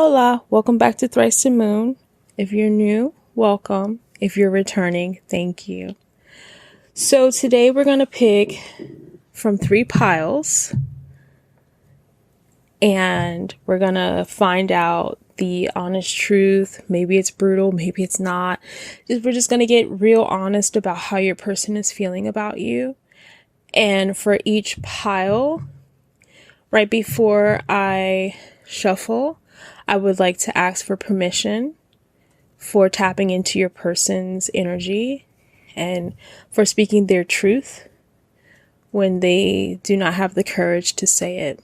Hola, welcome back to Thrice to Moon. If you're new, welcome. If you're returning, thank you. So today we're going to pick from 3 piles and we're going to find out the honest truth. Maybe it's brutal, maybe it's not. We're just going to get real honest about how your person is feeling about you. And for each pile, right before I shuffle, I would like to ask for permission for tapping into your person's energy and for speaking their truth when they do not have the courage to say it.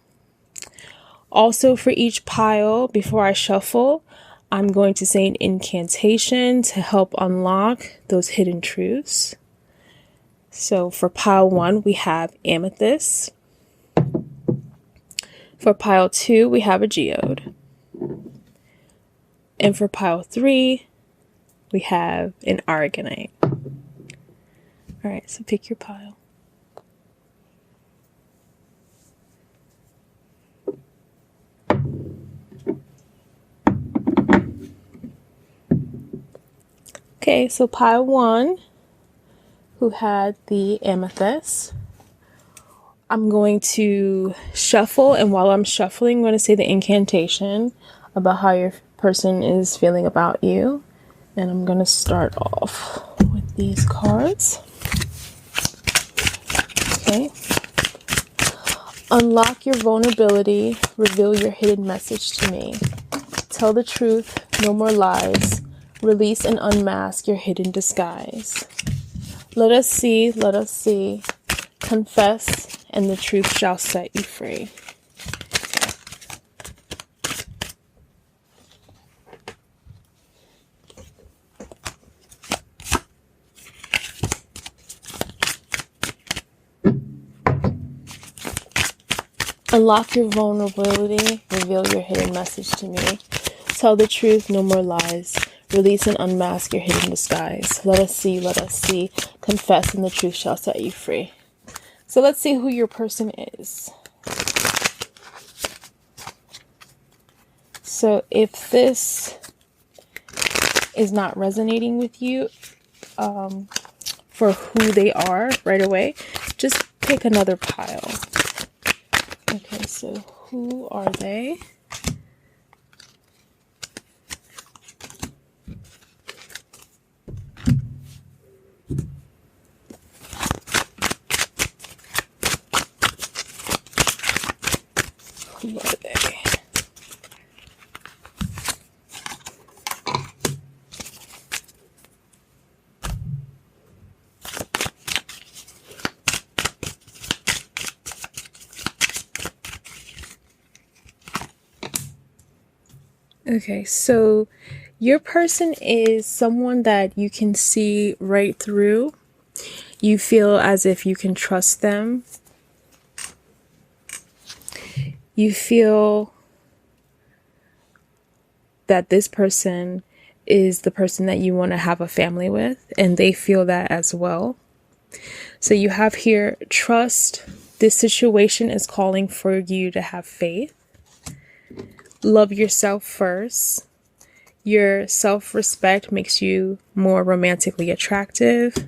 Also, for each pile, before I shuffle, I'm going to say an incantation to help unlock those hidden truths. So for pile 1, we have amethyst. For pile 2, we have a geode. And for pile 3, we have an aragonite. All right, so pick your pile. Okay, so pile 1, who had the amethyst. I'm going to shuffle, and while I'm shuffling, I'm going to say the incantation about how your person is feeling about you. And I'm going to start off with these cards. Okay. Unlock your vulnerability. Reveal your hidden message to me. Tell the truth. No more lies. Release and unmask your hidden disguise. Let us see. Let us see. Confess, and the truth shall set you free. Unlock your vulnerability, reveal your hidden message to me. Tell the truth, no more lies. Release and unmask your hidden disguise. Let us see, confess, and the truth shall set you free. So let's see who your person is. So if this is not resonating with you for who they are right away, just pick another pile. Okay, so who are they? Who are they? Okay, so your person is someone that you can see right through. You feel as if you can trust them. You feel that this person is the person that you want to have a family with, and they feel that as well. So you have here trust. This situation is calling for you to have faith. Love yourself first. Your self-respect makes you more romantically attractive.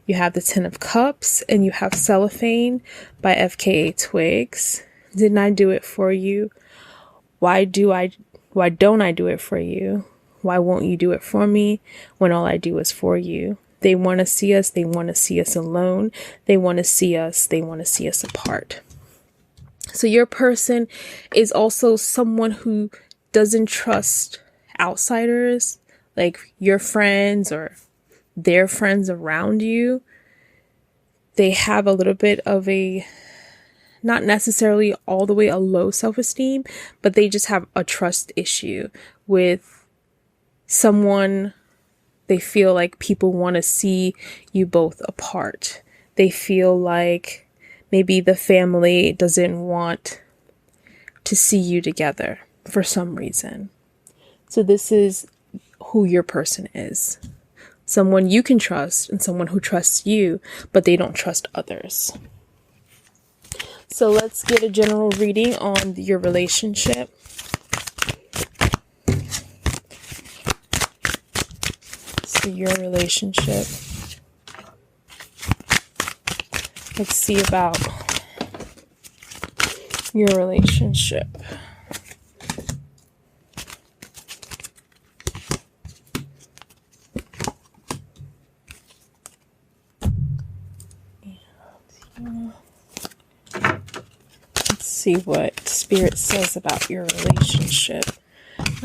You have the 10 of Cups, and you have Cellophane by FKA Twigs. Didn't I do it for you? Why don't I do it for you? Why won't you do it for me when all I do is for you? They want to see us. They want to see us alone. They want to see us apart. So your person is also someone who doesn't trust outsiders, like your friends or their friends around you. They have a little bit of a, not necessarily all the way a low self-esteem, but they just have a trust issue with someone. They feel like people want to see you both apart. They feel like maybe the family doesn't want to see you together for some reason. So this is who your person is. Someone you can trust and someone who trusts you, but they don't trust others. So let's get a general reading on your relationship. for your relationship. Let's see about your relationship. Let's see what Spirit says about your relationship.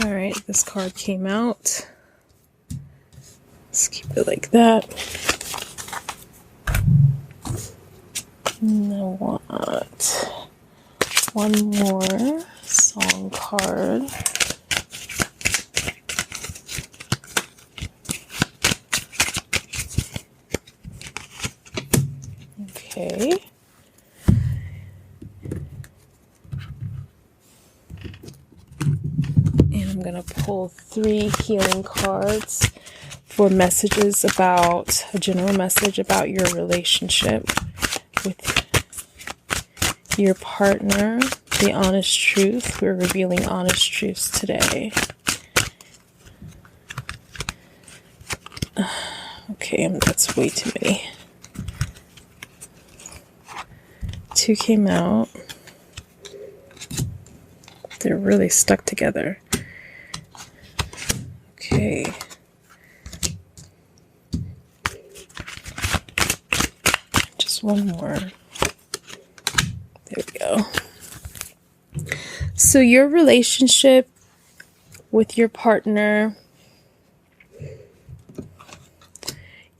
All right, this card came out. Let's keep it like that. And I want one more song card. Okay. And I'm going to pull 3 healing cards for messages about, a general message about your relationship with your partner. The honest truth. We're revealing honest truths today. Okay, that's way too many. 2 came out. They're really stuck together. Okay. Just one more. There we go. So your relationship with your partner,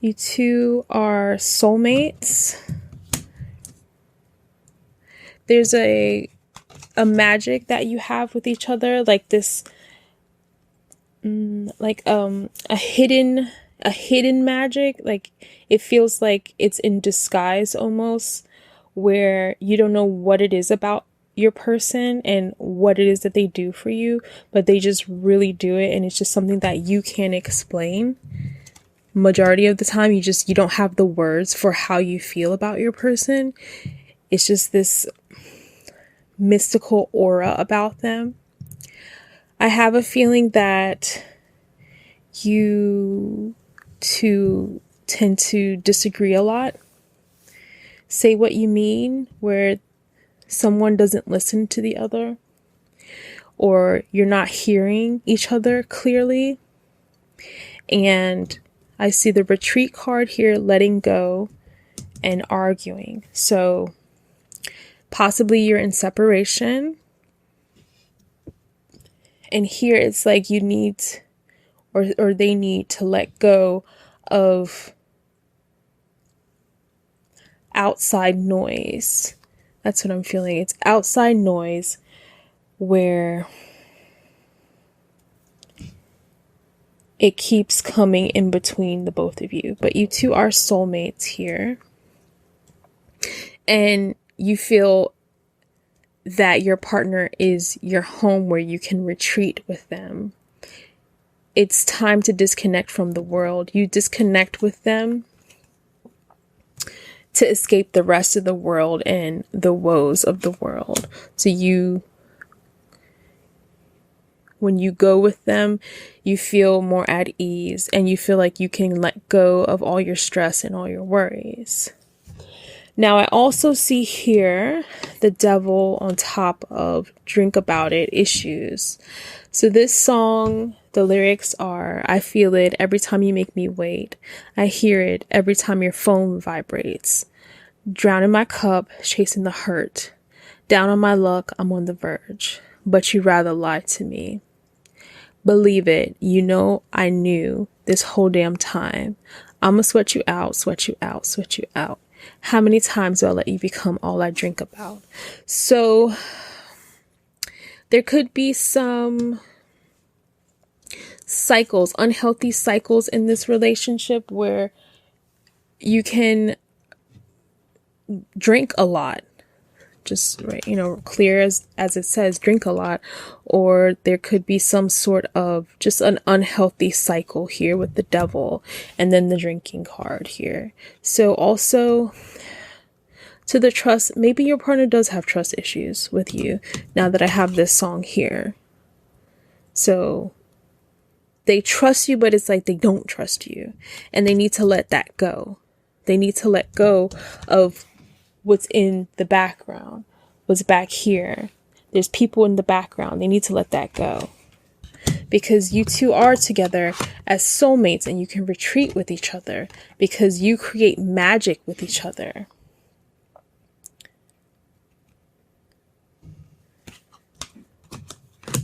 you two are soulmates. There's a magic that you have with each other, like this, like a hidden magic. Like it feels like it's in disguise almost, where you don't know what it is about your person and what it is that they do for you, but they just really do it, and it's just something that you can't explain. Majority of the time you don't have the words for how you feel about your person. It's just this mystical aura about them. I have a feeling that you two tend to disagree a lot. Say what you mean, where someone doesn't listen to the other, or you're not hearing each other clearly. And I see the retreat card here, letting go and arguing. So possibly you're in separation. And here it's like you need, or they need to let go of outside noise. That's what I'm feeling. It's outside noise where it keeps coming in between the both of you. But you two are soulmates here. And you feel that your partner is your home where you can retreat with them. It's time to disconnect from the world. You disconnect with them to escape the rest of the world and the woes of the world. So when you go with them, you feel more at ease, and you feel like you can let go of all your stress and all your worries. Now, I also see here the devil on top of Drink About It issues. So this song, the lyrics are, I feel it every time you make me wait. I hear it every time your phone vibrates. Drown in my cup, chasing the hurt. Down on my luck, I'm on the verge. But you rather lie to me. Believe it, you know I knew this whole damn time. I'ma sweat you out, sweat you out, sweat you out. How many times do I let you become all I drink about? So there could be some cycles, unhealthy cycles in this relationship where you can drink a lot. Just, right, clear as it says, drink a lot. Or there could be some sort of just an unhealthy cycle here with the devil and then the drinking card here. So also to the trust, maybe your partner does have trust issues with you now that I have this song here. So they trust you, but it's like they don't trust you, and they need to let that go. They need to let go of what's in the background, what's back here. There's people in the background. They need to let that go, because you two are together as soulmates, and you can retreat with each other because you create magic with each other.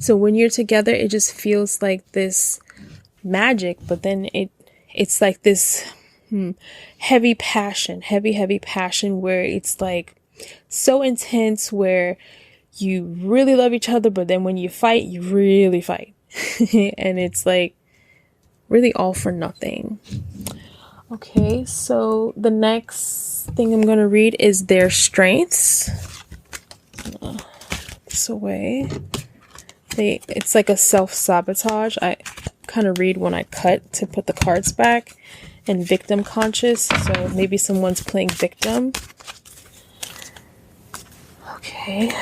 So when you're together, it just feels like this magic, but then it's like this heavy passion where it's like so intense, where you really love each other, but then when you fight, you really fight. And it's like really all for nothing. Okay, so the next thing I'm going to read is their strengths. This away. It's like a self-sabotage. I kind of read when I cut to put the cards back. And victim conscious. So maybe someone's playing victim. Okay.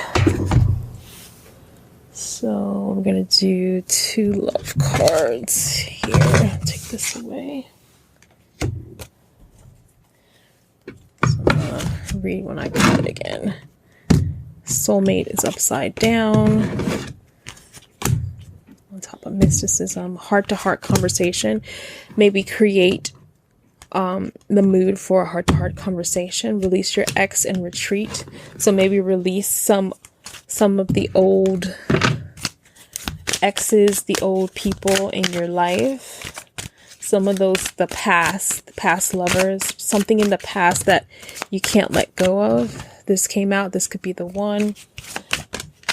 So I'm going to do 2 love cards here. Take this away. So I'm going to read when I cut it again. Soulmate is upside down. On top of mysticism, heart-to-heart conversation. Maybe create the mood for a heart-to-heart conversation. Release your ex and retreat. So maybe release some of the old exes, the old people in your life. Some of those, the past lovers, something in the past that you can't let go of. This came out. This could be the one.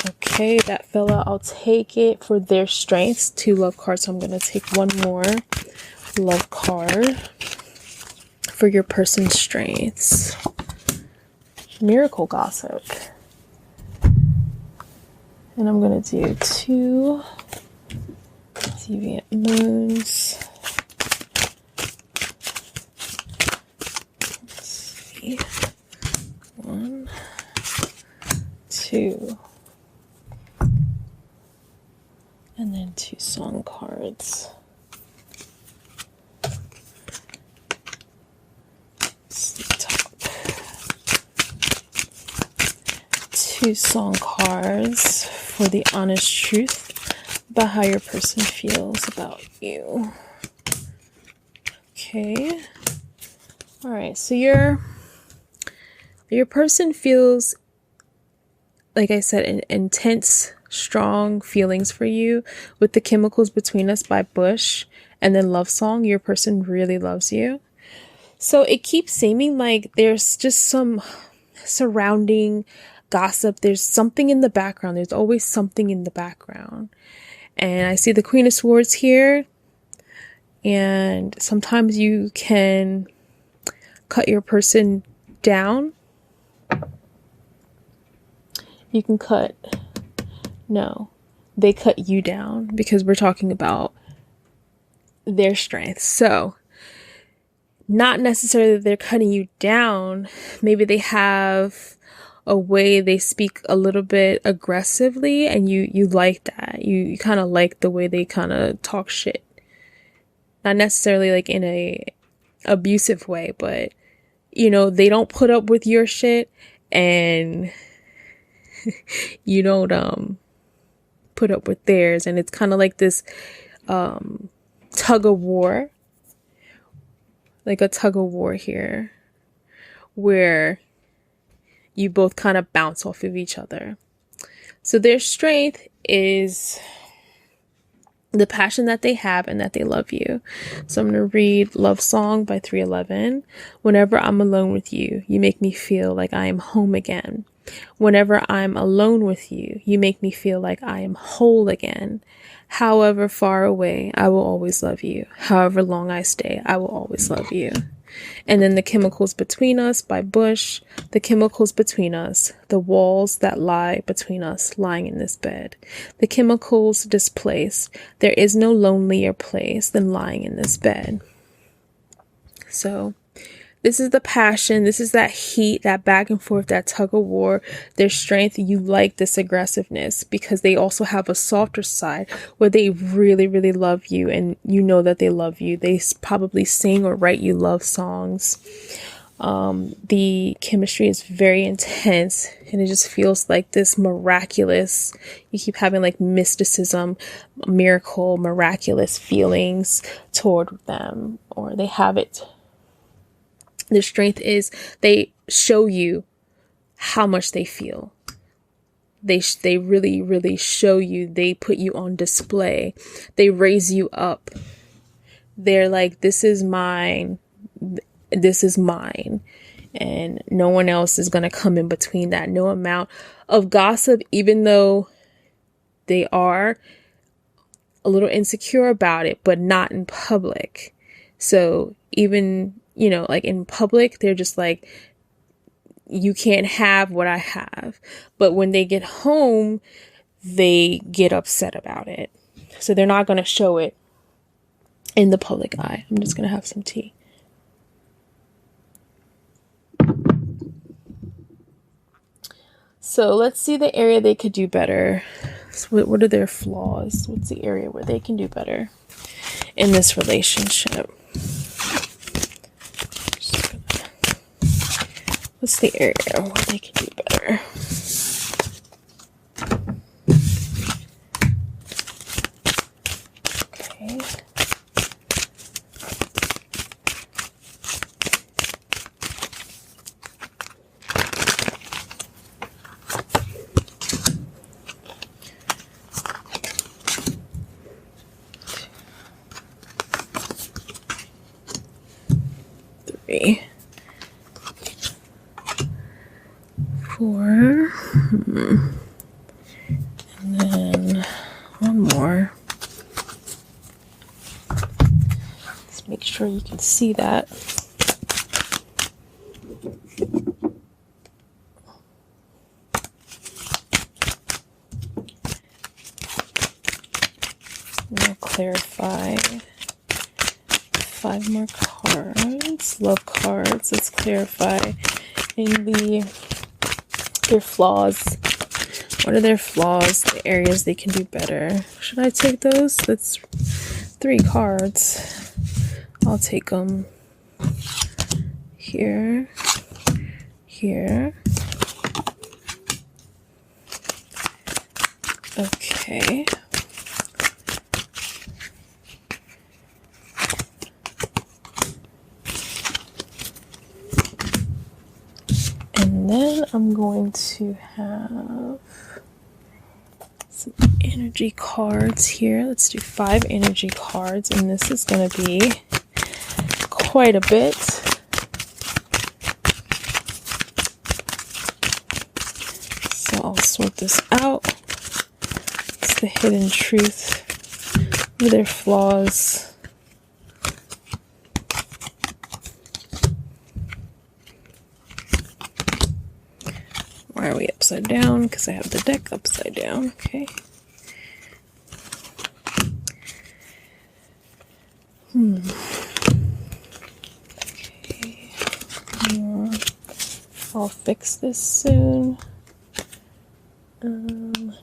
Okay, that fella, I'll take it for their strengths. 2 love cards. So I'm going to take one more love card for your person's strengths. Miracle gossip. And I'm going to do 2 deviant moons. Let's see. 1, 2. And then 2 song cards. Top. 2 song cards for the honest truth about how your person feels about you. Okay. All right. So your person feels, like I said, intense, strong feelings for you. With The Chemicals Between Us by Bush and then Love Song, your person really loves you. So it keeps seeming like there's just some surrounding gossip. There's something in the background. There's always something in the background. And I see the Queen of Swords here. And sometimes you can cut your person down. You can cut. No, they cut you down, because we're talking about their strengths. So not necessarily that they're cutting you down. Maybe they have a way they speak a little bit aggressively, and you like that. You kind of like the way they kind of talk shit. Not necessarily like in a abusive way, but they don't put up with your shit, and you don't put up with theirs. And it's kind of like this tug of war. Like a tug of war here, where you both kind of bounce off of each other. So their strength is the passion that they have and that they love you. So I'm going to read Love Song by 311. Whenever I'm alone with you, you make me feel like I am home again. Whenever I'm alone with you, you make me feel like I am whole again. However far away, I will always love you. However long I stay, I will always love you. And then The Chemicals Between Us by Bush. The chemicals between us, the walls that lie between us, lying in this bed. The chemicals displaced. There is no lonelier place than lying in this bed. So This is the passion. This is that heat, that back and forth, that tug of war, their strength. You like this aggressiveness because they also have a softer side where they really, really love you and you know that they love you. They probably sing or write you love songs. The chemistry is very intense and it just feels like this miraculous. You keep having like mysticism, miracle, miraculous feelings toward them, or they have it. Their strength is they show you how much they feel. They really, really show you. They put you on display. They raise you up. They're like, this is mine. This is mine. And no one else is going to come in between that. No amount of gossip, even though they are a little insecure about it, but not in public. So even, you know, like in public, they're just like, you can't have what I have. But when they get home, they get upset about it. So they're not going to show it in the public eye. I'm just going to have some tea. So let's see the area they could do better. So what are their flaws? What's the area where they can do better in this relationship? What's the area where they can do better? Okay. Three. 4. And then one more. Let's make sure you can see that. We'll clarify 5 more cards. Love cards. Let's clarify in their flaws. What are their flaws? The areas they can do better. Should I take those? That's 3 cards. I'll take them here, here. Okay. And then I'm going to have some energy cards here. Let's do 5 energy cards, and this is going to be quite a bit. So I'll sort this out. It's the hidden truth of their flaws. Why are we upside down? Because I have the deck upside down. Okay. Okay. I'll fix this soon.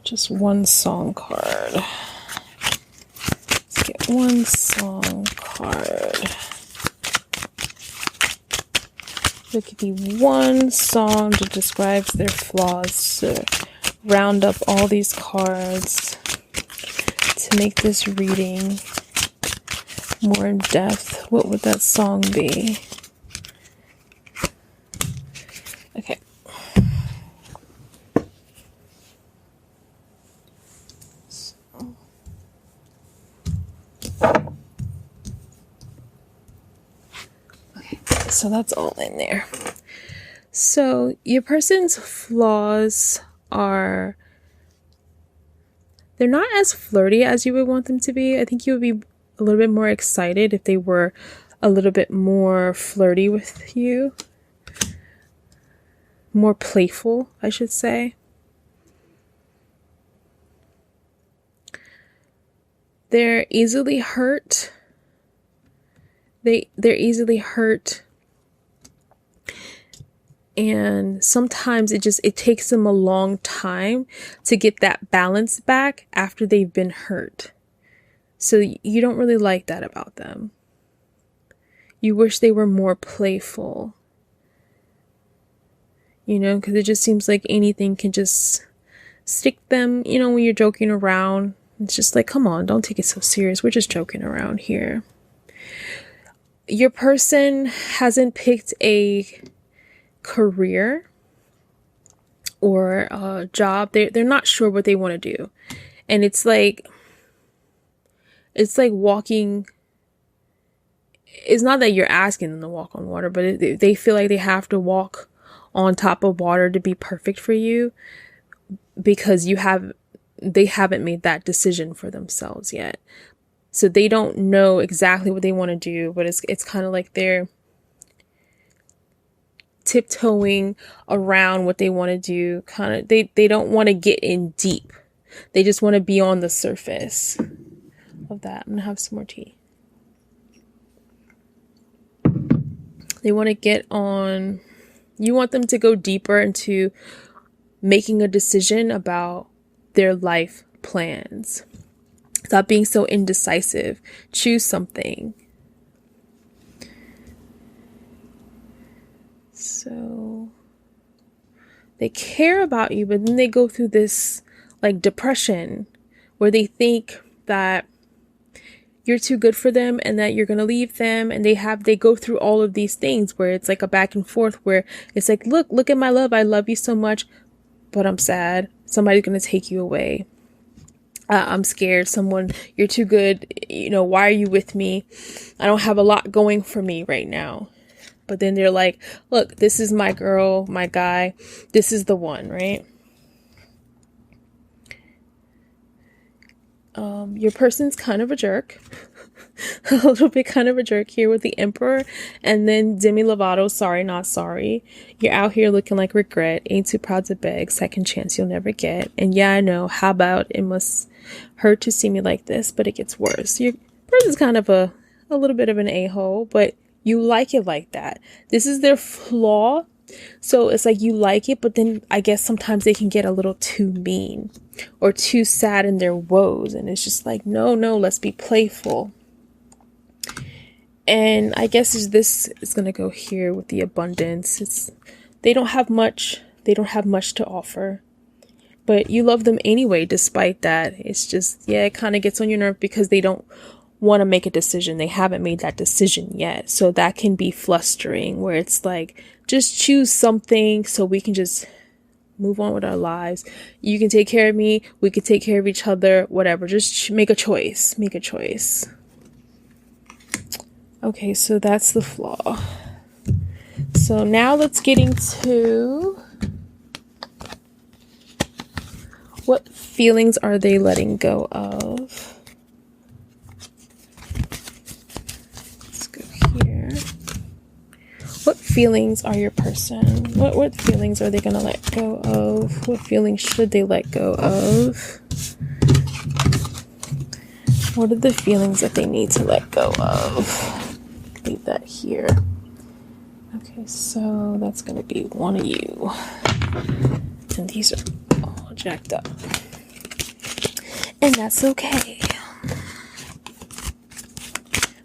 Just one song card. Let's get one song card. There could be one song that describes their flaws to round up all these cards to make this reading more in depth. What would that song be? Okay. So that's all in there. So your person's flaws are, they're not as flirty as you would want them to be. I think you would be a little bit more excited if they were a little bit more flirty with you. More playful, I should say. They're easily hurt. They're easily hurt And sometimes it takes them a long time to get that balance back after they've been hurt. So you don't really like that about them. You wish they were more playful, because it just seems like anything can just stick them, when you're joking around. It's just like, come on, don't take it so serious. We're just joking around here. Your person hasn't picked a career or a job. They're not sure what they want to do. And it's like walking. It's not that you're asking them to walk on water, but they feel like they have to walk on top of water to be perfect for you, because they haven't made that decision for themselves yet. So they don't know exactly what they want to do, but it's kind of like they're tiptoeing around what they want to do. They don't want to get in deep. They just want to be on the surface of that. I'm gonna have some more tea. They want to get on. You want them to go deeper into making a decision about their life plans. Stop being so indecisive. Choose something. So they care about you, but then they go through this like depression where they think that you're too good for them and that you're going to leave them. And they go through all of these things where it's like a back and forth where it's like, look at my love. I love you so much, but I'm sad. Somebody's going to take you away. I'm scared. You're too good. Why are you with me? I don't have a lot going for me right now. But then they're like, look, this is my girl, my guy. This is the one, right? Your person's kind of a jerk. A little bit kind of a jerk here with the Emperor. And then Demi Lovato, sorry, not sorry. You're out here looking like regret. Ain't too proud to beg. Second chance you'll never get. And yeah, I know. How about it must hurt to see me like this, but it gets worse. Your person's kind of a little bit of an a-hole, but you like it like that. This is their flaw. So it's like you like it, but then I guess sometimes they can get a little too mean or too sad in their woes. And it's just like, no, let's be playful. And I guess this is going to go here with the abundance. They don't have much to offer, but you love them anyway, despite that. It's just, it kind of gets on your nerve because they don't want to make a decision. They haven't made that decision yet. So that can be flustering where it's like, just choose something so we can just move on with our lives. You can take care of me. We can take care of each other, whatever. Just make a choice. Okay, so that's the flaw. So now let's get into what feelings are they letting go of. Let's go here. What feelings are your person? What feelings are they going to let go of? What feelings should they let go of? What are the feelings that they need to let go of? Leave that here. Okay, so that's going to be one of you. And these are all jacked up. And that's okay.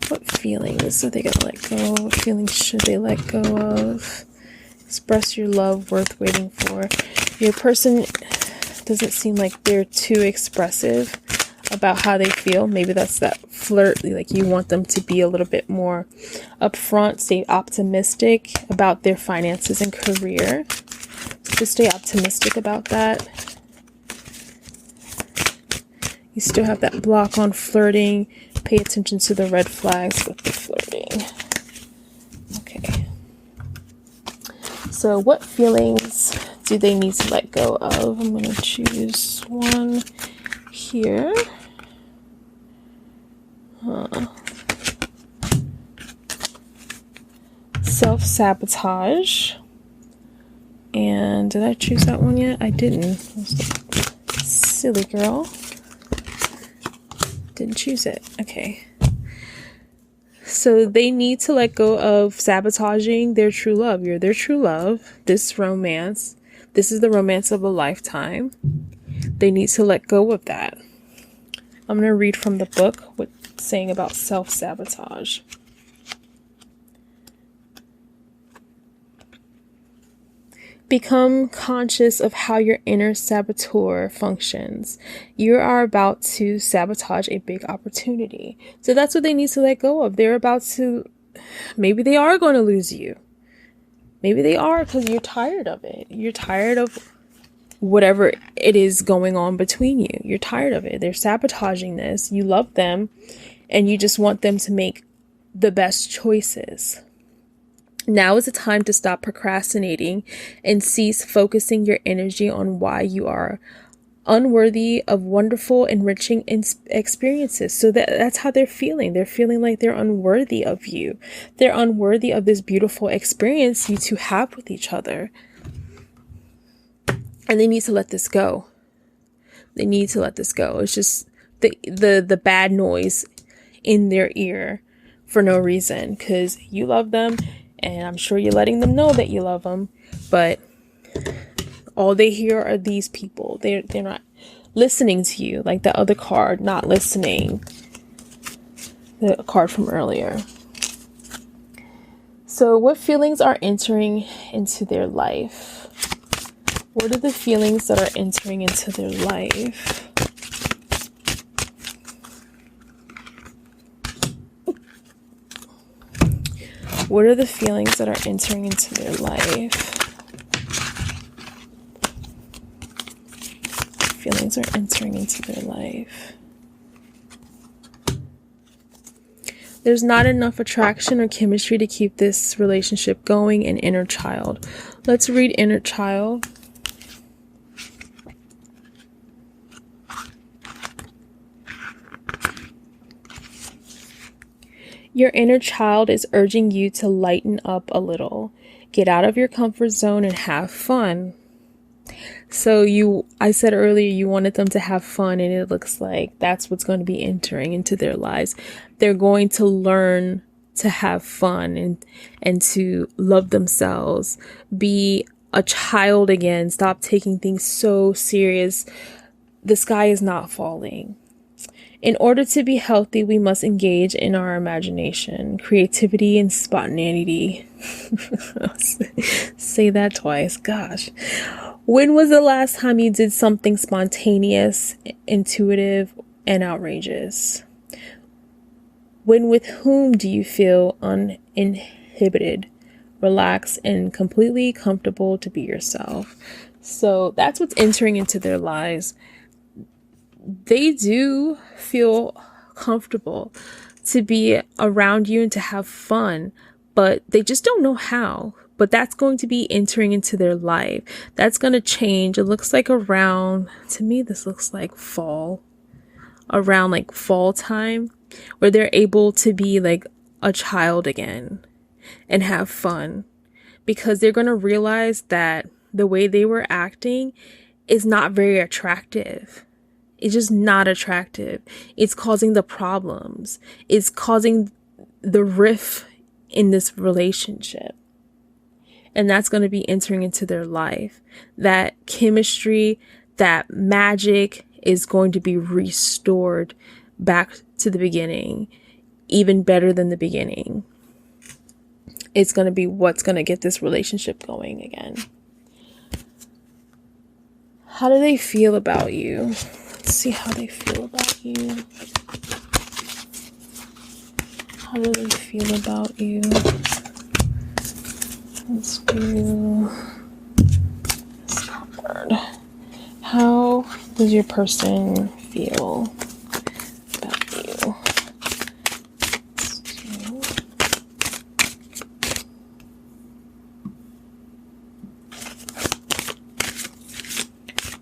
What feelings are they going to let go? What feelings should they let go of? Express your love worth waiting for. Your person doesn't seem like they're too expressive about how they feel. Maybe that's that flirt, like you want them to be a little bit more upfront, stay optimistic about their finances and career. So just stay optimistic about that. You still have that block on flirting. Pay attention to the red flags with the flirting. Okay. So what feelings do they need to let go of? I'm going to choose one here. Self-sabotage. And did I choose that one yet? I didn't. Silly girl. Didn't choose it. Okay. So they need to let go of sabotaging their true love. You're their true love. This romance, this is the romance of a lifetime. They need to let go of that. I'm going to read from the book what's saying about self-sabotage. Become conscious of how your inner saboteur functions. You are about to sabotage a big opportunity. So that's what they need to let go of. They're about to, maybe they are going to lose you. Maybe they are, because you're tired of it. You're tired of whatever it is going on between you. You're tired of it. They're sabotaging this. You love them and you just want them to make the best choices. Now is the time to stop procrastinating and cease focusing your energy on why you are unworthy of wonderful, enriching experiences. So that's how they're feeling. They're feeling like they're unworthy of you. They're unworthy of this beautiful experience you two have with each other. And they need to let this go. They need to let this go. It's just the bad noise in their ear for no reason, because you love them. And I'm sure you're letting them know that you love them, but all they hear are these people. They're not listening to you, like the other card, not listening. The card from earlier. So what feelings are entering into their life? What are the feelings that are entering into their life? What are the feelings that are entering into their life? Feelings are entering into their life. There's not enough attraction or chemistry to keep this relationship going. An inner child. Let's read inner child. Your inner child is urging you to lighten up a little. Get out of your comfort zone and have fun. So I said earlier you wanted them to have fun, and it looks like that's what's going to be entering into their lives. They're going to learn to have fun and to love themselves. Be a child again. Stop taking things so serious. The sky is not falling. In order to be healthy, we must engage in our imagination, creativity, and spontaneity. Say that twice. Gosh. When was the last time you did something spontaneous, intuitive, and outrageous? When with whom do you feel uninhibited, relaxed, and completely comfortable to be yourself? So that's what's entering into their lives. They do feel comfortable to be around you and to have fun, but they just don't know how. But that's going to be entering into their life. That's going to change. It looks like around, to me, this looks like fall. Around like fall time, where they're able to be like a child again and have fun. Because they're going to realize that the way they were acting is not very attractive. It's just not attractive. It's causing the problems. It's causing the rift in this relationship. And that's going to be entering into their life. That chemistry, that magic is going to be restored back to the beginning, even better than the beginning. It's going to be what's going to get this relationship going again. How do they feel about you? Let's see how they feel about you. How do they feel about you? Let's do this card. How does your person feel about you?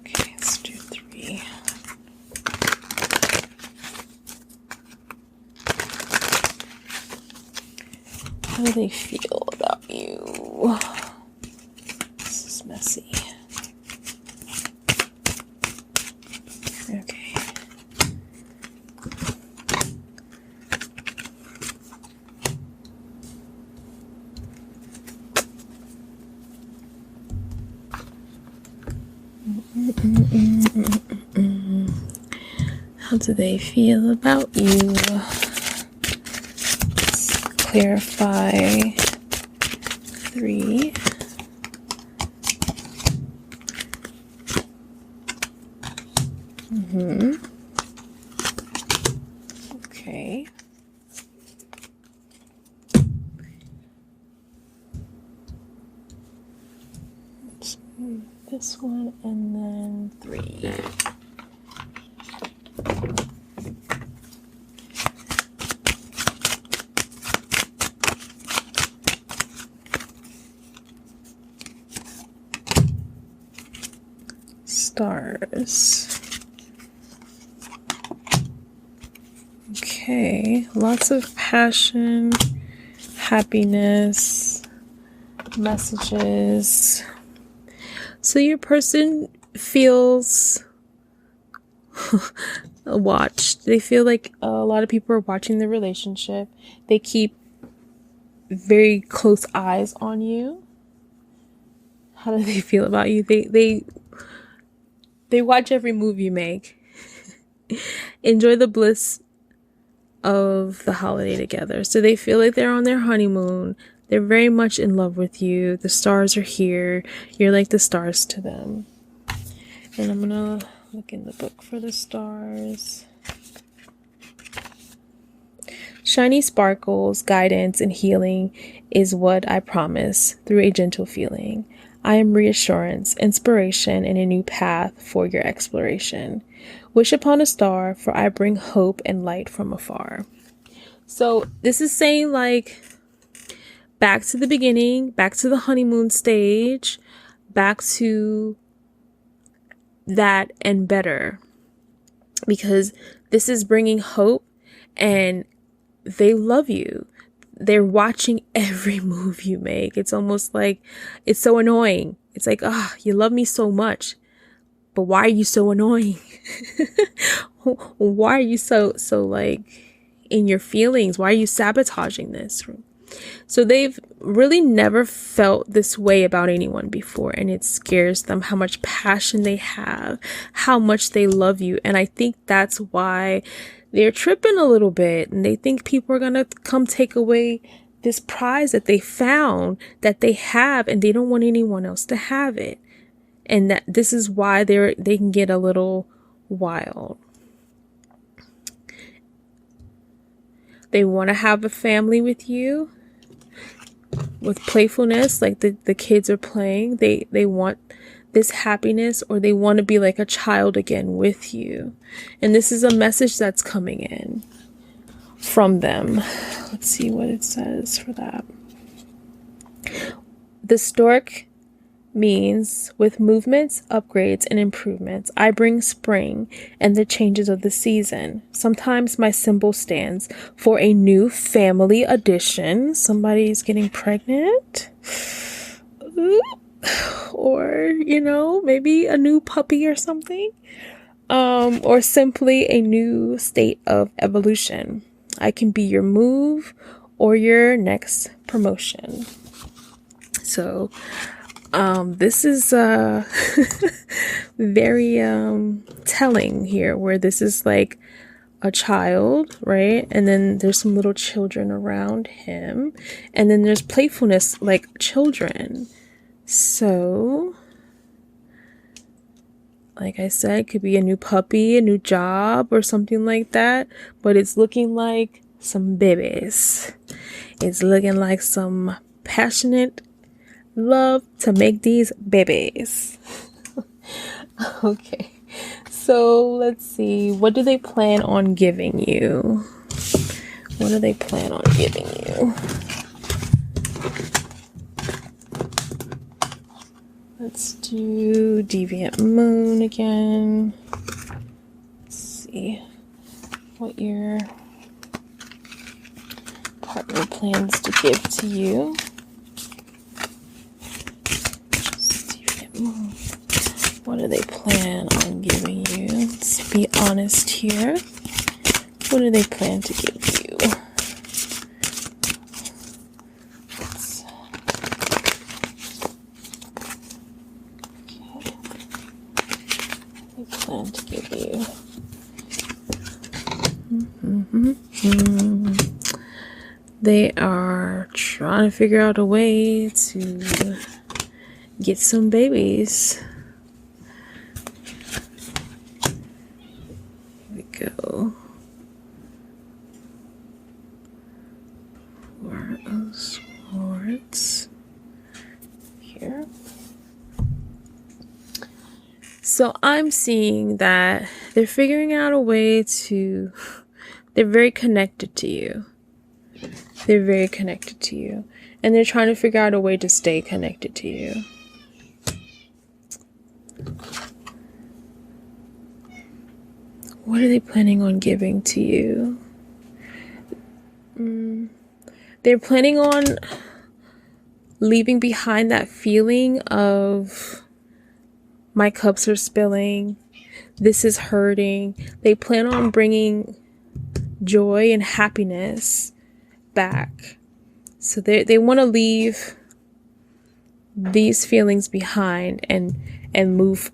Okay, let's do 3. How do they feel about you? This is messy. Okay. do they feel about you? Let's clarify 3. Okay. Let's move this one and then 3. Stars. Okay, lots of passion, happiness, messages. So your person feels watched. They feel like a lot of people are watching the relationship. They keep very close eyes on you. How do they feel about you? They watch every move you make. Enjoy the bliss of the holiday together. So they feel like they're on their honeymoon. They're very much in love with you. The stars are here. You're like the stars to them. And I'm gonna look in the book for the stars. Shiny sparkles, guidance, and healing is what I promise through a gentle feeling. I am reassurance, inspiration, and a new path for your exploration. Wish upon a star, for I bring hope and light from afar. So this is saying, like, back to the beginning, back to the honeymoon stage, back to that and better. Because this is bringing hope, and they love you. They're watching every move you make. It's almost like it's so annoying. It's like, you love me so much, but why are you so annoying? Why are you so like in your feelings? Why are you sabotaging this? So they've really never felt this way about anyone before, and it scares them how much passion they have, how much they love you. And I think that's why they're tripping a little bit, and they think people are going to come take away this prize that they found, that they have, and they don't want anyone else to have it. And that this is why they can get a little wild. They want to have a family with you, with playfulness, like the kids are playing. They want this happiness, or they want to be like a child again with you. And this is a message that's coming in from them. Let's see what it says for that. The stork means with movements, upgrades, and improvements, I bring spring and the changes of the season. Sometimes my symbol stands for a new family addition. Somebody's getting pregnant. Or, maybe a new puppy or something. Or simply a new state of evolution. I can be your move or your next promotion. So, this is very telling here, where this is like a child, right? And then there's some little children around him. And then there's playfulness like children. So, like I said, it could be a new puppy, a new job, or something like that. But it's looking like some babies. It's looking like some passionate love to make these babies. Okay. So, let's see. What do they plan on giving you? What do they plan on giving you? Let's do Deviant Moon again. Let's see what your partner plans to give to you. Deviant Moon. What do they plan on giving you? Let's be honest here. What do they plan to give you? Plan to give you. They are trying to figure out a way to get some babies. Here we go. Four of Swords. Here. So I'm seeing that they're figuring out a way to, they're very connected to you. They're very connected to you. And they're trying to figure out a way to stay connected to you. What are they planning on giving to you? They're planning on leaving behind that feeling of, my cups are spilling, this is hurting. They plan on bringing joy and happiness back. So they want to leave these feelings behind and move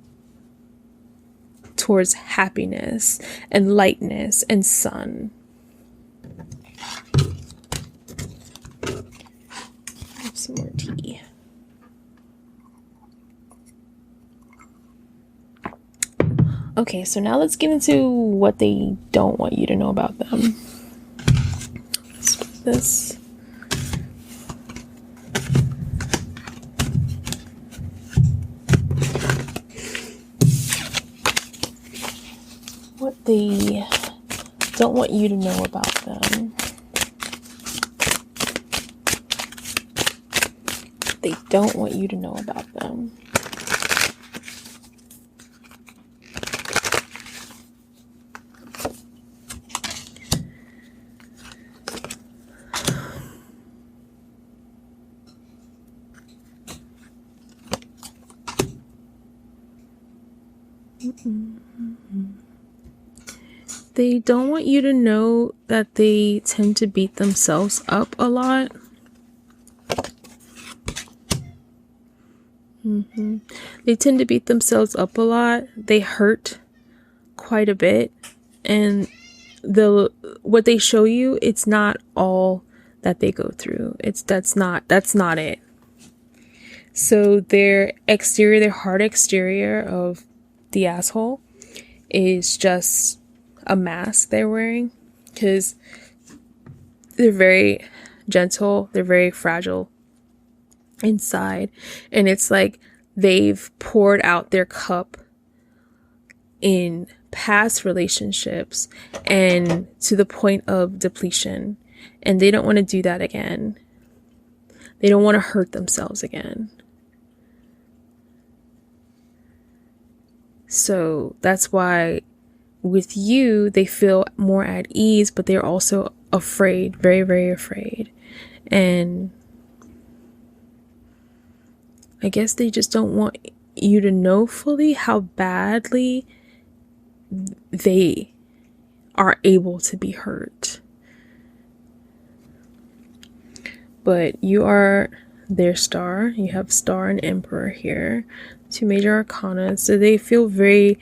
towards happiness and lightness and sun. Have some more tea. Okay, so now let's get into what they don't want you to know about them. Let's put this. What they don't want you to know about them. They don't want you to know about them. They don't want you to know that they tend to beat themselves up a lot. They tend to beat themselves up a lot. They hurt quite a bit. And what they show you, it's not all that they go through. That's not it. So their exterior, their hard exterior of the asshole is just a mask they're wearing, because they're very gentle, they're very fragile inside, and it's like they've poured out their cup in past relationships and to the point of depletion, and they don't want to do that again. They don't want to hurt themselves again. So that's why with you, they feel more at ease, but they're also afraid, very, very afraid. And I guess they just don't want you to know fully how badly they are able to be hurt. But you are their star. You have Star and Emperor here. 2 major arcana. So they feel very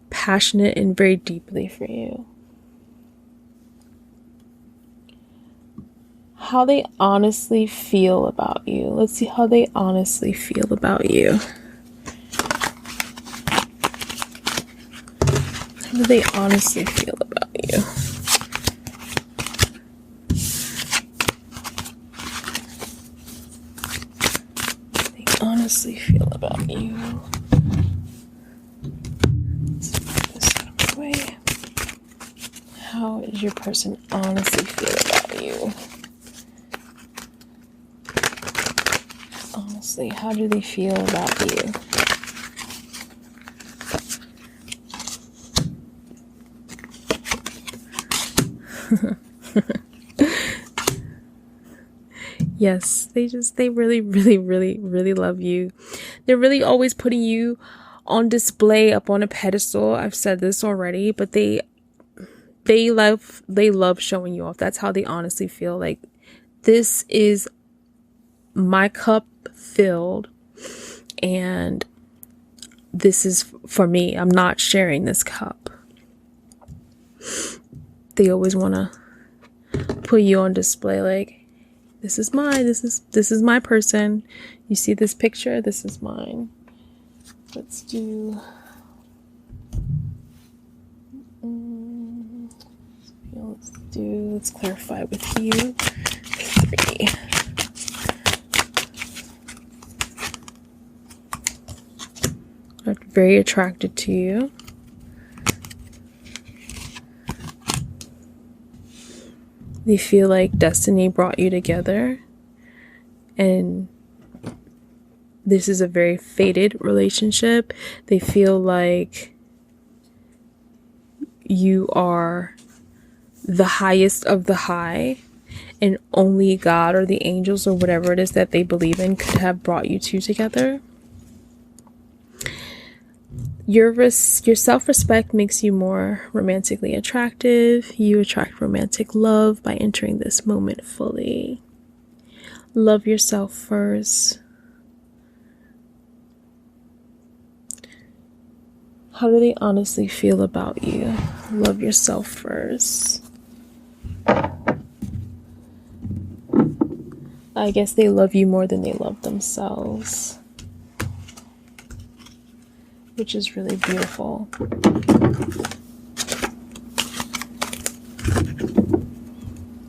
passionate and very deeply for you. How they honestly feel about you. Let's see how they honestly feel about you. How do they honestly feel about you? They honestly feel about you. How does your person honestly feel about you? Honestly, how do they feel about you? Yes, they really, really, really, really love you. They're really always putting you on display up on a pedestal. I've said this already, but they love showing you off. That's how they honestly feel. Like, this is my cup filled, and this is for me. I'm not sharing this cup. They always want to put you on display, like, this is mine, this is my person. You see this picture? This is mine. Let's clarify with you. 3. Are very attracted to you. They feel like destiny brought you together, and this is a very fated relationship. They feel like you are the highest of the high, and only God or the angels or whatever it is that they believe in could have brought you two together. Your self-respect makes you more romantically attractive. You attract romantic love by entering this moment fully. Love yourself first. How do they honestly feel about you? Love yourself first. I guess they love you more than they love themselves, which is really beautiful.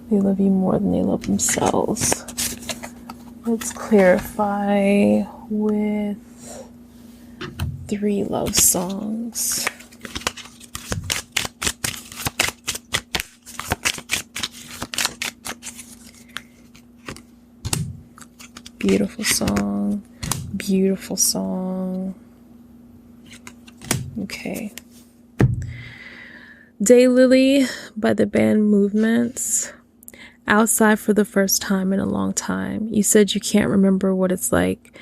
They love you more than they love themselves. Let's clarify with 3 love songs. Beautiful song. Beautiful song. Okay. Daylily by the band Movements. Outside for the first time in a long time. You said you can't remember what it's like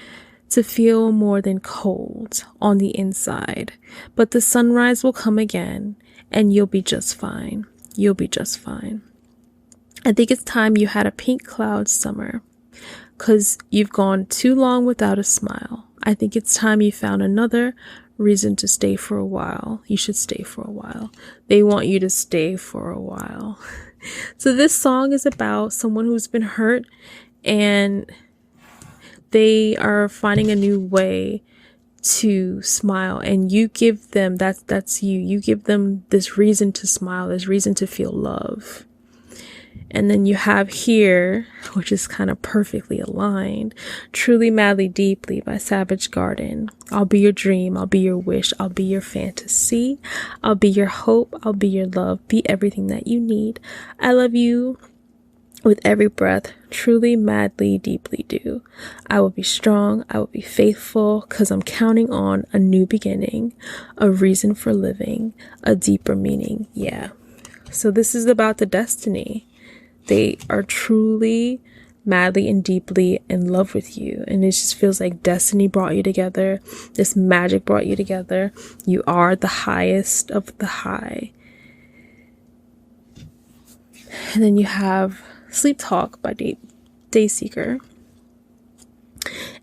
to feel more than cold on the inside. But the sunrise will come again and you'll be just fine. You'll be just fine. I think it's time you had a pink cloud summer, 'cause you've gone too long without a smile. I think it's time you found another reason to stay for a while. You should stay for a while. They want you to stay for a while. So this song is about someone who's been hurt and they are finding a new way to smile, and you give them that's you give them this reason to smile, this reason to feel love. And then you have here, which is kind of perfectly aligned, Truly Madly Deeply by Savage Garden. I'll be your dream, I'll be your wish, I'll be your fantasy, I'll be your hope, I'll be your love, be everything that you need. I love you with every breath, truly, madly, deeply do. I will be strong, I will be faithful, 'cause I'm counting on a new beginning, a reason for living, a deeper meaning. Yeah. So this is about the destiny. They are truly, madly, and deeply in love with you. And it just feels like destiny brought you together. This magic brought you together. You are the highest of the high. And then you have Sleep Talk by Dayseeker.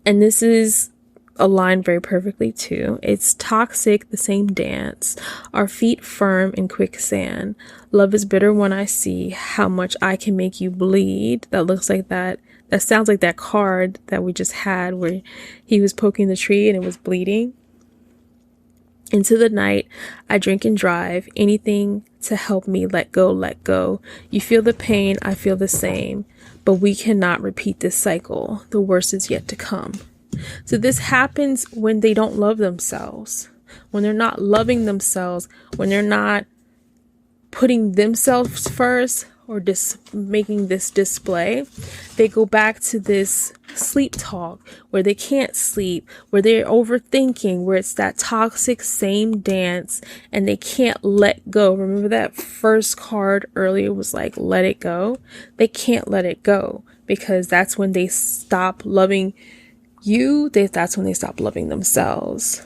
And this is aligned very perfectly too. It's toxic, the same dance. Our feet firm in quicksand. Love is bitter when I see how much I can make you bleed. That looks like that. That sounds like that card that we just had where he was poking the tree and it was bleeding. Into the night, I drink and drive. Anything to help me let go, let go. You feel the pain, I feel the same. But we cannot repeat this cycle. The worst is yet to come. So this happens when they don't love themselves, when they're not loving themselves, when they're not putting themselves first or just making this display. They go back to this sleep talk where they can't sleep, where they're overthinking, where it's that toxic same dance and they can't let go. Remember that first card earlier was like, let it go. They can't let it go because that's when they stop loving you, that's when they stop loving themselves.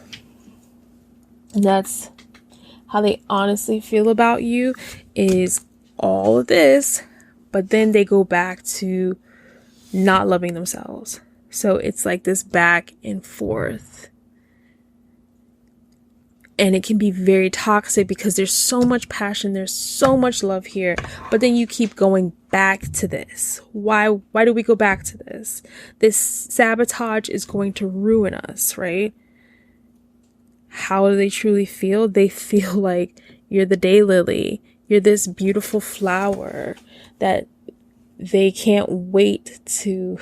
And that's how they honestly feel about you, is all of this, but then they go back to not loving themselves. So it's like this back and forth. And it can be very toxic because there's so much passion, there's so much love here, but then you keep going back to this. Why do we go back to this? This sabotage is going to ruin us, right? How do they truly feel? They feel like you're the daylily. You're this beautiful flower that they can't wait to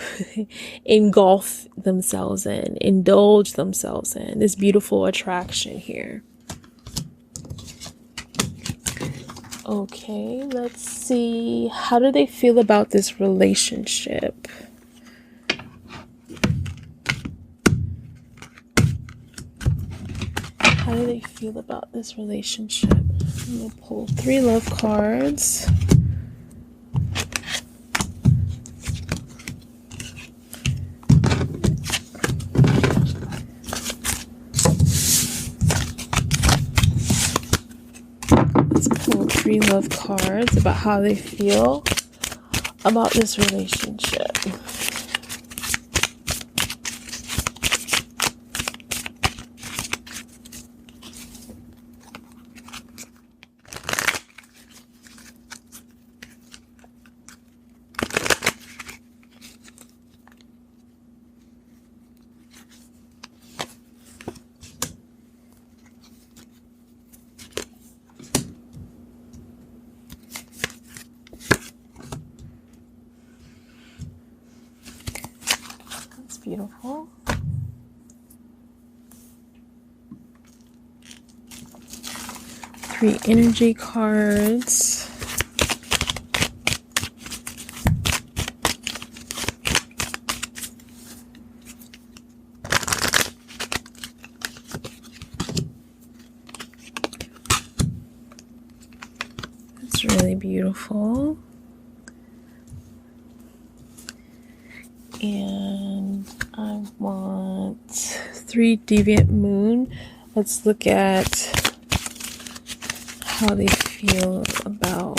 engulf themselves in, indulge themselves in. This beautiful attraction here. Okay, let's see. How do they feel about this relationship? How do they feel about this relationship? I'm going to pull 3 love cards. Let's pull 3 love cards about how they feel about this relationship. Beautiful. 3 energy cards. That's really beautiful. And I want 3 deviant moon. Let's look at how they feel about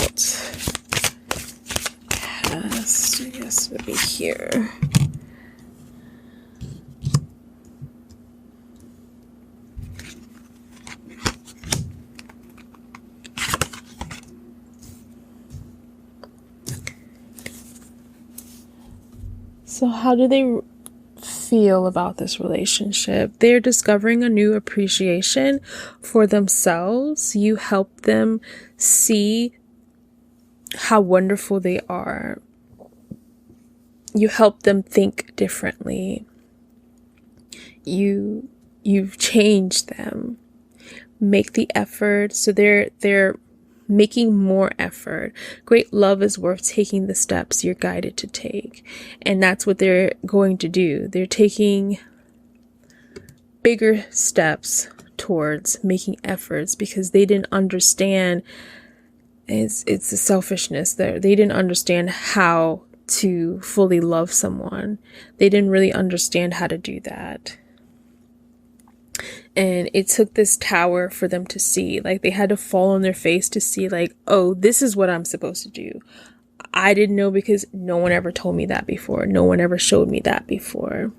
past. I guess it'll be here. So how do they feel about this relationship? They're discovering a new appreciation for themselves. You help them see how wonderful they are. You help them think differently. You've changed them. Make the effort. So they're making more effort. Great love is worth taking the steps you're guided to take. And that's what they're going to do. They're taking bigger steps towards making efforts because they didn't understand. It's the selfishness there. They didn't understand how to fully love someone. They didn't really understand how to do that. And it took this tower for them to see. Like, they had to fall on their face to see, like, oh, this is what I'm supposed to do. I didn't know because no one ever told me that before. No one ever showed me that before.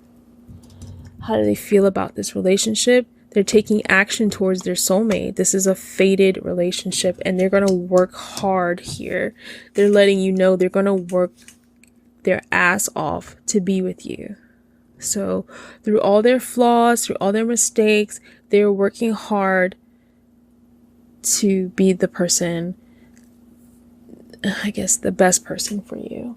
How do they feel about this relationship? They're taking action towards their soulmate. This is a fated relationship, and they're going to work hard here. They're letting you know they're going to work their ass off to be with you. So through all their flaws, through all their mistakes, they're working hard to be the person, I guess, the best person for you.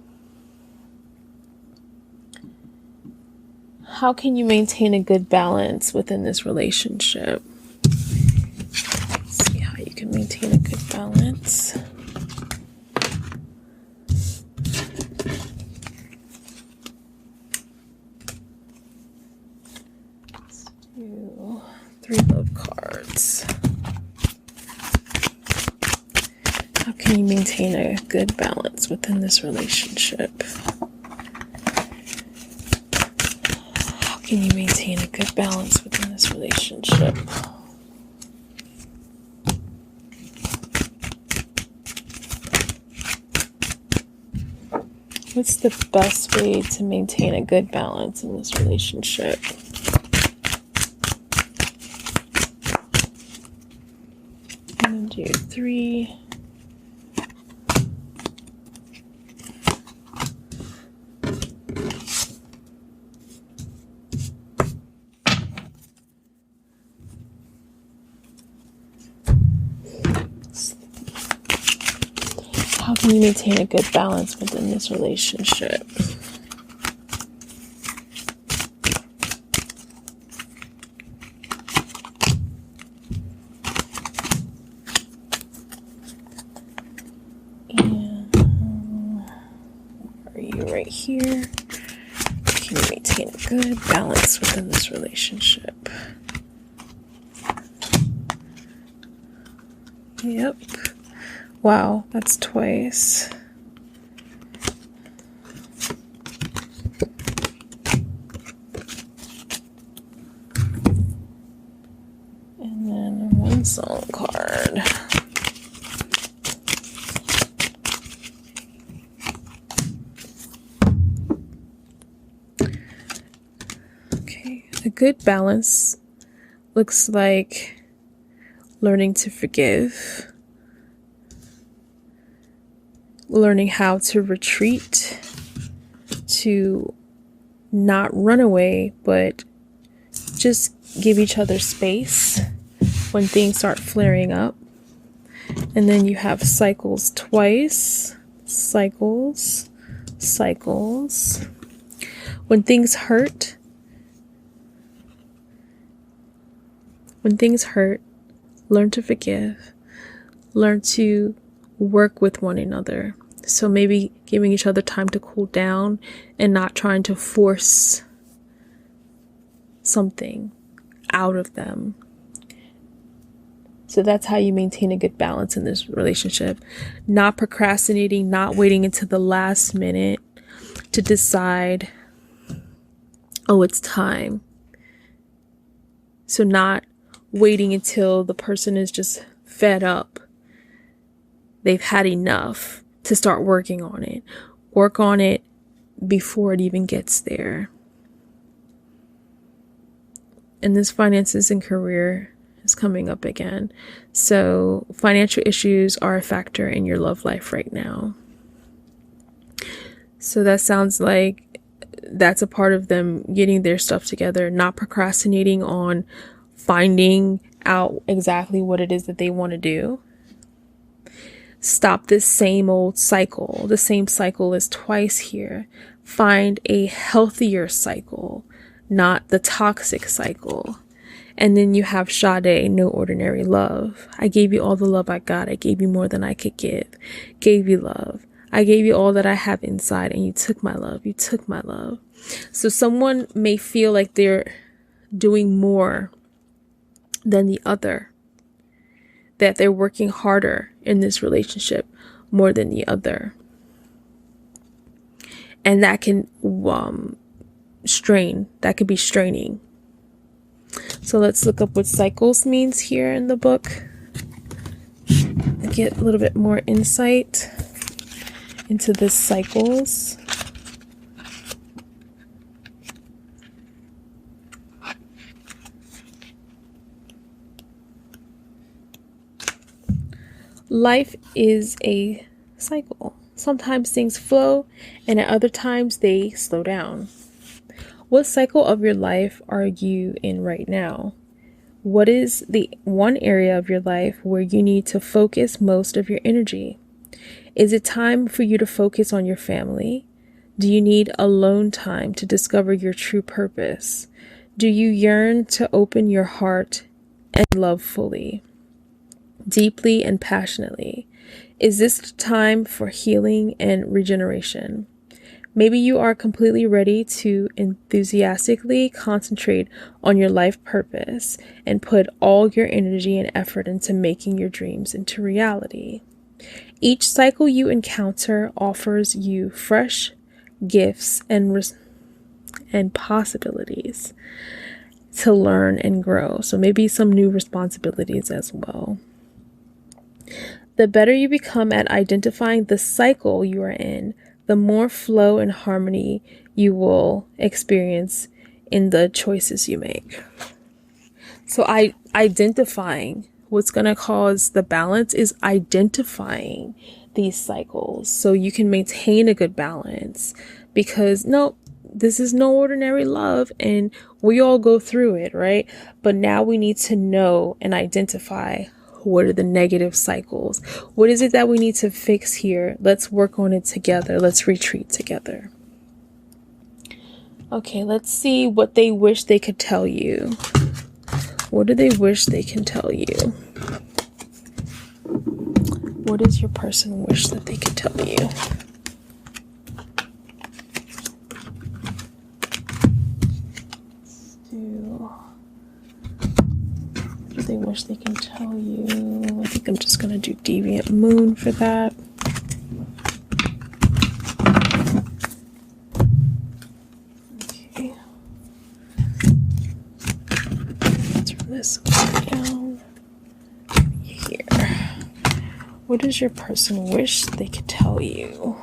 How can you maintain a good balance within this relationship? Let's see how you can maintain a good balance. Three love cards. How can you maintain a good balance within this relationship? How can you maintain a good balance within this relationship? What's the best way to maintain a good balance in this relationship? 3. How can you maintain a good balance within this relationship? And are you right here? Can you maintain a good balance within this relationship? Yep. Wow, that's twice. And then one song card. Okay, a good balance looks like learning to forgive, learning how to retreat, to not run away, but just give each other space when things start flaring up. And then you have cycles twice, cycles. When things hurt, learn to forgive, learn to work with one another. So maybe giving each other time to cool down and not trying to force something out of them. So that's how you maintain a good balance in this relationship. Not procrastinating, not waiting until the last minute to decide, oh, it's time. So not waiting until the person is just fed up, they've had enough, to start working on it. Work on it before it even gets there. And this finances and career is coming up again. So financial issues are a factor in your love life right now. So that sounds like that's a part of them getting their stuff together, not procrastinating on finding out exactly what it is that they want to do. Stop this same old cycle. The same cycle is twice here. Find a healthier cycle, not the toxic cycle. And then you have Sade, no ordinary love. I gave you all the love I got. I gave you more than I could give. Gave you love. I gave you all that I have inside, and you took my love. You took my love. So someone may feel like they're doing more than the other, that they're working harder in this relationship more than the other. And that can that could be straining. So let's look up what cycles means here in the book. Get a little bit more insight into the cycles. Life is a cycle. Sometimes things flow, and at other times they slow down. What cycle of your life are you in right now? What is the one area of your life where you need to focus most of your energy? Is it time for you to focus on your family? Do you need alone time to discover your true purpose? Do you yearn to open your heart and love fully, deeply and passionately? Is this time for healing and regeneration? Maybe you are completely ready to enthusiastically concentrate on your life purpose and put all your energy and effort into making your dreams into reality. Each cycle you encounter offers you fresh gifts and possibilities to learn and grow. So maybe some new responsibilities as well. The better you become at identifying the cycle you are in, the more flow and harmony you will experience in the choices you make. So identifying what's going to cause the balance is identifying these cycles so you can maintain a good balance. Because no, this is no ordinary love, and we all go through it, right? But now we need to know and identify, what are the negative cycles? What is it that we need to fix here? Let's work on it together. Let's retreat together. Okay, let's see what they wish they could tell you. What do they wish they can tell you? What does your person wish that they could tell you? What do they wish they can tell you? I think I'm just going to do Deviant Moon for that. Okay. Turn this down. Here. What does your person wish they could tell you?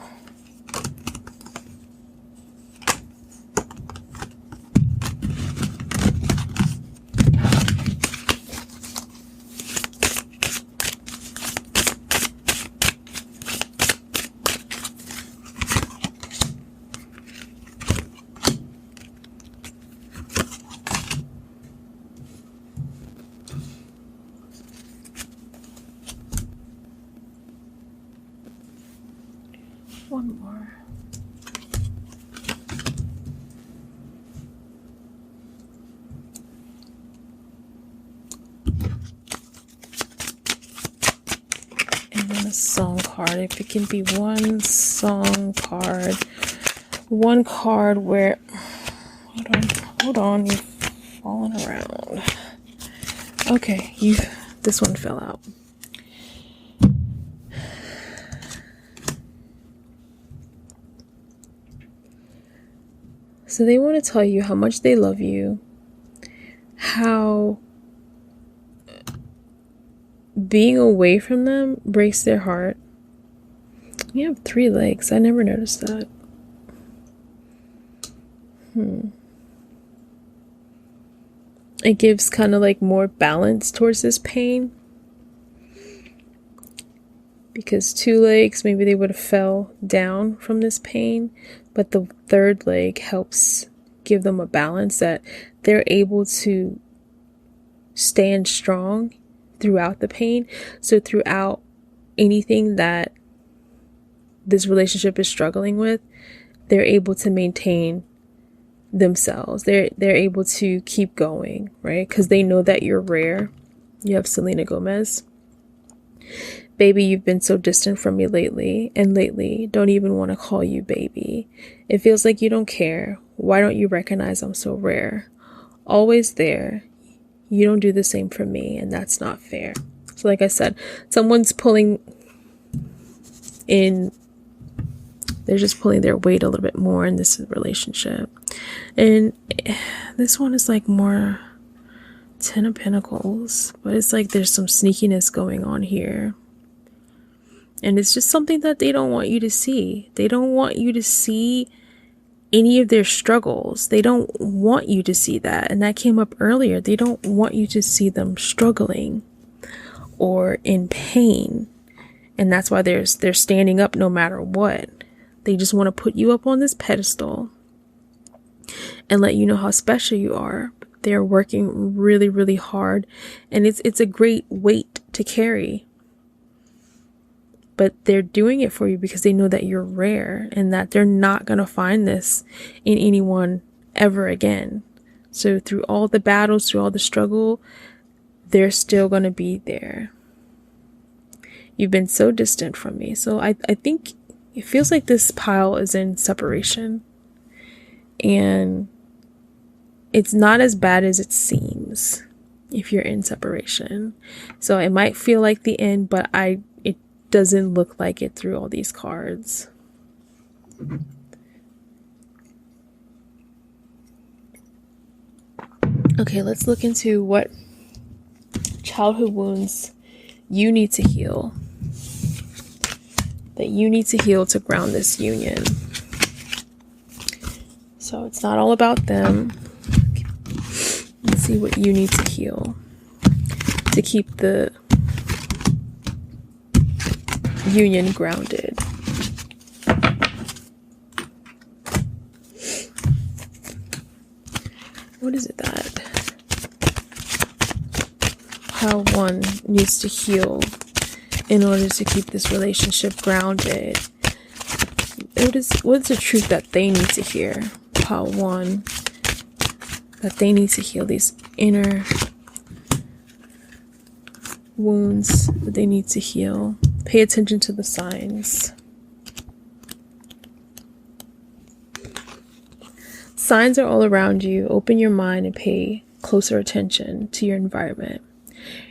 One more. And then a song card. If it can be one song card. One card where... Hold on. You're falling around. Okay, this one fell out. So they want to tell you how much they love you, how being away from them breaks their heart. You have 3 legs. I never noticed that. It gives kind of like more balance towards this pain. Because 2 legs, maybe they would have fell down from this pain. But the 3rd leg helps give them a balance that they're able to stand strong throughout the pain. So throughout anything that this relationship is struggling with, they're able to maintain themselves. They're able to keep going, right? Because they know that you're rare. You have Selena Gomez. Baby, you've been so distant from me lately, and lately don't even want to call you baby. It feels like you don't care. Why don't you recognize I'm so rare? Always there. You don't do the same for me, and that's not fair. So like I said, someone's pulling in, they're just pulling their weight a little bit more in this relationship. And this one is like more 10 of Pentacles, but it's like there's some sneakiness going on here. And it's just something that they don't want you to see. They don't want you to see any of their struggles. They don't want you to see that. And that came up earlier. They don't want you to see them struggling or in pain. And that's why they're standing up no matter what. They just want to put you up on this pedestal and let you know how special you are. They're working really, really hard. And it's a great weight to carry. But they're doing it for you because they know that you're rare and that they're not going to find this in anyone ever again. So through all the battles, through all the struggle, they're still going to be there. You've been so distant from me. So I think it feels like this pile is in separation. And it's not as bad as it seems if you're in separation. So it might feel like the end, but it doesn't look like it through all these cards. Okay, let's look into what childhood wounds you need to heal. That you need to heal to ground this union. So it's not all about them. Let's see what you need to heal. to keep the union grounded. What is it that Pile 1 needs to heal in order to keep this relationship grounded? What's the truth that they need to hear? Pile 1, that they need to heal these inner wounds that they need to heal. Pay attention to the signs. Signs are all around you. Open your mind and pay closer attention to your environment.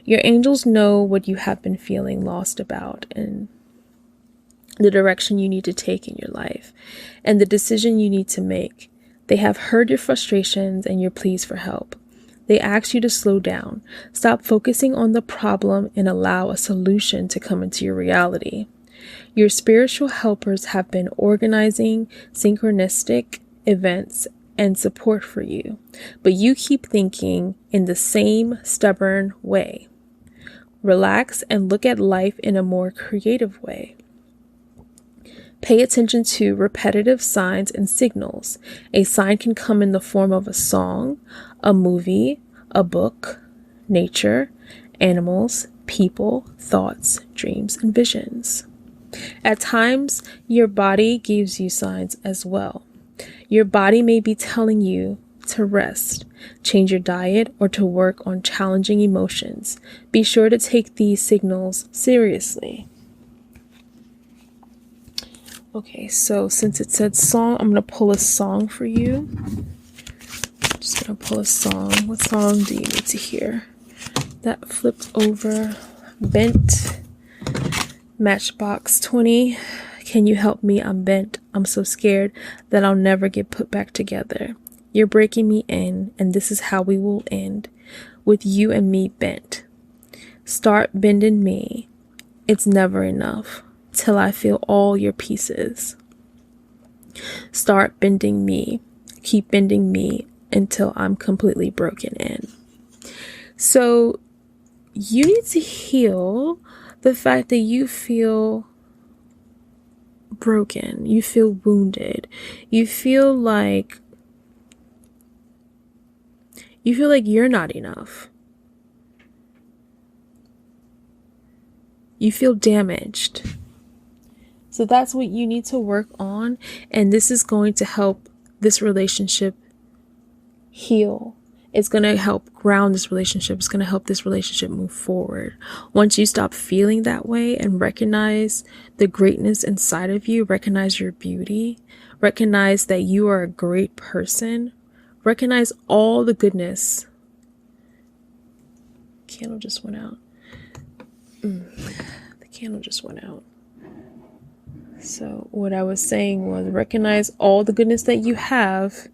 Your angels know what you have been feeling lost about and the direction you need to take in your life and the decision you need to make. They have heard your frustrations and your pleas for help. They ask you to slow down, stop focusing on the problem, and allow a solution to come into your reality. Your spiritual helpers have been organizing synchronistic events and support for you, but you keep thinking in the same stubborn way. Relax and look at life in a more creative way. Pay attention to repetitive signs and signals. A sign can come in the form of a song, a movie, a book, nature, animals, people, thoughts, dreams, and visions. At times, your body gives you signs as well. Your body may be telling you to rest, change your diet, or to work on challenging emotions. Be sure to take these signals seriously. Okay, so since it said song, I'm going to pull a song for you. Just going to pull a song. What song do you need to hear? That flipped over. Bent. Matchbox 20. Can you help me? I'm bent. I'm so scared that I'll never get put back together. You're breaking me in, and this is how we will end. With you and me bent. Start bending me. It's never enough. Till I feel all your pieces. Start bending me. Keep bending me until I'm completely broken in. So you need to heal the fact that you feel broken. You feel wounded. You feel like you're not enough. You feel damaged. So that's what you need to work on, and this is going to help this relationship heal. It's going to help ground this relationship. It's going to help this relationship move forward. Once you stop feeling that way and recognize the greatness inside of you, recognize your beauty, recognize that you are a great person, recognize all the goodness. Candle just went out. The candle just went out. So what I was saying was recognize all the goodness that you have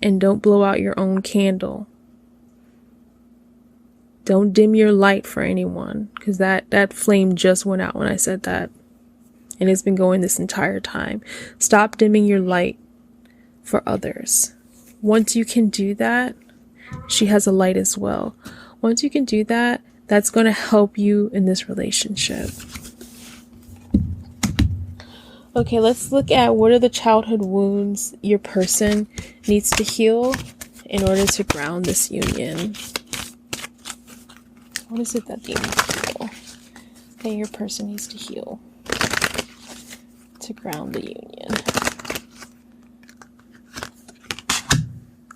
and don't blow out your own candle. Don't dim your light for anyone, because that flame just went out when I said that. And it's been going this entire time. Stop dimming your light for others. Once you can do that, she has a light as well. Once you can do that, that's going to help you in this relationship. Okay, let's look at what are the childhood wounds your person needs to heal in order to ground this union. What is it that they need to heal? That your person needs to heal to ground the union.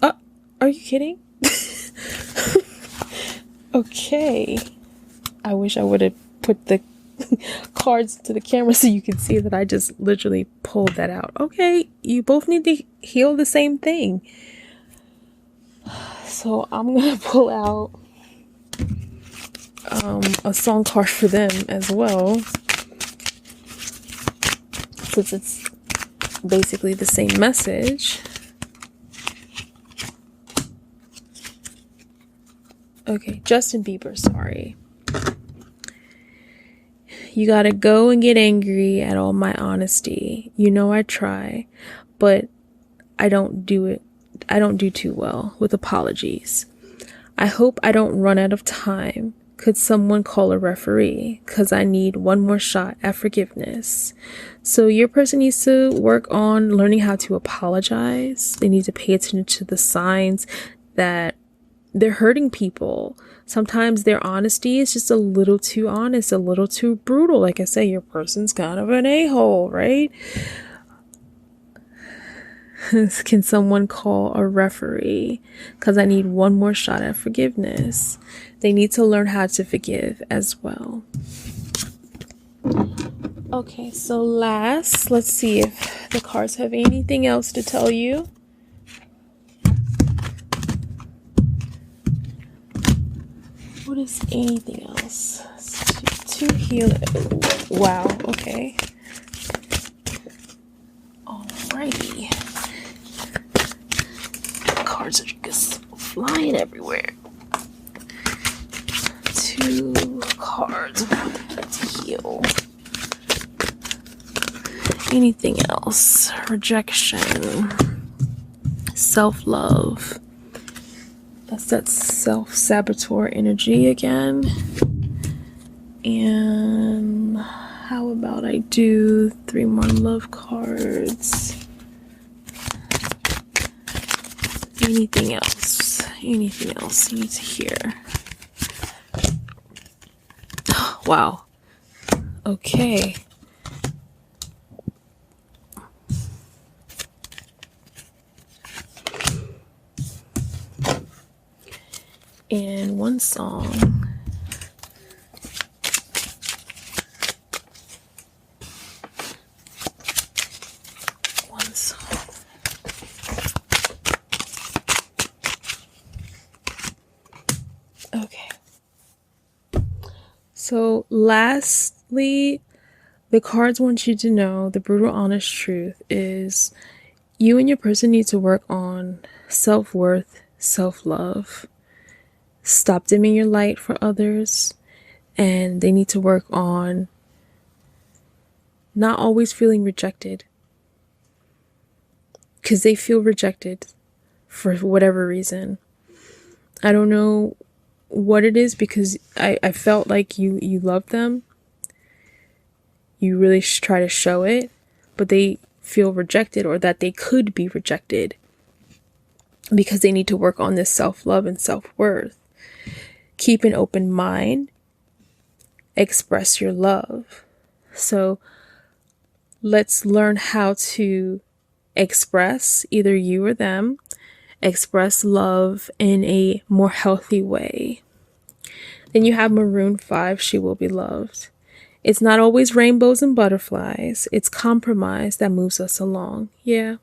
Oh, are you kidding? Okay. I wish I would have put the cards to the camera so you could see that I just literally pulled that out. Okay, you both need to heal the same thing. So I'm gonna pull out a song card for them as well, since it's basically the same message. Okay, Justin Bieber, sorry. You gotta go and get angry at all my honesty. You know I try, but I don't do too well with apologies. I hope I don't run out of time. Could someone call a referee? Because I need one more shot at forgiveness. So your person needs to work on learning how to apologize. They need to pay attention to the signs that they're hurting people. Sometimes their honesty is just a little too honest, a little too brutal. Like I say, your person's kind of an a-hole, right? Can someone call a referee? Because I need one more shot at forgiveness. They need to learn how to forgive as well. Okay, so last, let's see if the cards have anything else to tell you. What is anything else? To heal. Wow, okay. Alrighty. Cards are just flying everywhere. 2 cards to heal. Anything else? Rejection. Self-love. That's that self-saboteur energy again. And how about I do 3 more love cards? Anything else? Anything else you need to hear? Wow. Okay. And one song. Okay. So lastly, the cards want you to know the brutal honest truth is you and your person need to work on self-worth, self-love. Stop dimming your light for others, and they need to work on not always feeling rejected, because they feel rejected for whatever reason. I don't know what it is, because I felt like you love them. You really try to show it, but they feel rejected, or that they could be rejected, because they need to work on this self-love and self-worth. Keep an open mind. Express your love. So let's learn how to express, either you or them, express love in a more healthy way. Then you have Maroon 5, She Will Be Loved. It's not always rainbows and butterflies. It's compromise that moves us along. Yeah.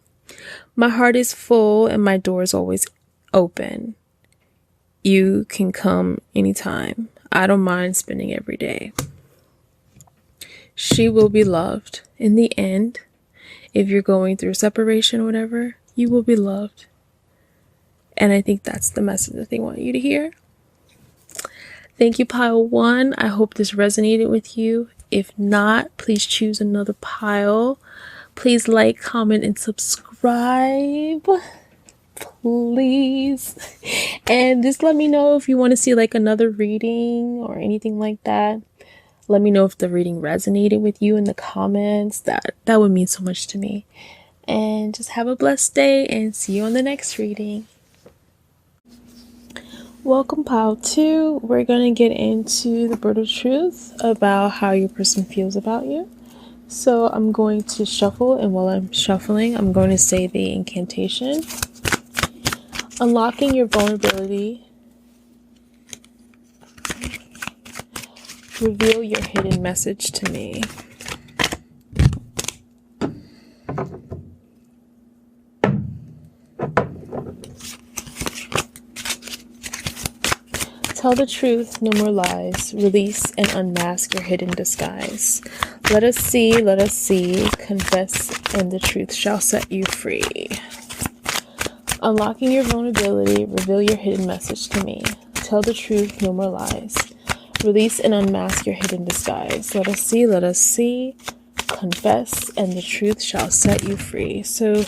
My heart is full and my door is always open. You can come anytime. I don't mind spending every day. She will be loved. In the end, if you're going through separation or whatever, you will be loved. And I think that's the message that they want you to hear. Thank you, pile 1. I hope this resonated with you. If not, please choose another pile. Please like, comment, and subscribe. Please. And just let me know if you want to see like another reading or anything like that. Let me know if the reading resonated with you in the comments. That would mean so much to me. And just have a blessed day and see you on the next reading. Welcome, pile 2. We're going to get into the brutal truth about how your person feels about you. So I'm going to shuffle, and while I'm shuffling, I'm going to say the incantation. Unlocking your vulnerability. Reveal your hidden message to me. Tell the truth, no more lies. Release and unmask your hidden disguise. Let us see, confess, and the truth shall set you free. Unlocking your vulnerability, reveal your hidden message to me. Tell the truth, no more lies. Release and unmask your hidden disguise. Let us see, confess, and the truth shall set you free. So,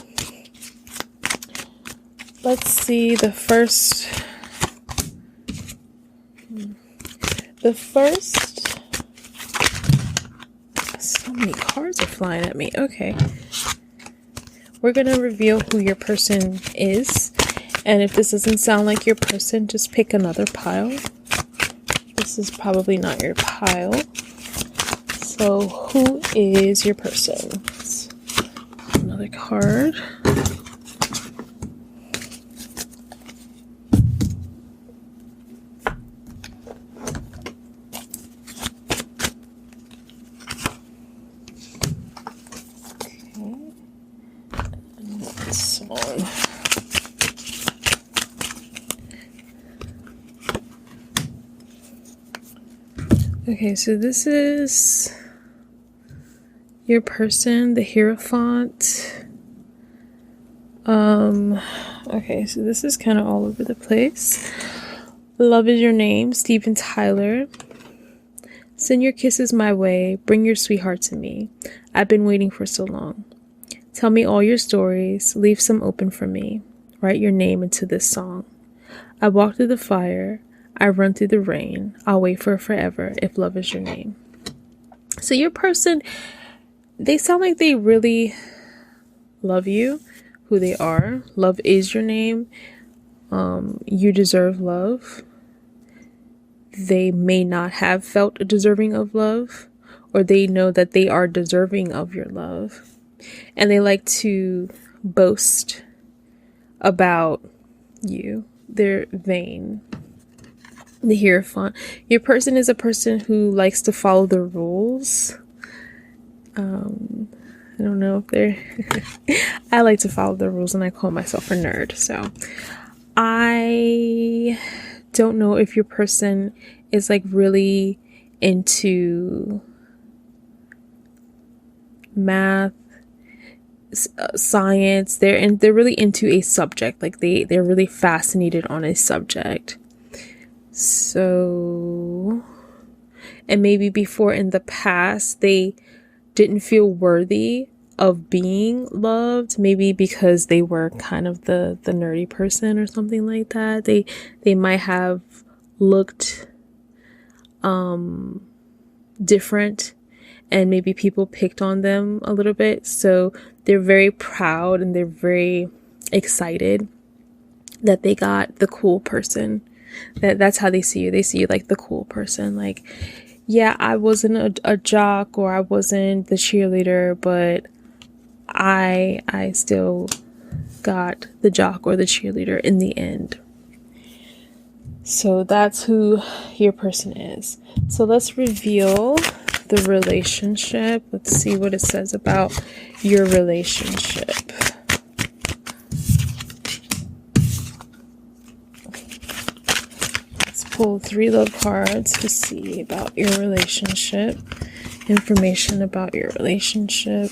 let's see the first the first, so many cards are flying at me. Okay. We're going to reveal who your person is. And if this doesn't sound like your person, just pick another pile. This is probably not your pile. So who is your person? Another card. Okay, so this is your person, the Hierophant. Okay, so this is kind of all over the place. Love is your name, Steven Tyler. Send your kisses my way, bring your sweetheart to me. I've been waiting for so long. Tell me all your stories, leave some open for me. Write your name into this song. I walk through the fire, I run through the rain. I'll wait for forever if love is your name. So your person, they sound like they really love you, who they are. Love is your name. You deserve love. They may not have felt deserving of love, or they know that they are deserving of your love. And they like to boast about you. They're vain. The Hierophant. Your person is a person who likes to follow the rules. I don't know if they're... I like to follow the rules and I call myself a nerd. So I don't know if your person is like really into math, science. They're really into a subject. Like they're really fascinated on a subject. So, and maybe before in the past, they didn't feel worthy of being loved, maybe because they were kind of the nerdy person or something like that. They might have looked different, and maybe people picked on them a little bit. So they're very proud and they're very excited that they got the cool person. That's how they see you. They see you like the cool person. Like, yeah, I wasn't a jock, or I wasn't the cheerleader, but I still got the jock or the cheerleader in the end. So that's who your person is. So let's reveal the relationship. Let's see what it says about your relationship. Pull 3 love cards to see about your relationship, information about your relationship.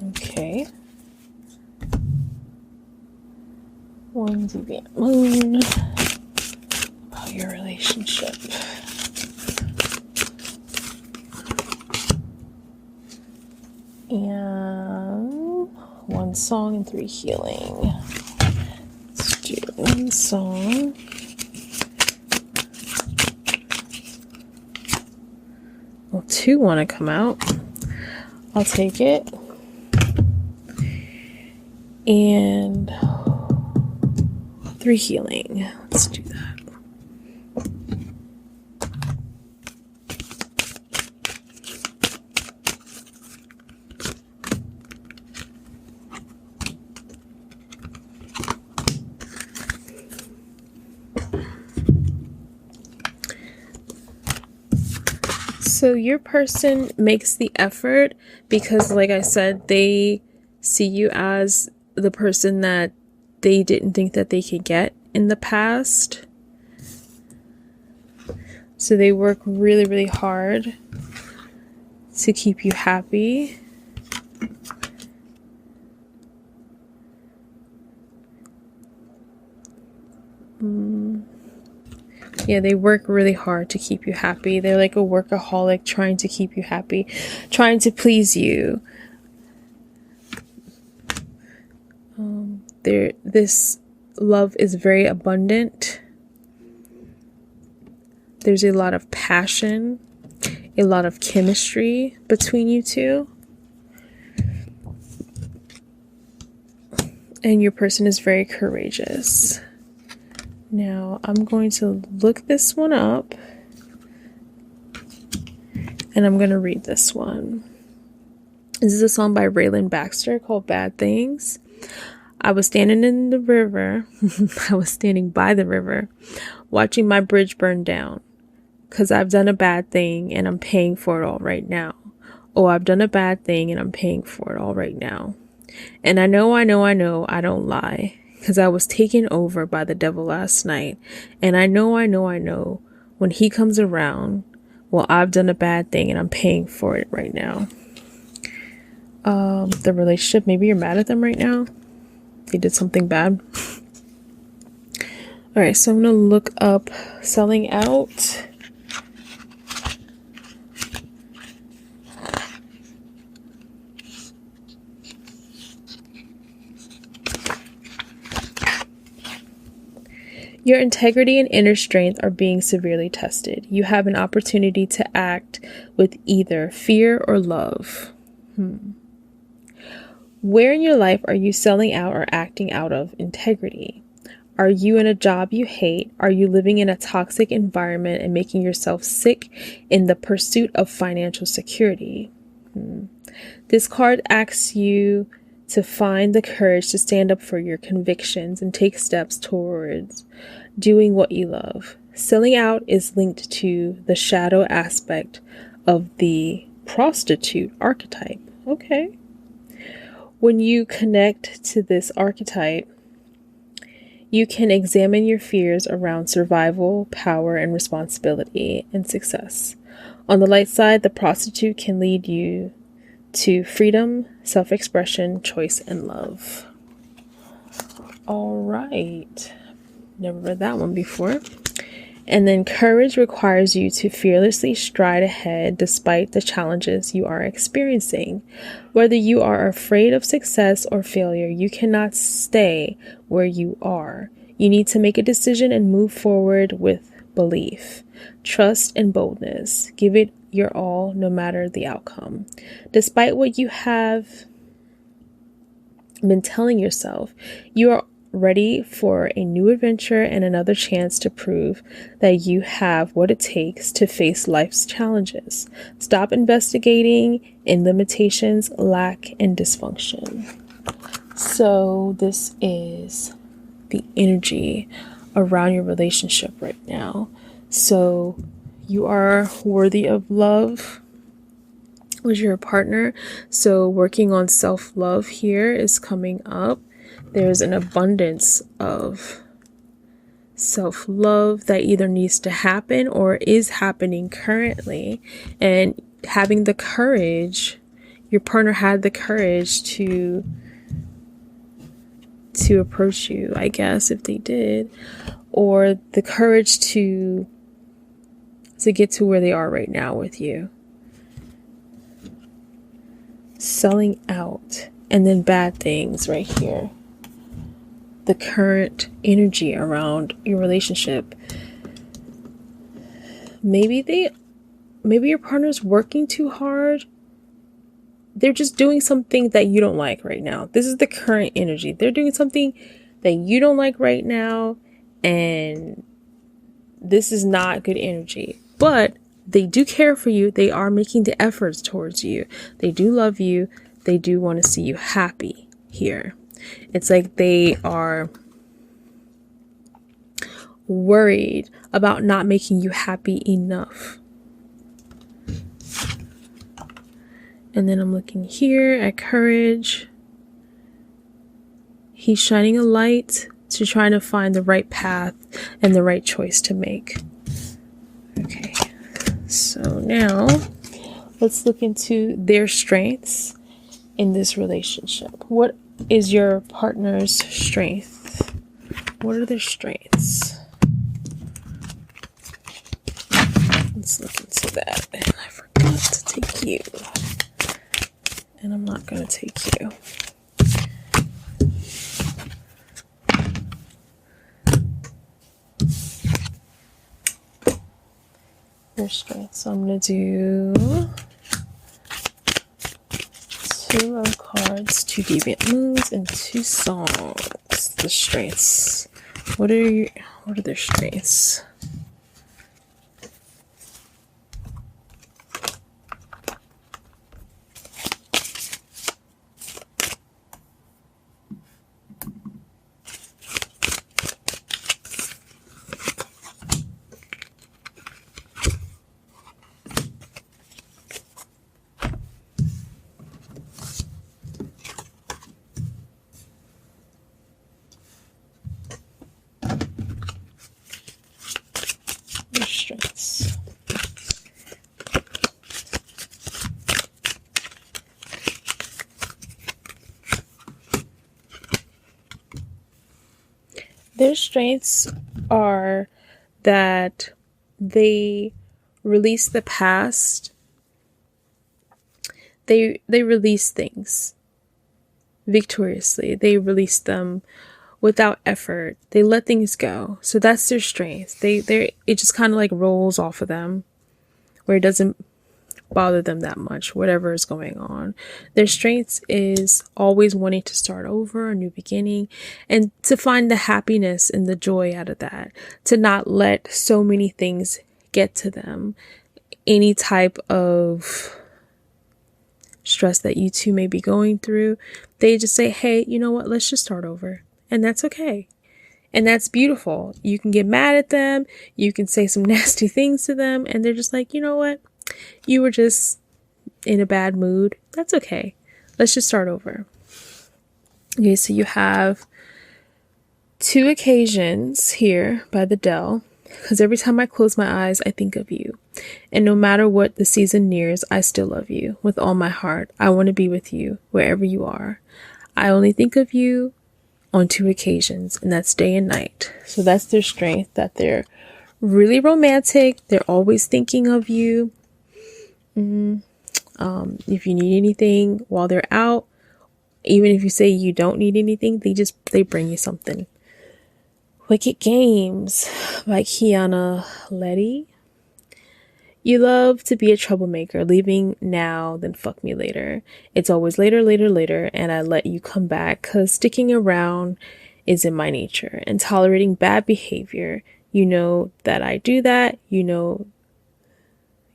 Okay. 1 deviant moon about your relationship. And 1 song and 3 healing. Let's do 1 song. Well, 2 want to come out. I'll take it. And 3 healing. Let's do that. So your person makes the effort because, like I said, they see you as the person that they didn't think that they could get in the past. So they work really, really hard to keep you happy. Yeah, they work really hard to keep you happy. They're like a workaholic trying to keep you happy, trying to please you. This love is very abundant. There's a lot of passion, a lot of chemistry between you two. And your person is very courageous. Now, I'm going to look this one up. And I'm going to read this one. This is a song by Raylan Baxter called Bad Things. I was standing in the river. I was standing by the river, watching my bridge burn down. 'Cause I've done a bad thing and I'm paying for it all right now. Oh, I've done a bad thing and I'm paying for it all right now. And I know, I don't lie. 'Cause I was taken over by the devil last night. And I know, when he comes around, well, I've done a bad thing and I'm paying for it right now. The relationship, maybe you're mad at them right now. They did something bad. All right, so I'm going to look up selling out. Your integrity and inner strength are being severely tested. You have an opportunity to act with either fear or love. Where in your life are you selling out or acting out of integrity? Are you in a job you hate? Are you living in a toxic environment and making yourself sick in the pursuit of financial security? This card asks you to find the courage to stand up for your convictions and take steps towards doing what you love. Selling out is linked to the shadow aspect of the prostitute archetype. Okay. When you connect to this archetype, you can examine your fears around survival, power, and responsibility and success. On the light side, the prostitute can lead you to freedom, self-expression, choice, and love. All right. Never read that one before. And then courage requires you to fearlessly stride ahead despite the challenges you are experiencing. Whether you are afraid of success or failure, you cannot stay where you are. You need to make a decision and move forward with belief, trust, and boldness. Give it your all, no matter the outcome. Despite what you have been telling yourself, you are ready for a new adventure and another chance to prove that you have what it takes to face life's challenges. Stop investigating in limitations, lack, and dysfunction. So this is the energy around your relationship right now. So you are worthy of love with your partner. So working on self-love here is coming up. There's an abundance of self-love that either needs to happen or is happening currently. And having the courage, your partner had the courage to approach you, I guess, if they did, or the courage to get to where they are right now with you. Selling out, and then bad things right here. The current energy around your relationship. Maybe your partner's working too hard. They're just doing something that you don't like right now. This is the current energy. They're doing something that you don't like right now, and this is not good energy. But they do care for you. They are making the efforts towards you. They do love you. They do want to see you happy here. It's like they are worried about not making you happy enough. And then I'm looking here at courage. He's shining a light to trying to find the right path and the right choice to make. Okay, so now let's look into their strengths in this relationship. What is your partner's strength? What are their strengths? Let's look into that. And I forgot to take you. And I'm not going to take you. Your strengths. So I'm going to do 2 love cards, 2 deviant moons, and 2 songs. The strengths. What are their strengths? Their strengths. Their strengths are that they release the past. They release things victoriously. They release them without effort. They let things go. So that's their strength. It just kind of like rolls off of them, where it doesn't bother them that much, whatever is going on. Their strengths is always wanting to start over, a new beginning, and to find the happiness and the joy out of that. To not let so many things get to them. Any type of stress that you two may be going through, they just say, hey, you know what, let's just start over. And that's okay. And that's beautiful. You can get mad at them. You can say some nasty things to them. And they're just like, you know what? You were just in a bad mood. That's okay. Let's just start over. Okay, so you have 2 occasions here by the Dell. Because every time I close my eyes, I think of you. And no matter what the season nears, I still love you with all my heart. I want to be with you wherever you are. I only think of you on 2 occasions, and that's day and night. So that's their strength, that they're really romantic. They're always thinking of you. If you need anything while they're out, even if you say you don't need anything, they bring you something. Wicked Games by Kiana Letty. You love to be a troublemaker, leaving now, then fuck me later. It's always later, later, later, and I let you come back, cause sticking around is in my nature. And tolerating bad behavior, you know that I do that, you know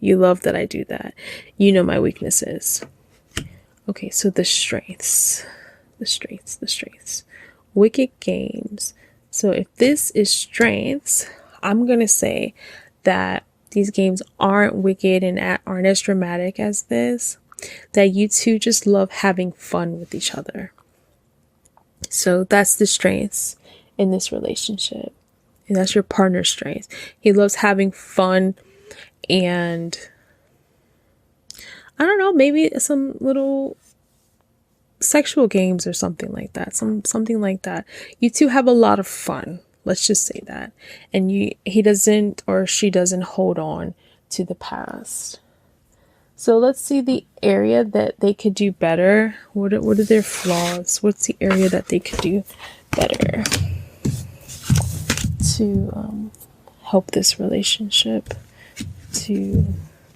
you love that I do that. You know my weaknesses. Okay, so the strengths. Wicked Games. So if this is strengths, I'm going to say that these games aren't wicked and aren't as dramatic as this. That you two just love having fun with each other. So that's the strengths in this relationship. And that's your partner's strengths. He loves having fun and I don't know, maybe some little sexual games or something like that. Something like that. You two have a lot of fun. Let's just say that. And he doesn't or she doesn't hold on to the past. So let's see the area that they could do better. What are their flaws? What's the area that they could do better to help this relationship, to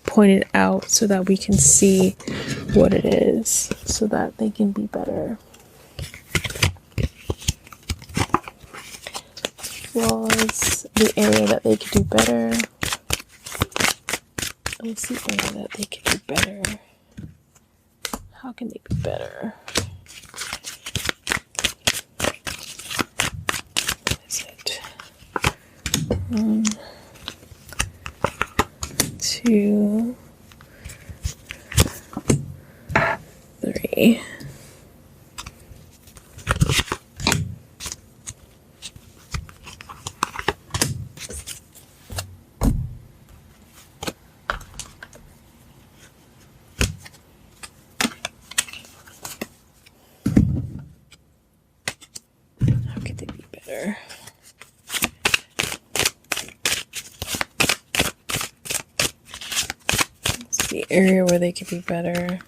point it out so that we can see what it is so that they can be better. Flaws, the area that they could do better. What's the area that they could do better? How can they be better? What is it? 1, 2, 3. How could they be better? What's the area where they could be better?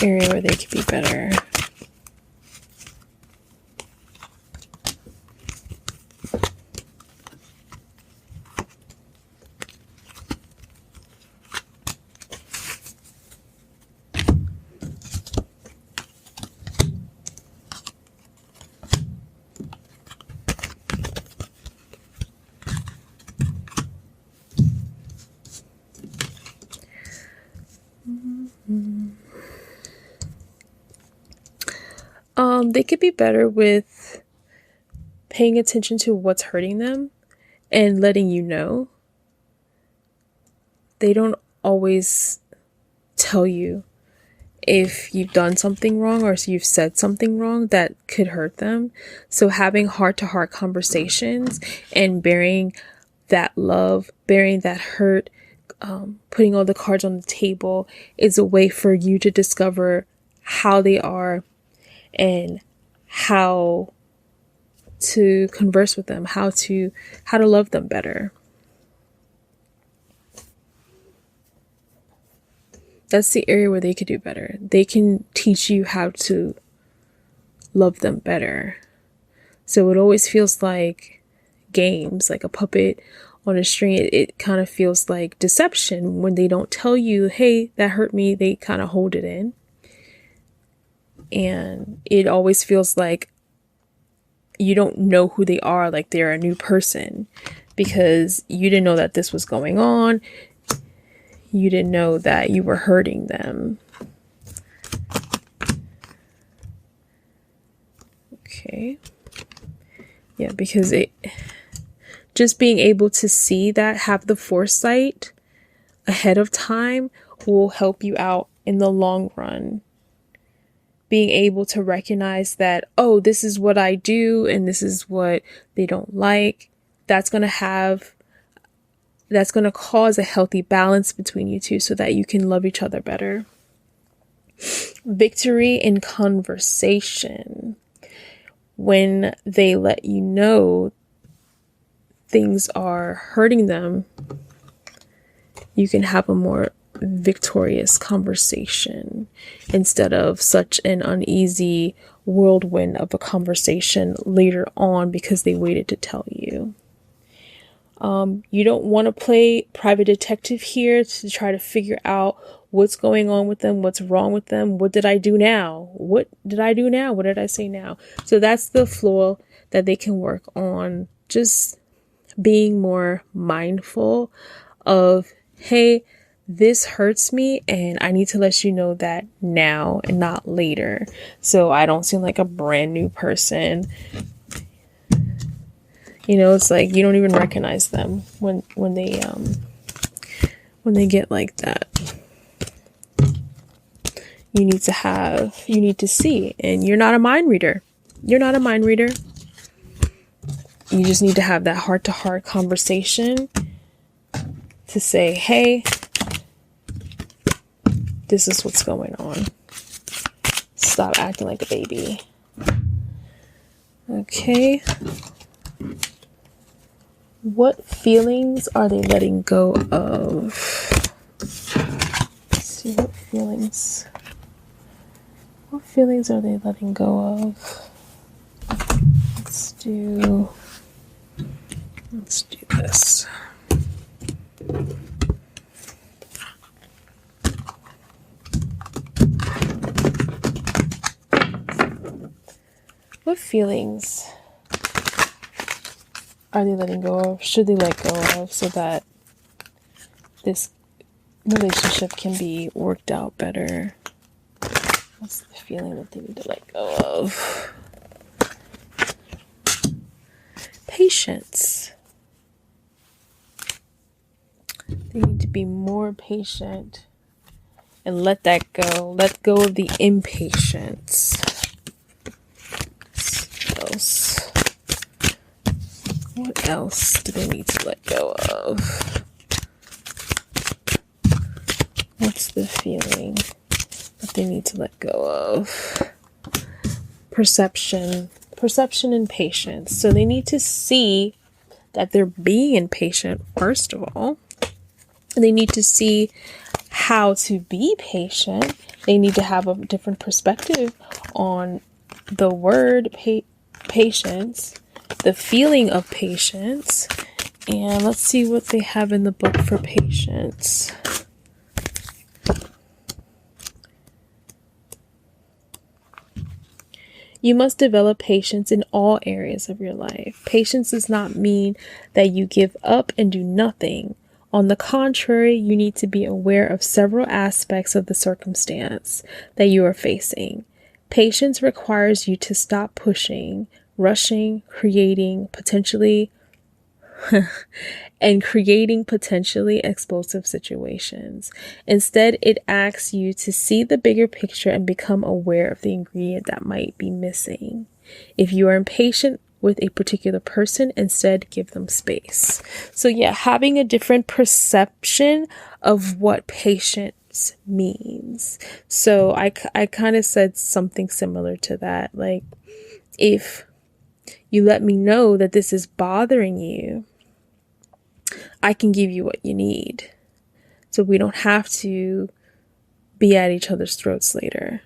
area where they could be better? They could be better with paying attention to what's hurting them and letting you know. They don't always tell you if you've done something wrong or if you've said something wrong that could hurt them. So having heart-to-heart conversations and bearing that love, bearing that hurt, putting all the cards on the table is a way for you to discover how they are and how to converse with them, how to love them better. That's the area where they could do better. They can teach you how to love them better. So it always feels like games, like a puppet on a string. It kind of feels like deception when they don't tell you, hey, that hurt me. They kind of hold it in. And it always feels like you don't know who they are, like they're a new person, because you didn't know that this was going on. You didn't know that you were hurting them. Okay. Yeah, because just being able to see that, have the foresight ahead of time will help you out in the long run. Being able to recognize that, oh, this is what I do and this is what they don't like. That's going to cause a healthy balance between you two so that you can love each other better. Victory in conversation. When they let you know things are hurting them, you can have a more victorious conversation instead of such an uneasy whirlwind of a conversation later on because they waited to tell you. You don't want to play private detective here to try to figure out what's going on with them, what's wrong with them, what did I do now? What did I do now? What did I say now? So that's the flaw that they can work on, just being more mindful of, hey, this hurts me and I need to let you know that now and not later. So I don't seem like a brand new person. You know, it's like you don't even recognize them when they get like that. You need to see, and you're not a mind reader. You're not a mind reader. You just need to have that heart-to-heart conversation to say, hey, this is what's going on. Stop acting like a baby. Okay. What feelings are they letting go of? Let's see, what feelings are they letting go of? Let's do this. What feelings are they letting go of? Should they let go of so that this relationship can be worked out better? What's the feeling that they need to let go of? Patience. They need to be more patient and let that go. Let go of the impatience. What else do they need to let go of? What's the feeling that they need to let go of? Perception and patience. So they need to see that they're being impatient, first of all. And they need to see how to be patient. They need to have a different perspective on the word patience, the feeling of patience. And let's see what they have in the book for patience. You must develop patience in all areas of your life. Patience does not mean that you give up and do nothing. On the contrary, you need to be aware of several aspects of the circumstance that you are facing. Patience requires you to stop pushing, rushing, creating potentially explosive situations. Instead, it asks you to see the bigger picture and become aware of the ingredient that might be missing. If you are impatient with a particular person, instead give them space. So yeah, having a different perception of what patience means. So I kind of said something similar to that. Like, if you let me know that this is bothering you, I can give you what you need. So we don't have to be at each other's throats later.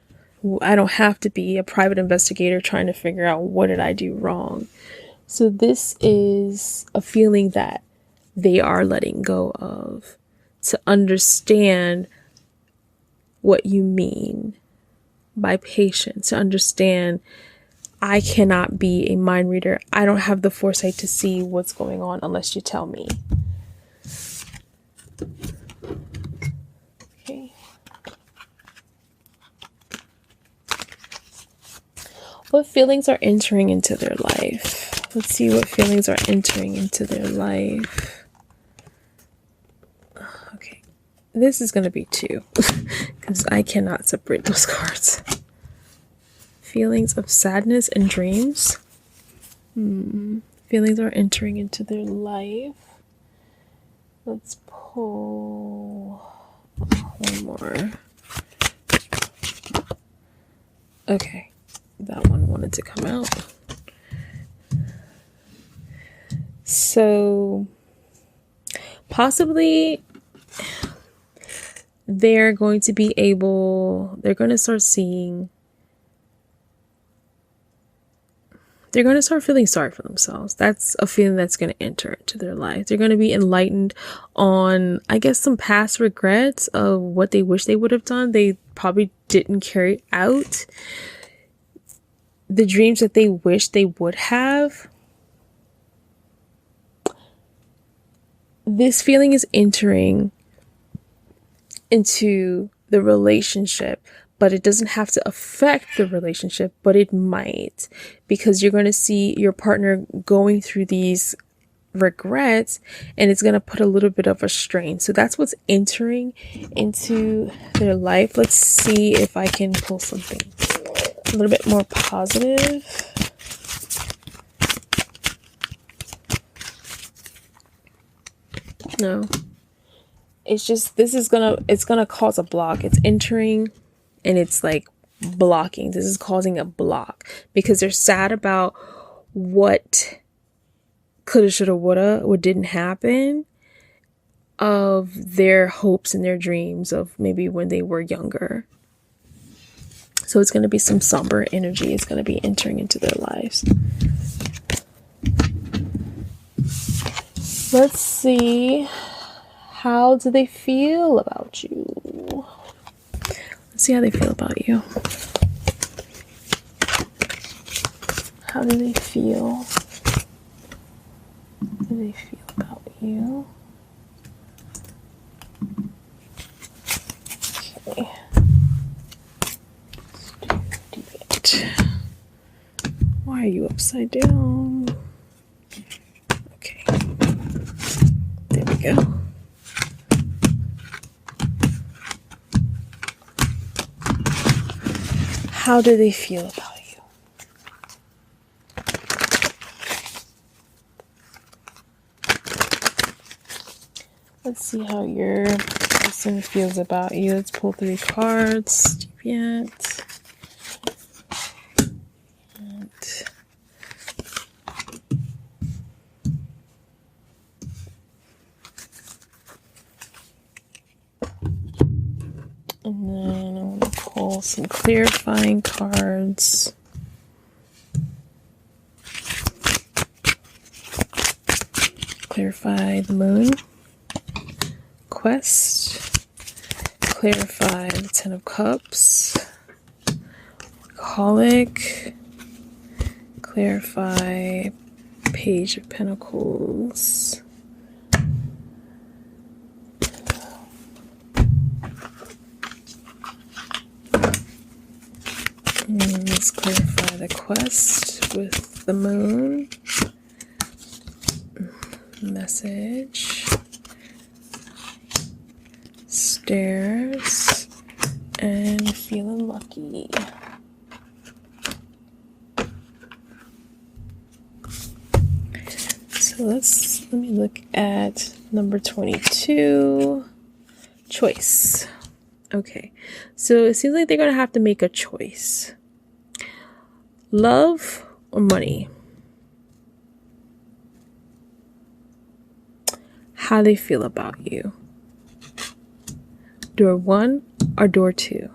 I don't have to be a private investigator trying to figure out what did I do wrong. So this is a feeling that they are letting go of, to understand what you mean by patience, to understand I cannot be a mind reader. I don't have the foresight to see what's going on unless you tell me. Okay. What feelings are entering into their life? Let's see what feelings are entering into their life. Okay. This is going to be 2 because I cannot separate those cards. Feelings of sadness and dreams. Feelings are entering into their life. Let's pull one more. Okay, that one wanted to come out. So possibly they're going to start seeing, they're going to start feeling sorry for themselves. That's a feeling that's going to enter into their life. They're going to be enlightened on, I guess, some past regrets of what they wish they would have done. They probably didn't carry out the dreams that they wish they would have. This feeling is entering into the relationship, but it doesn't have to affect the relationship, but it might, because you're going to see your partner going through these regrets and it's going to put a little bit of a strain. So that's what's entering into their life. Let's see if I can pull something a little bit more positive. No, it's just, it's gonna cause a block. It's entering and it's like blocking. This is causing a block because they're sad about what coulda, shoulda, woulda, what didn't happen, of their hopes and their dreams of maybe when they were younger. So it's going to be some somber energy. It's going to be entering into their lives. Let's see. How do they feel about you? Let's see how they feel about you. How do they feel? How do they feel about you? Okay. Why are you upside down? Okay. There we go. How do they feel about you? Let's see how your person feels about you. Let's pull 3 cards. Deviant. some clarifying cards. Clarify the Moon, Quest, clarify the Ten of Cups, Workaholic, clarify Page of Pentacles, and let's clarify the Quest with the Moon. Message, stairs, and feeling lucky. So let me look at number 22, choice. Okay, so it seems like they're gonna have to make a choice. Love or money? How they feel about you. Door 1 or door 2?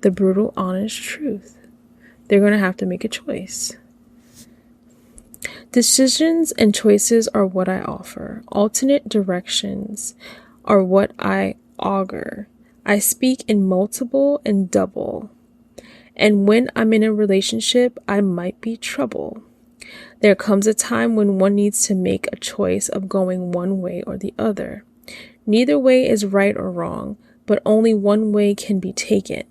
The brutal, honest truth. They're going to have to make a choice. Decisions and choices are what I offer. Alternate directions are what I augur. I speak in multiple and double. And when I'm in a relationship, I might be trouble. There comes a time when one needs to make a choice of going one way or the other. Neither way is right or wrong, but only one way can be taken.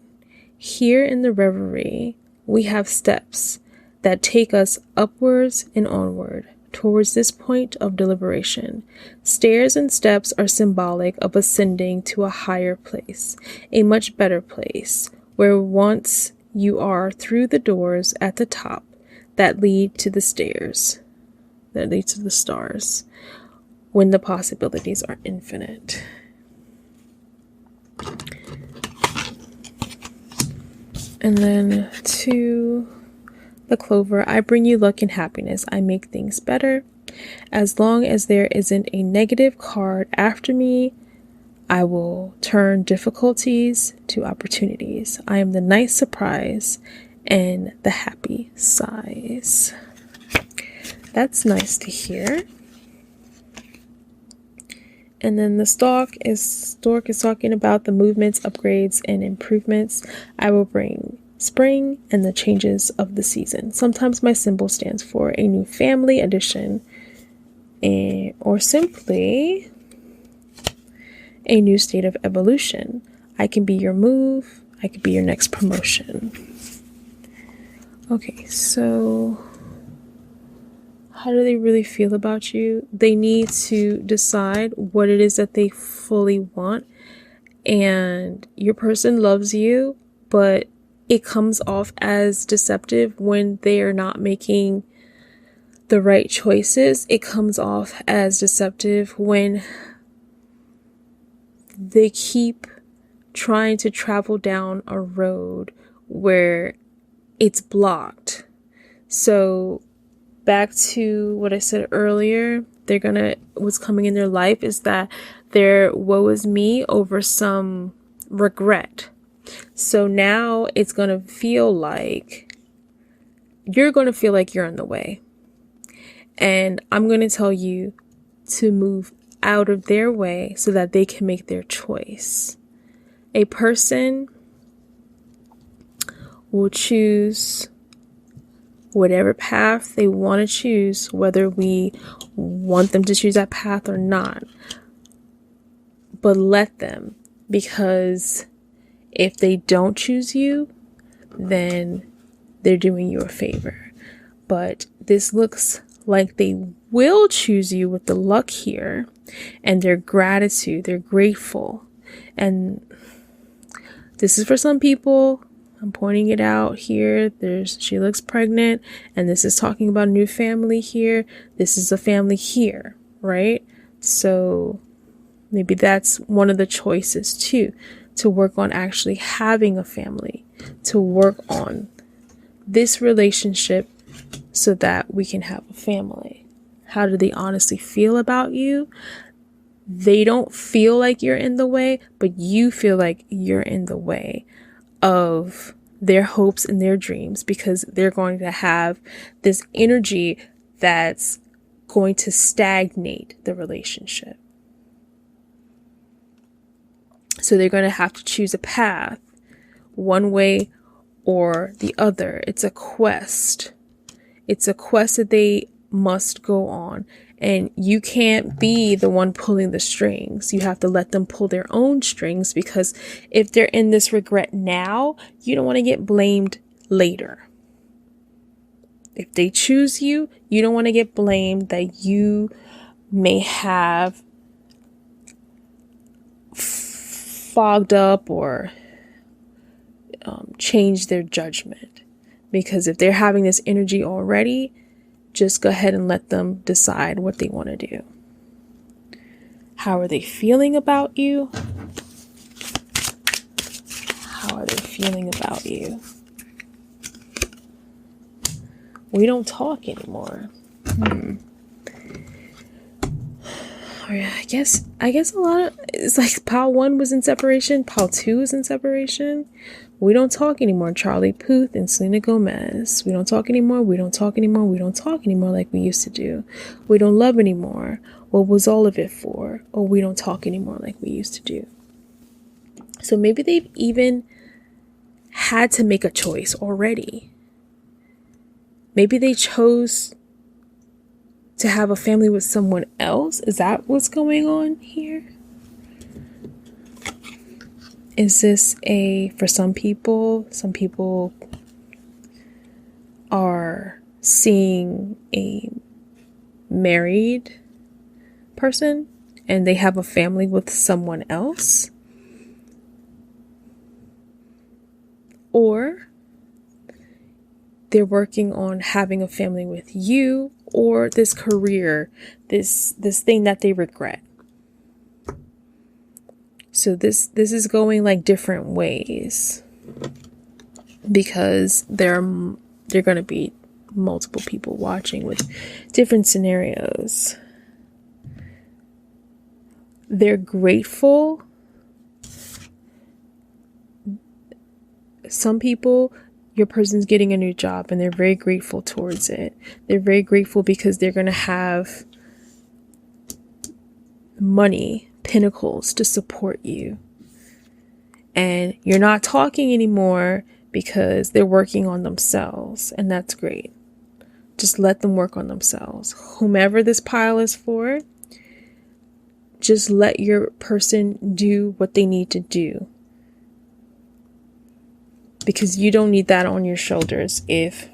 Here in the reverie, we have steps that take us upwards and onward towards this point of deliberation. Stairs and steps are symbolic of ascending to a higher place, a much better place, where once you are through the doors at the top, that lead to the stairs, that lead to the stars, when the possibilities are infinite. And then to the Clover, I bring you luck and happiness. I make things better. As long as there isn't a negative card after me, I will turn difficulties to opportunities. I am the nice surprise and the happy sighs. That's nice to hear. And then the Stork is talking about the movements, upgrades, and improvements. I will bring spring and the changes of the season. Sometimes my symbol stands for a new family addition, or simply a new state of evolution. I can be your move. I could be your next promotion. Okay, so how do they really feel about you? They need to decide what it is that they fully want. And your person loves you, but it comes off as deceptive when they are not making the right choices. It comes off as deceptive when they keep trying to travel down a road where it's blocked. So back to what I said earlier, what's coming in their life is that their woe is me over some regret. So now it's going to feel like you're in the way. And I'm going to tell you to move out of their way so that they can make their choice. A person will choose whatever path they want to choose, whether we want them to choose that path or not. But let them, because if they don't choose you, then they're doing you a favor. But this looks like they will choose you with the luck here and their gratitude. They're grateful. And this is for some people. I'm pointing it out here. She looks pregnant, and this is talking about a new family here. This is a family here, right? So maybe that's one of the choices too, to work on actually having a family, to work on this relationship so that we can have a family. How do they honestly feel about you? They don't feel like you're in the way, but you feel like you're in the way. of their hopes and their dreams, because they're going to have this energy that's going to stagnate the relationship. So they're going to have to choose a path, one way or the other. It's a quest. It's a quest that they must go on. And you can't be the one pulling the strings. You have to let them pull their own strings, because if they're in this regret now, you don't want to get blamed later. If they choose you, you don't want to get blamed that you may have fogged up or changed their judgment. Because if they're having this energy already, just go ahead and let them decide what they want to do. How are they feeling about you? How are they feeling about you? We don't talk anymore. I guess a lot of, it's like pile 1 was in separation, pile 2 is in separation. We don't talk anymore. Charlie Puth and Selena Gomez. We don't talk anymore. We don't talk anymore. We don't talk anymore like we used to do. We don't love anymore. What was all of it for? Or we don't talk anymore like we used to do. So maybe they've even had to make a choice already. Maybe they chose to have a family with someone else. Is that what's going on here? Is this for some people are seeing a married person and they have a family with someone else? Or they're working on having a family with you, or this career, this thing that they regret. So this is going like different ways, because there are going to be multiple people watching with different scenarios. They're grateful. Some people, your person's getting a new job and they're very grateful towards it. They're very grateful because they're going to have money, pinnacles to support you. And you're not talking anymore because they're working on themselves, and that's great. Just let them work on themselves. Whomever this pile is for, just let your person do what they need to do. Because you don't need that on your shoulders if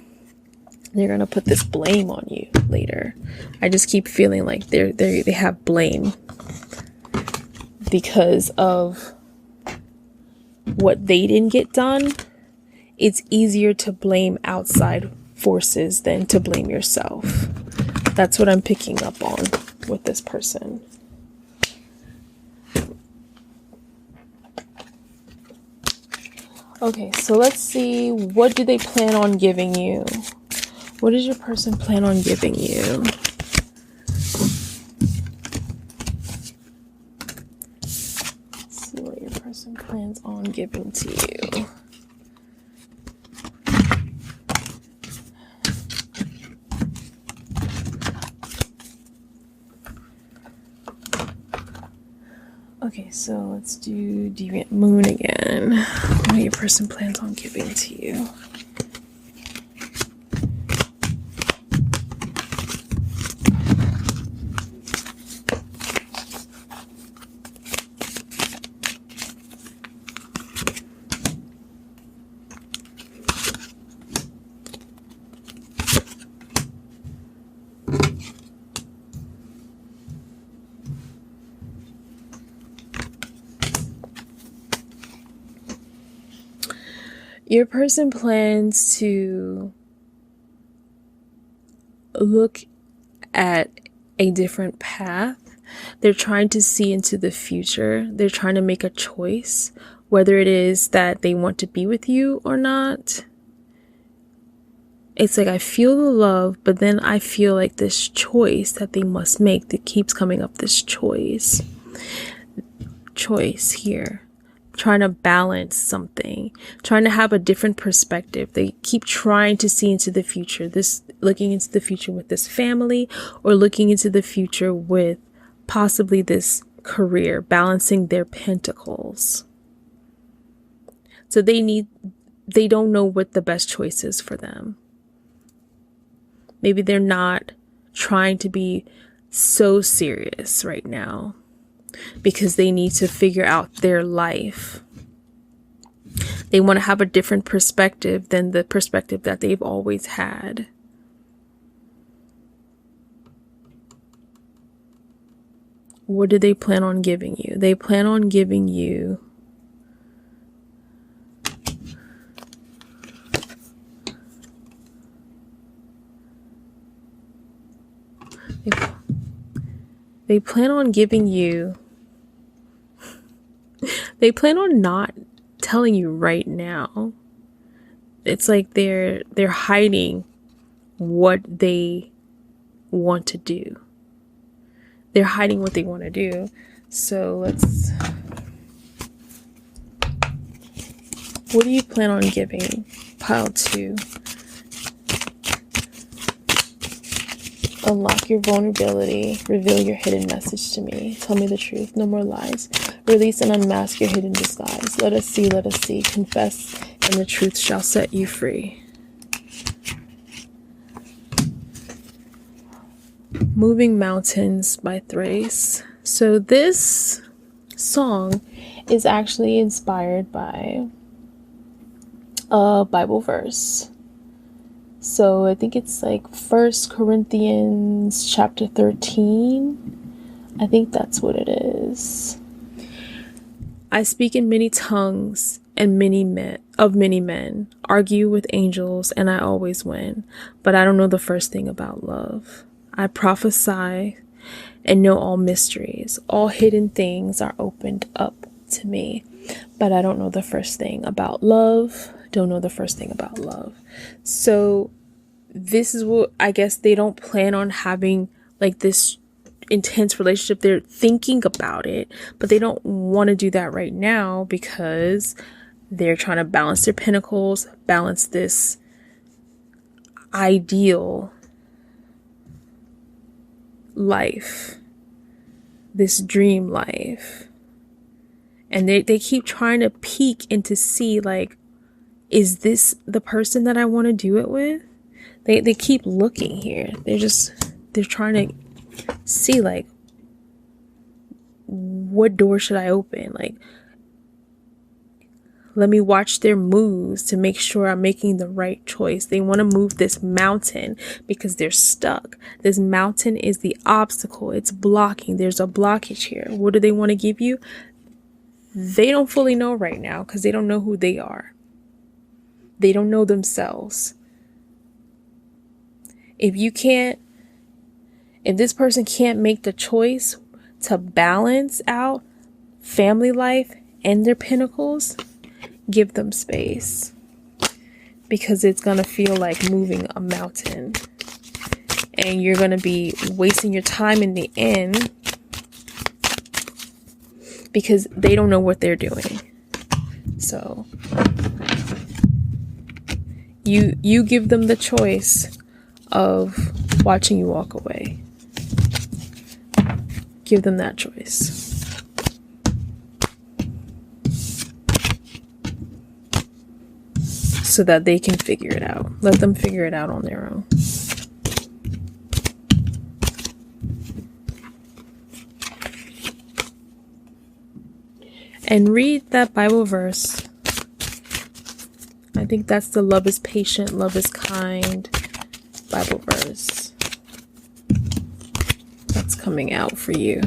they're going to put this blame on you later. I just keep feeling like they have blame because of what they didn't get done. It's easier to blame outside forces than to blame yourself. That's what I'm picking up on with this person. Okay, so let's see. What do they plan on giving you? What does your person plan on giving you? Let's see what your person plans on giving to you. Okay, so let's do Deviant Moon again. What your person plans on giving to you. Your person plans to look at a different path. They're trying to see into the future. They're trying to make a choice, whether it is that they want to be with you or not. It's like, I feel the love, but then I feel like this choice that they must make that keeps coming up, this choice here. trying to balance something, trying to have a different perspective. They keep trying to see into the future, looking into the future with this family, or looking into the future with possibly this career, balancing their pentacles. So they don't know what the best choice is for them. Maybe they're not trying to be so serious right now because they need to figure out their life. They want to have a different perspective than the perspective that they've always had. What do they plan on giving you? They plan on giving you they plan on giving you they plan on not telling you right now. It's like they're hiding what they want to do. They're hiding what they want to do. So what do you plan on giving? Pile 2. Unlock your vulnerability. Reveal your hidden message to me. Tell me the truth. No more lies. Release and unmask your hidden disguise. Let us see, let us see. Confess, and the truth shall set you free. Moving Mountains by Thrace. So this song is actually inspired by a Bible verse. So I think it's like 1 Corinthians chapter 13. I think that's what it is. I speak in many tongues and many men, argue with angels, and I always win. But I don't know the first thing about love. I prophesy and know all mysteries. All hidden things are opened up to me. But I don't know the first thing about love. Don't know the first thing about love. So this is what I guess they don't plan on having, like, this intense relationship. They're thinking about it, but they don't want to do that right now because they're trying to balance their pentacles, balance this ideal life, this dream life. And they keep trying to peek and to see, like, is this the person that I want to do it with? They keep looking here. They're trying to see, like, what door should I open? Like, let me watch their moves to make sure I'm making the right choice. They want to move this mountain because they're stuck. This mountain is the obstacle. It's blocking. There's a blockage here. What do they want to give you? They don't fully know right now because they don't know who they are. They don't know themselves. If this person can't make the choice to balance out family life and their pentacles, give them space, because it's going to feel like moving a mountain and you're going to be wasting your time in the end because they don't know what they're doing. So you give them the choice of watching you walk away. Give them that choice. So that they can figure it out. Let them figure it out on their own. And read that Bible verse. I think that's the love is patient, love is kind Bible verse that's coming out for you.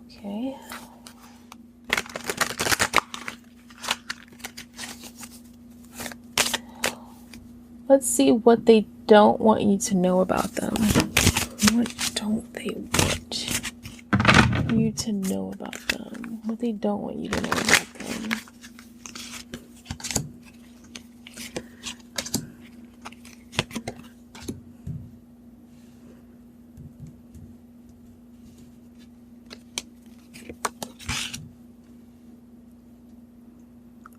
Okay. Let's see what they don't want you to know about them. What don't they want you to know about them? What they don't want you to know about them.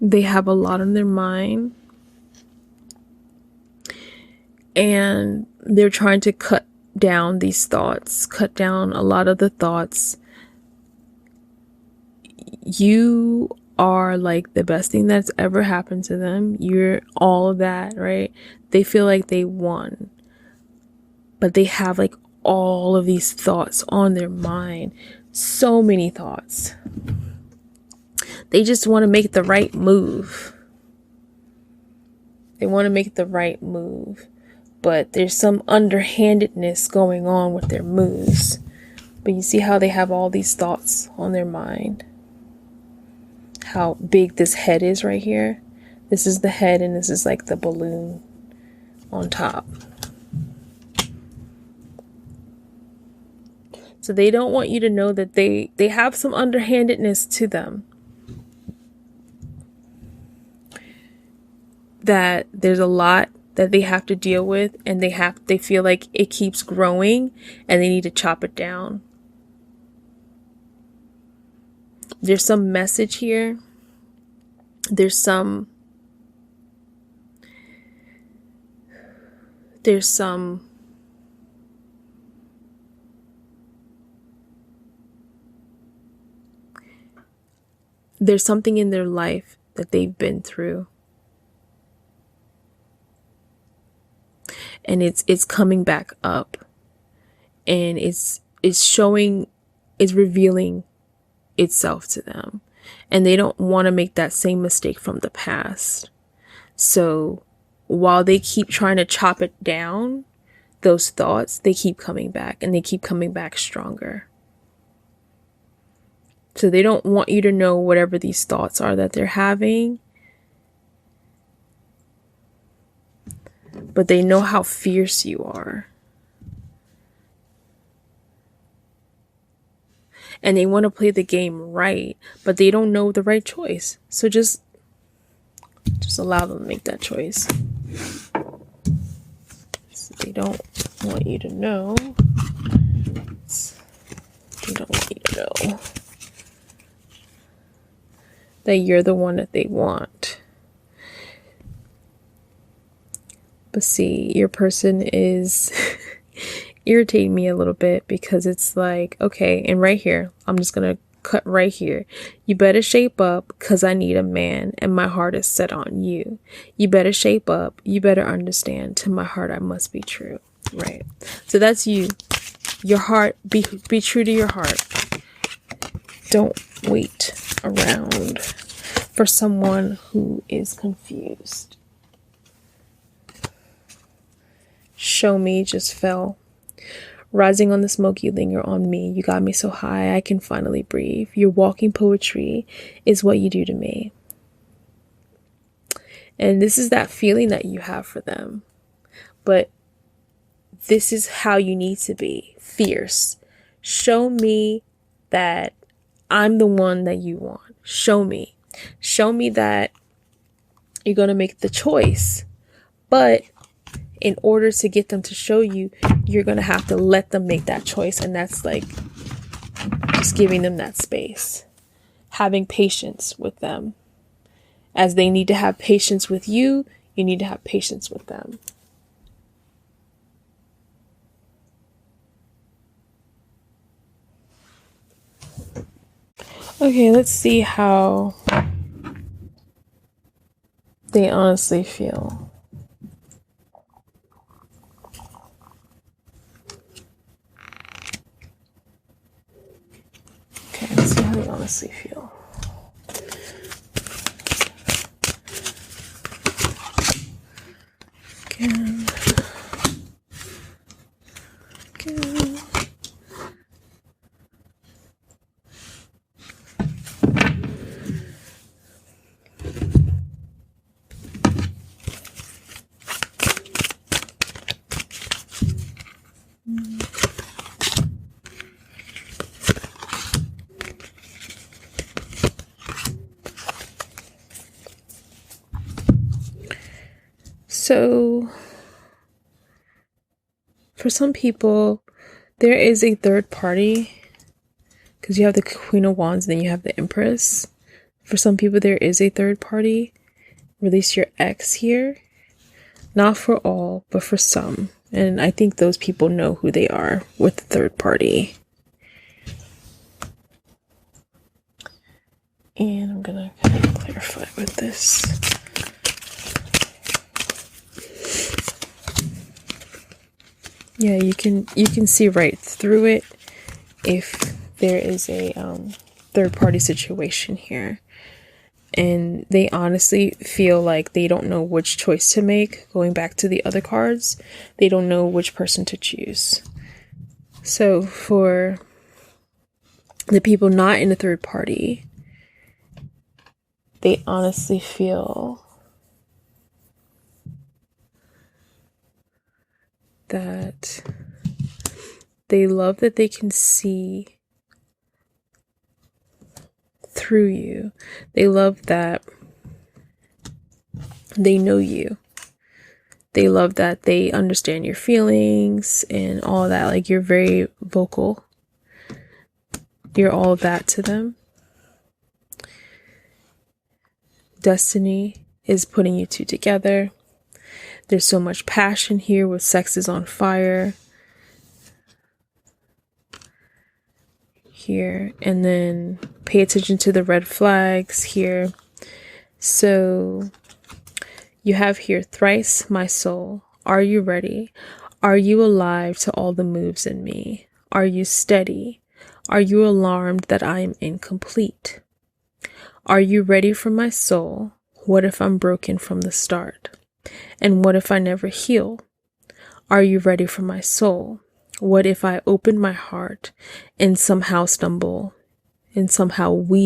They have a lot on their mind, and they're trying to cut down these thoughts, cut down a lot of the thoughts. You are like the best thing that's ever happened to them. You're all of that, right? They feel like they won, but they have like all of these thoughts on their mind. So many thoughts. They just want to make the right move. They want to make the right move, but there's some underhandedness going on with their moves. But you see how they have all these thoughts on their mind? How big this head is right here? This is the head, and this is like the balloon on top. So they don't want you to know that they have some underhandedness to them. That there's a lot that they have to deal with, and they feel like it keeps growing and they need to chop it down. There's some message here. There's something in their life that they've been through. And it's coming back up, and it's revealing itself to them, and they don't want to make that same mistake from the past. So while they keep trying to chop it down, those thoughts, they keep coming back, and they keep coming back stronger. So they don't want you to know whatever these thoughts are that they're having, but they know how fierce you are. And they want to play the game right, but they don't know the right choice. So just allow them to make that choice. So they don't want you to know. They don't want you to know that you're the one that they want. But see, your person is irritating me a little bit, because it's like, okay, and right here, I'm just going to cut right here. You better shape up, because I need a man, and my heart is set on you. You better shape up. You better understand. To my heart, I must be true. Right. So that's you. Your heart, be true to your heart. Don't wait around for someone who is confused. Show me just fell. Rising on the smoke, you linger on me. You got me so high I can finally breathe. Your walking poetry is what you do to me. And this is that feeling that you have for them. But this is how you need to be. Fierce. Show me that I'm the one that you want. Show me. Show me that you're going to make the choice. But in order to get them to show you, you're going to have to let them make that choice. And that's like just giving them that space. Having patience with them. As they need to have patience with you, you need to have patience with them. Okay, let's see how they honestly feel. Okay, let's see how they honestly feel. Again. So, for some people, there is a third party, because you have the Queen of Wands and then you have the Empress. For some people, there is a third party. Release your ex here. Not for all, but for some. And I think those people know who they are with the third party. And I'm going to kind of clarify with this. Yeah, you can see right through it if there is a third party situation here. And they honestly feel like they don't know which choice to make. Going back to the other cards, they don't know which person to choose. So for the people not in the third party, they honestly feel that they love that they can see through you. They love that they know you. They love that they understand your feelings and all that. Like, you're very vocal. You're all that to them. Destiny is putting you two together. There's so much passion here with sex is on fire. Here. And then pay attention to the red flags here. So you have here, thrice my soul. Are you ready? Are you alive to all the moves in me? Are you steady? Are you alarmed that I am incomplete? Are you ready for my soul? What if I'm broken from the start? And what if I never heal? Are you ready for my soul? What if I open my heart and somehow we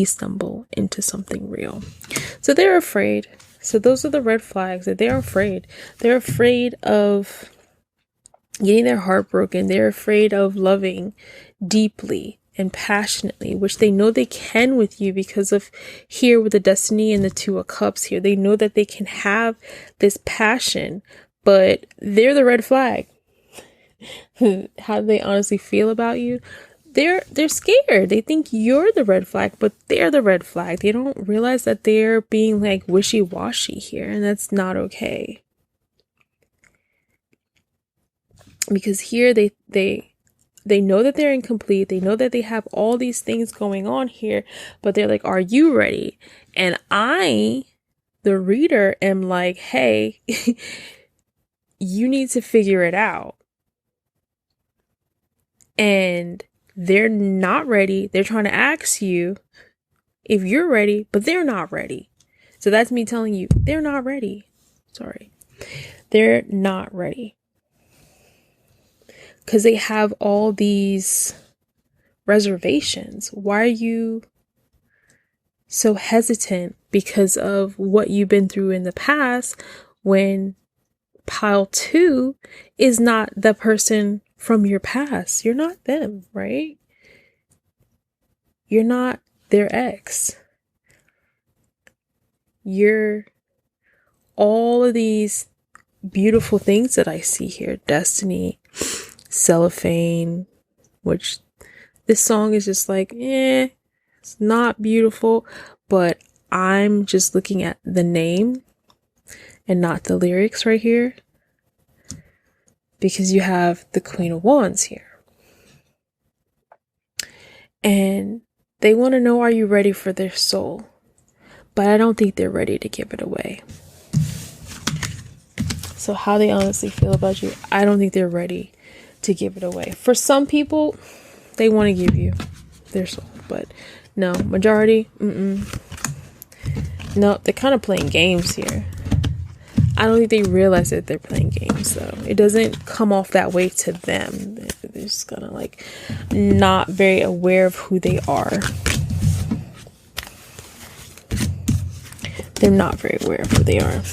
stumble into something real? So they're afraid. So those are the red flags, that they're afraid. They're afraid of getting their heart broken. They're afraid of loving deeply and passionately, which they know they can with you because of here with the Destiny and the Two of Cups here. They know that they can have this passion, but they're the red flag. How do they honestly feel about you? They're scared. They think you're the red flag, but they're the red flag. They don't realize that they're being like wishy-washy here, and that's not okay. Because here they know that they're incomplete. They know that they have all these things going on here, but they're like, are you ready? And I, the reader, am like, hey, you need to figure it out. And they're not ready. They're trying to ask you if you're ready, but they're not ready. So that's me telling you, they're not ready. Sorry. They're not ready. Because they have all these reservations. Why are you so hesitant? Because of what you've been through in the past, when pile 2 is not the person from your past. You're not them, right? You're not their ex. You're all of these beautiful things that I see here. Destiny, Cellophane, which this song is just like, it's not beautiful, but I'm just looking at the name and not the lyrics right here. Because you have the Queen of Wands here. And they want to know, are you ready for their soul? But I don't think they're ready to give it away. So how they honestly feel about you, I don't think they're ready to give it away. For some people, they want to give you their soul. But no, majority, no, they're kind of playing games here. I don't think they realize that they're playing games, though. It doesn't come off that way to them. They're just kind of like not very aware of who they are. They're not very aware of who they are.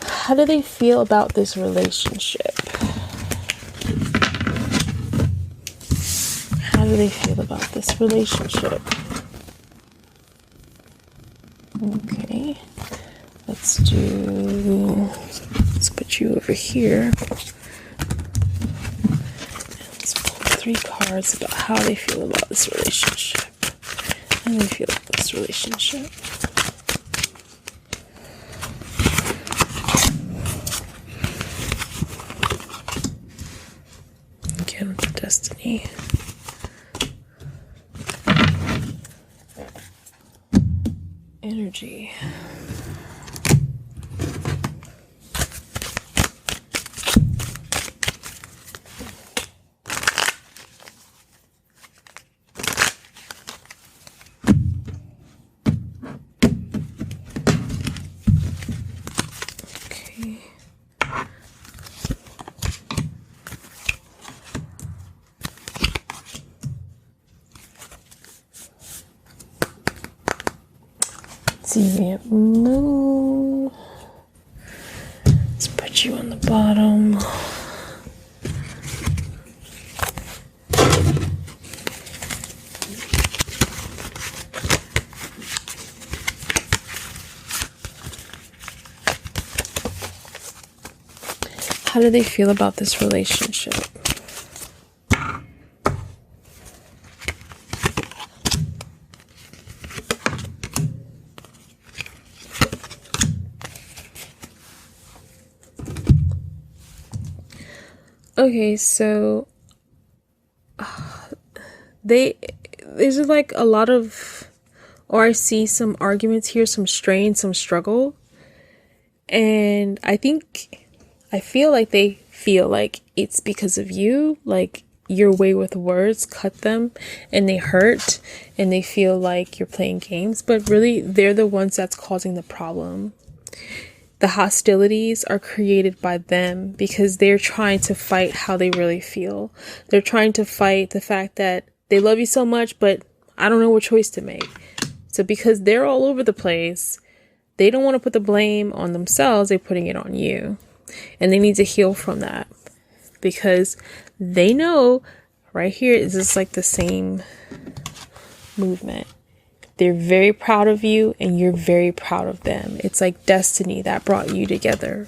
How do they feel about this relationship? How do they feel about this relationship? Okay. Let's put you over here. Let's pull 3 cards about how they feel about this relationship. How do you feel about this relationship? Again with the Destiny. Energy. Okay. Deviant Moon. Let's put you on the bottom. How do they feel about this relationship? Okay, so there's like a lot of, or I see some arguments here, some strain, some struggle. And I feel like they feel like it's because of you, like your way with words cut them and they hurt and they feel like you're playing games, but really they're the ones that's causing the problem. The hostilities are created by them because they're trying to fight how they really feel. They're trying to fight the fact that they love you so much, but I don't know what choice to make. So because they're all over the place, they don't want to put the blame on themselves. They're putting it on you. And they need to heal from that because they know right here is just like the same movement. They're very proud of you and you're very proud of them. It's like destiny that brought you together.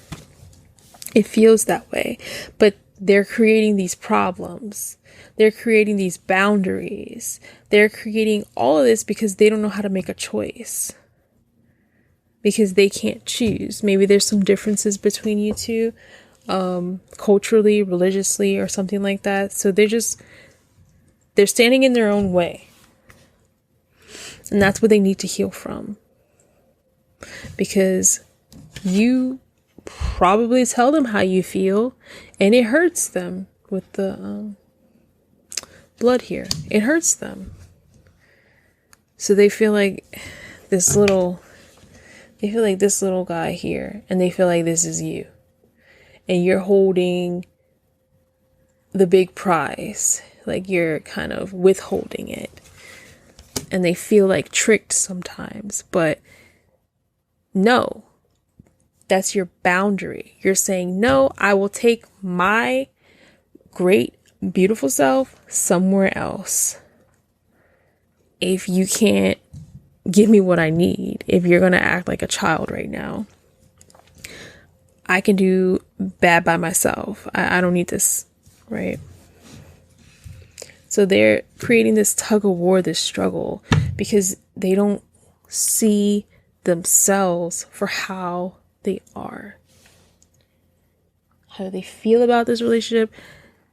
It feels that way, but they're creating these problems. They're creating these boundaries. They're creating all of this because they don't know how to make a choice. Because they can't choose. Maybe there's some differences between you two, culturally, religiously, or something like that. So they're standing in their own way. And that's what they need to heal from. Because you probably tell them how you feel and it hurts them with the blood here. It hurts them. So they feel like this little guy here and they feel like this is you. And you're holding the big prize. Like you're kind of withholding it. And they feel like tricked sometimes, but no, that's your boundary. You're saying, no, I will take my great, beautiful self somewhere else. If you can't give me what I need, if you're going to act like a child right now, I can do bad by myself. I don't need this, right? So they're creating this tug of war, this struggle, because they don't see themselves for how they are. How do they feel about this relationship?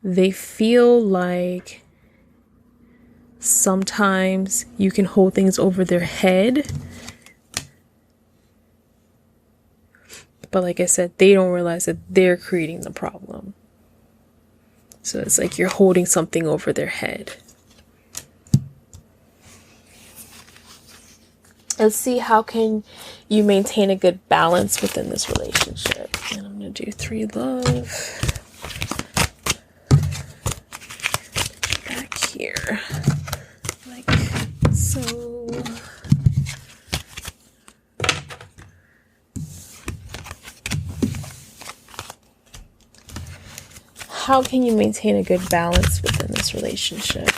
They feel like sometimes you can hold things over their head. But like I said, they don't realize that they're creating the problem. So it's like you're holding something over their head. Let's see, how can you maintain a good balance within this relationship? And I'm going to do 3 love. Back here. Like so. How can you maintain a good balance within this relationship?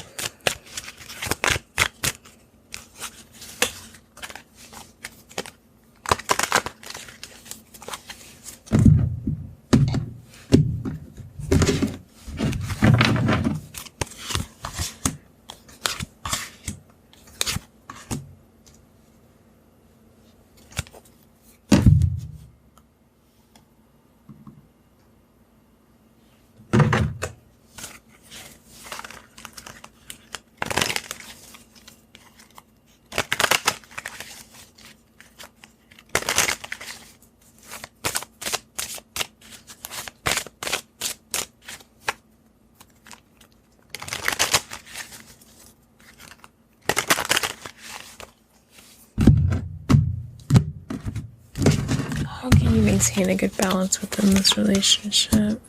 How can you maintain a good balance within this relationship?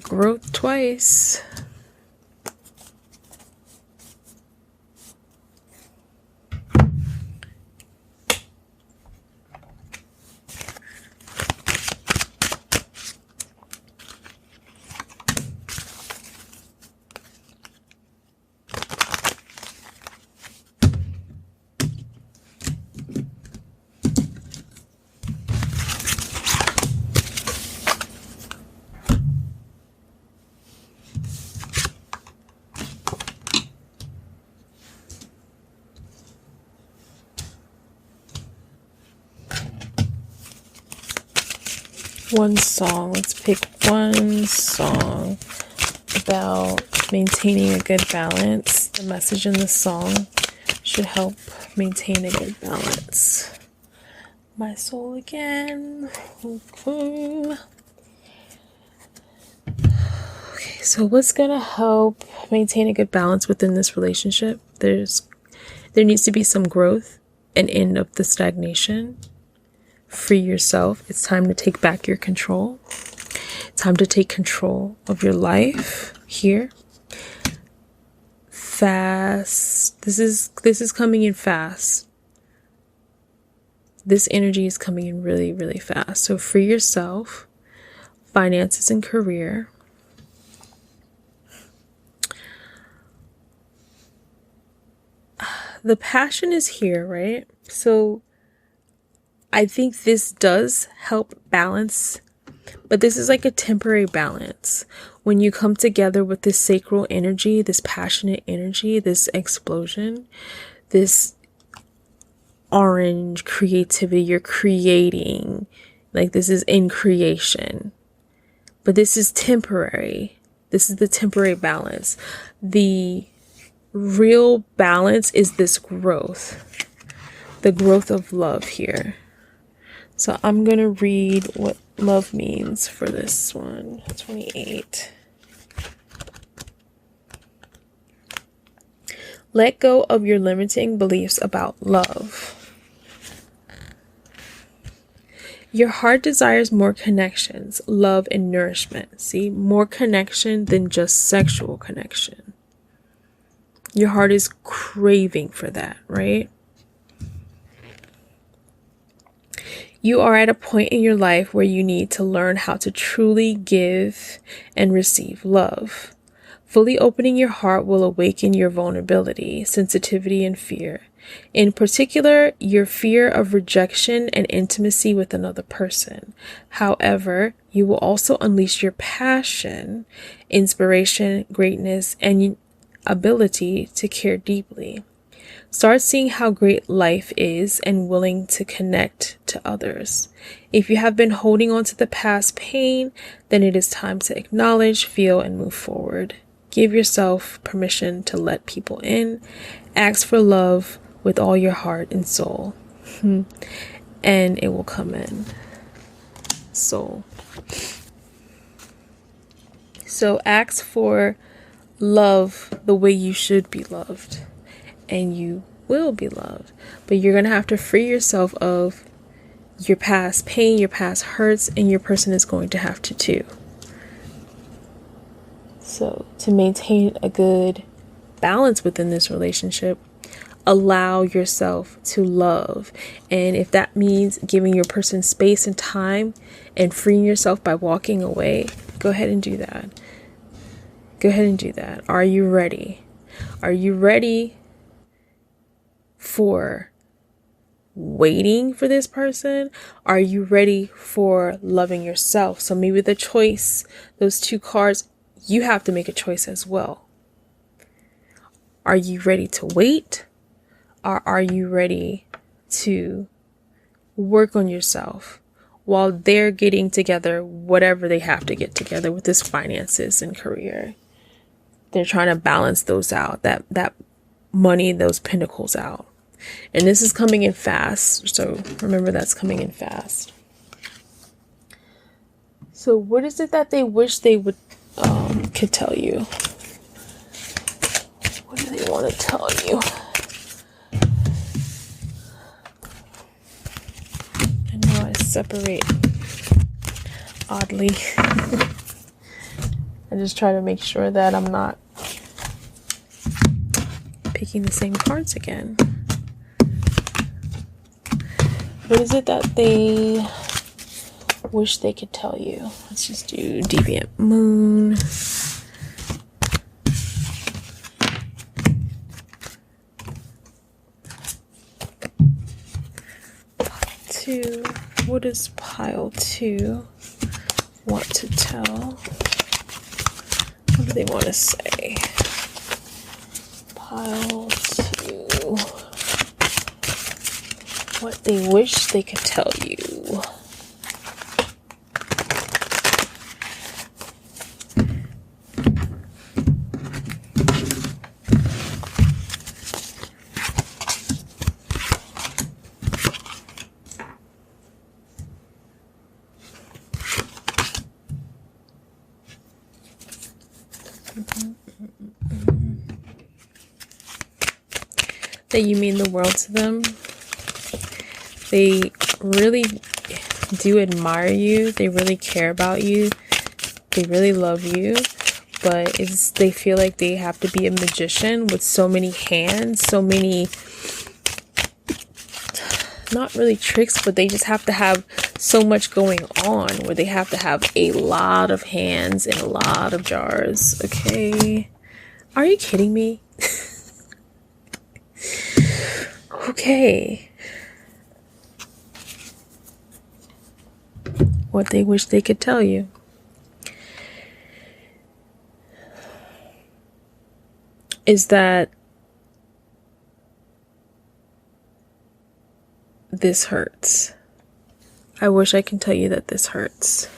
Growth twice. One song. Let's pick one song about maintaining a good balance. The message in the song should help maintain a good balance. My soul again. Okay, so what's gonna help maintain a good balance within this relationship? There needs to be some growth, an end of the stagnation. Free yourself. It's time to take back your control. It's time to take control of your life here. Fast. This is coming in fast. This energy is coming in really, really fast. So free yourself. Finances and career. The passion is here, right? So I think this does help balance, but this is like a temporary balance. When you come together with this sacral energy, this passionate energy, this explosion, this orange creativity, you're creating, like this is in creation. But this is temporary. This is the temporary balance. The real balance is this growth, the growth of love here. So I'm going to read what love means for this one. 28. Let go of your limiting beliefs about love. Your heart desires more connections, love, and nourishment. See, more connection than just sexual connection. Your heart is craving for that, right? You are at a point in your life where you need to learn how to truly give and receive love. Fully opening your heart will awaken your vulnerability, sensitivity, and fear. In particular, your fear of rejection and intimacy with another person. However, you will also unleash your passion, inspiration, greatness, and ability to care deeply. Start seeing how great life is and willing to connect to others. If you have been holding on to the past pain, then it is time to acknowledge, feel, and move forward. Give yourself permission to let people in. Ask for love with all your heart and soul. And it will come in. Soul. So ask for love the way you should be loved. And you will be loved. But you're going to have to free yourself of your past pain, your past hurts, and your person is going to have to too. So to maintain a good balance within this relationship, allow yourself to love. And if that means giving your person space and time and freeing yourself by walking away, go ahead and do that. Go ahead and do that. Are you ready? Are you ready for waiting for this person? Are you ready for loving yourself? So maybe the choice, those two cards, you have to make a choice as well. Are you ready to wait? Or are you ready to work on yourself while they're getting together whatever they have to get together with this finances and career? They're trying to balance those out, that money, those pinnacles out. And this is coming in fast. So remember, that's coming in fast. So what is it that they wish they would could tell you? What do they want to tell you? I know I separate oddly. I just try to make sure that I'm not picking the same cards again. What is it that they wish they could tell you? Let's just do Deviant Moon. Two. What does pile 2 want to tell? What do they want to say? Pile 2. What they wish they could tell you. That you mean the world to them. They really do admire you. They really care about you. They really love you. But they feel like they have to be a magician with so many hands, so many, not really tricks, but they just have to have so much going on where they have to have a lot of hands in a lot of jars. Okay. Are you kidding me? Okay. What they wish they could tell you. Is that this hurts. I wish I can tell you that this hurts.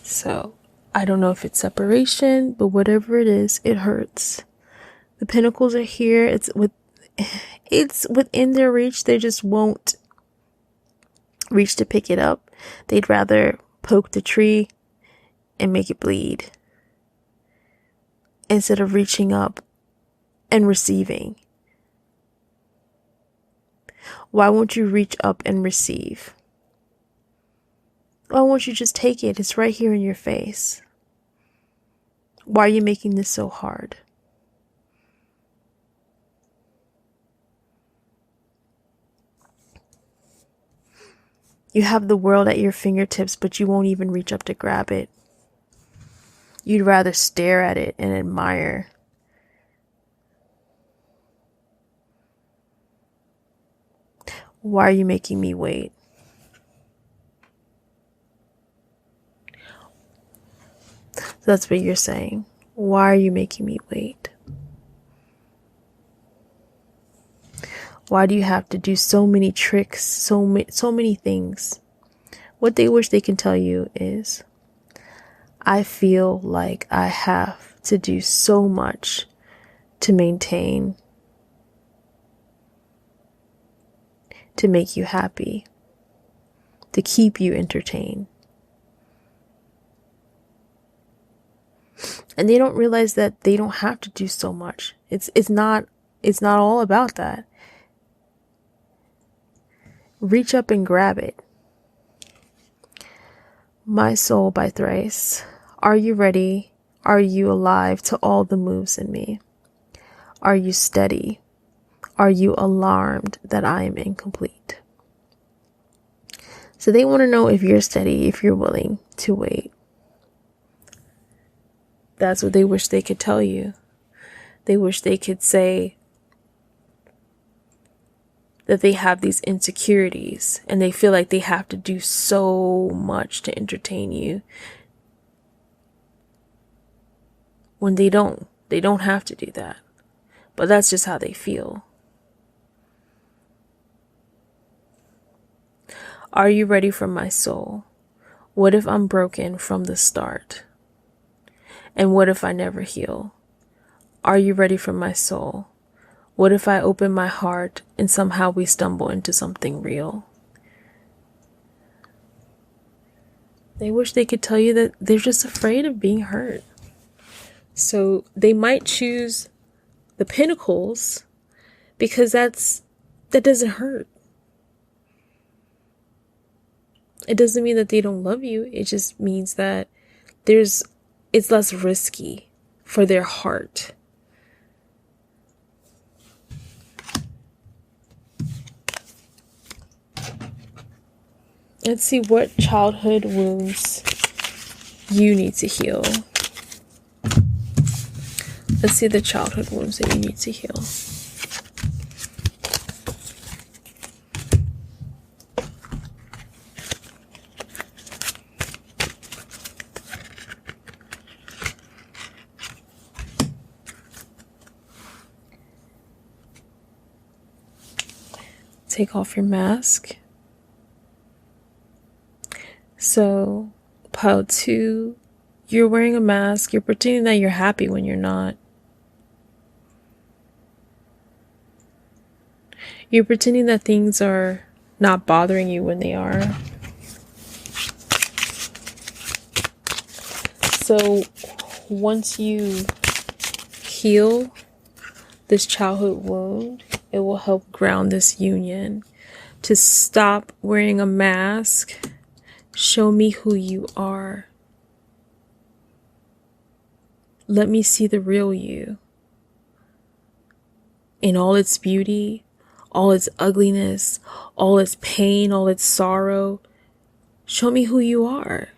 So, I don't know if it's separation, but whatever it is, it hurts. The Pentacles are here. It's within their reach. They just won't reach to pick it up. They'd rather poke the tree and make it bleed instead of reaching up and receiving. Why won't you reach up and receive? Why won't you just take it? It's right here in your face. Why are you making this so hard? You have the world at your fingertips, but you won't even reach up to grab it. You'd rather stare at it and admire. Why are you making me wait? That's what you're saying. Why are you making me wait? Why do you have to do so many tricks, so many things? What they wish they can tell you is, I feel like I have to do so much to maintain, to make you happy, to keep you entertained. And they don't realize that they don't have to do so much. It's not all about that. Reach up and grab it. My soul by Thrice. Are you ready? Are you alive to all the moves in me? Are you steady? Are you alarmed that I am incomplete? So they want to know if you're steady, if you're willing to wait. That's what they wish they could tell you. They wish they could say that they have these insecurities and they feel like they have to do so much to entertain you. When they don't. They don't have to do that. But that's just how they feel. Are you ready for my soul? What if I'm broken from the start? And what if I never heal? Are you ready for my soul? What if I open my heart and somehow we stumble into something real? They wish they could tell you that they're just afraid of being hurt. So they might choose the Pentacles because that doesn't hurt. It doesn't mean that they don't love you. It just means that it's less risky for their heart. Let's see what childhood wounds you need to heal. Let's see the childhood wounds that you need to heal. Take off your mask. So, pile 2, you're wearing a mask. You're pretending that you're happy when you're not. You're pretending that things are not bothering you when they are. So, once you heal this childhood wound, it will help ground this union. To stop wearing a mask. Show me who you are. Let me see the real you. In all its beauty, all its ugliness, all its pain, all its sorrow. Show me who you are.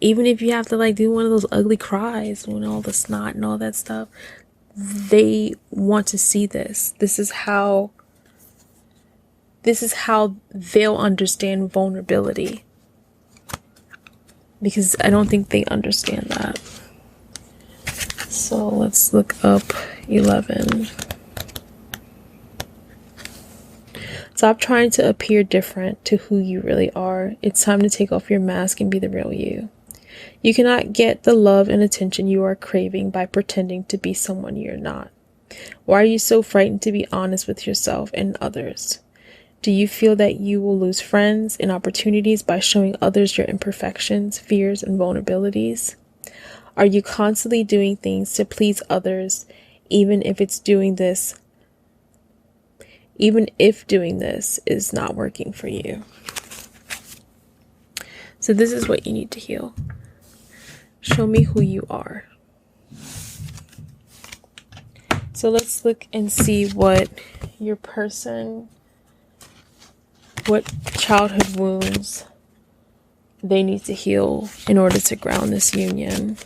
Even if you have to do one of those ugly cries when all the snot and all that stuff, they want to see this. This is how they'll understand vulnerability. Because I don't think they understand that. So let's look up 11. Stop trying to appear different to who you really are. It's time to take off your mask and be the real you. You cannot get the love and attention you are craving by pretending to be someone you're not. Why are you so frightened to be honest with yourself and others? Do you feel that you will lose friends and opportunities by showing others your imperfections, fears, and vulnerabilities? Are you constantly doing things to please others, even if doing this is not working for you? So this is what you need to heal. Show me who you are. So let's look and see what childhood wounds they need to heal in order to ground this union.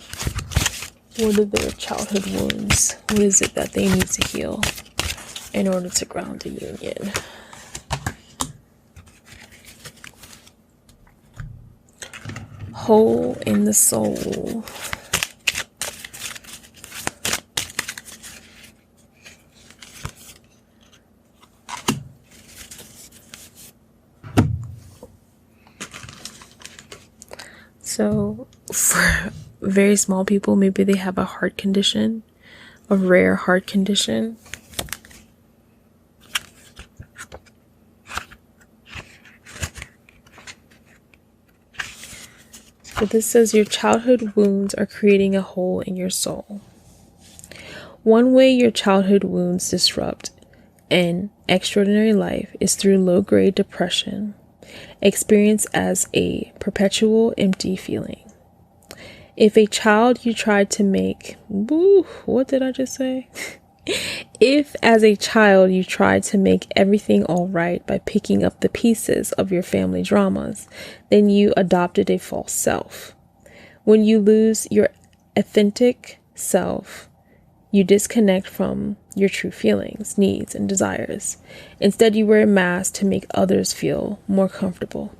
What are their childhood wounds? What is it that they need to heal in order to ground the union? Hole in the soul. So for very small people, maybe they have a heart condition, a rare heart condition. But this says your childhood wounds are creating a hole in your soul. One way your childhood wounds disrupt an extraordinary life is through low-grade depression, experienced as a perpetual empty feeling. If a child you tried to make, what did I just say? If as a child you tried to make everything all right by picking up the pieces of your family dramas, then you adopted a false self. When you lose your authentic self, you disconnect from your true feelings, needs, and desires. Instead, you wear a mask to make others feel more comfortable.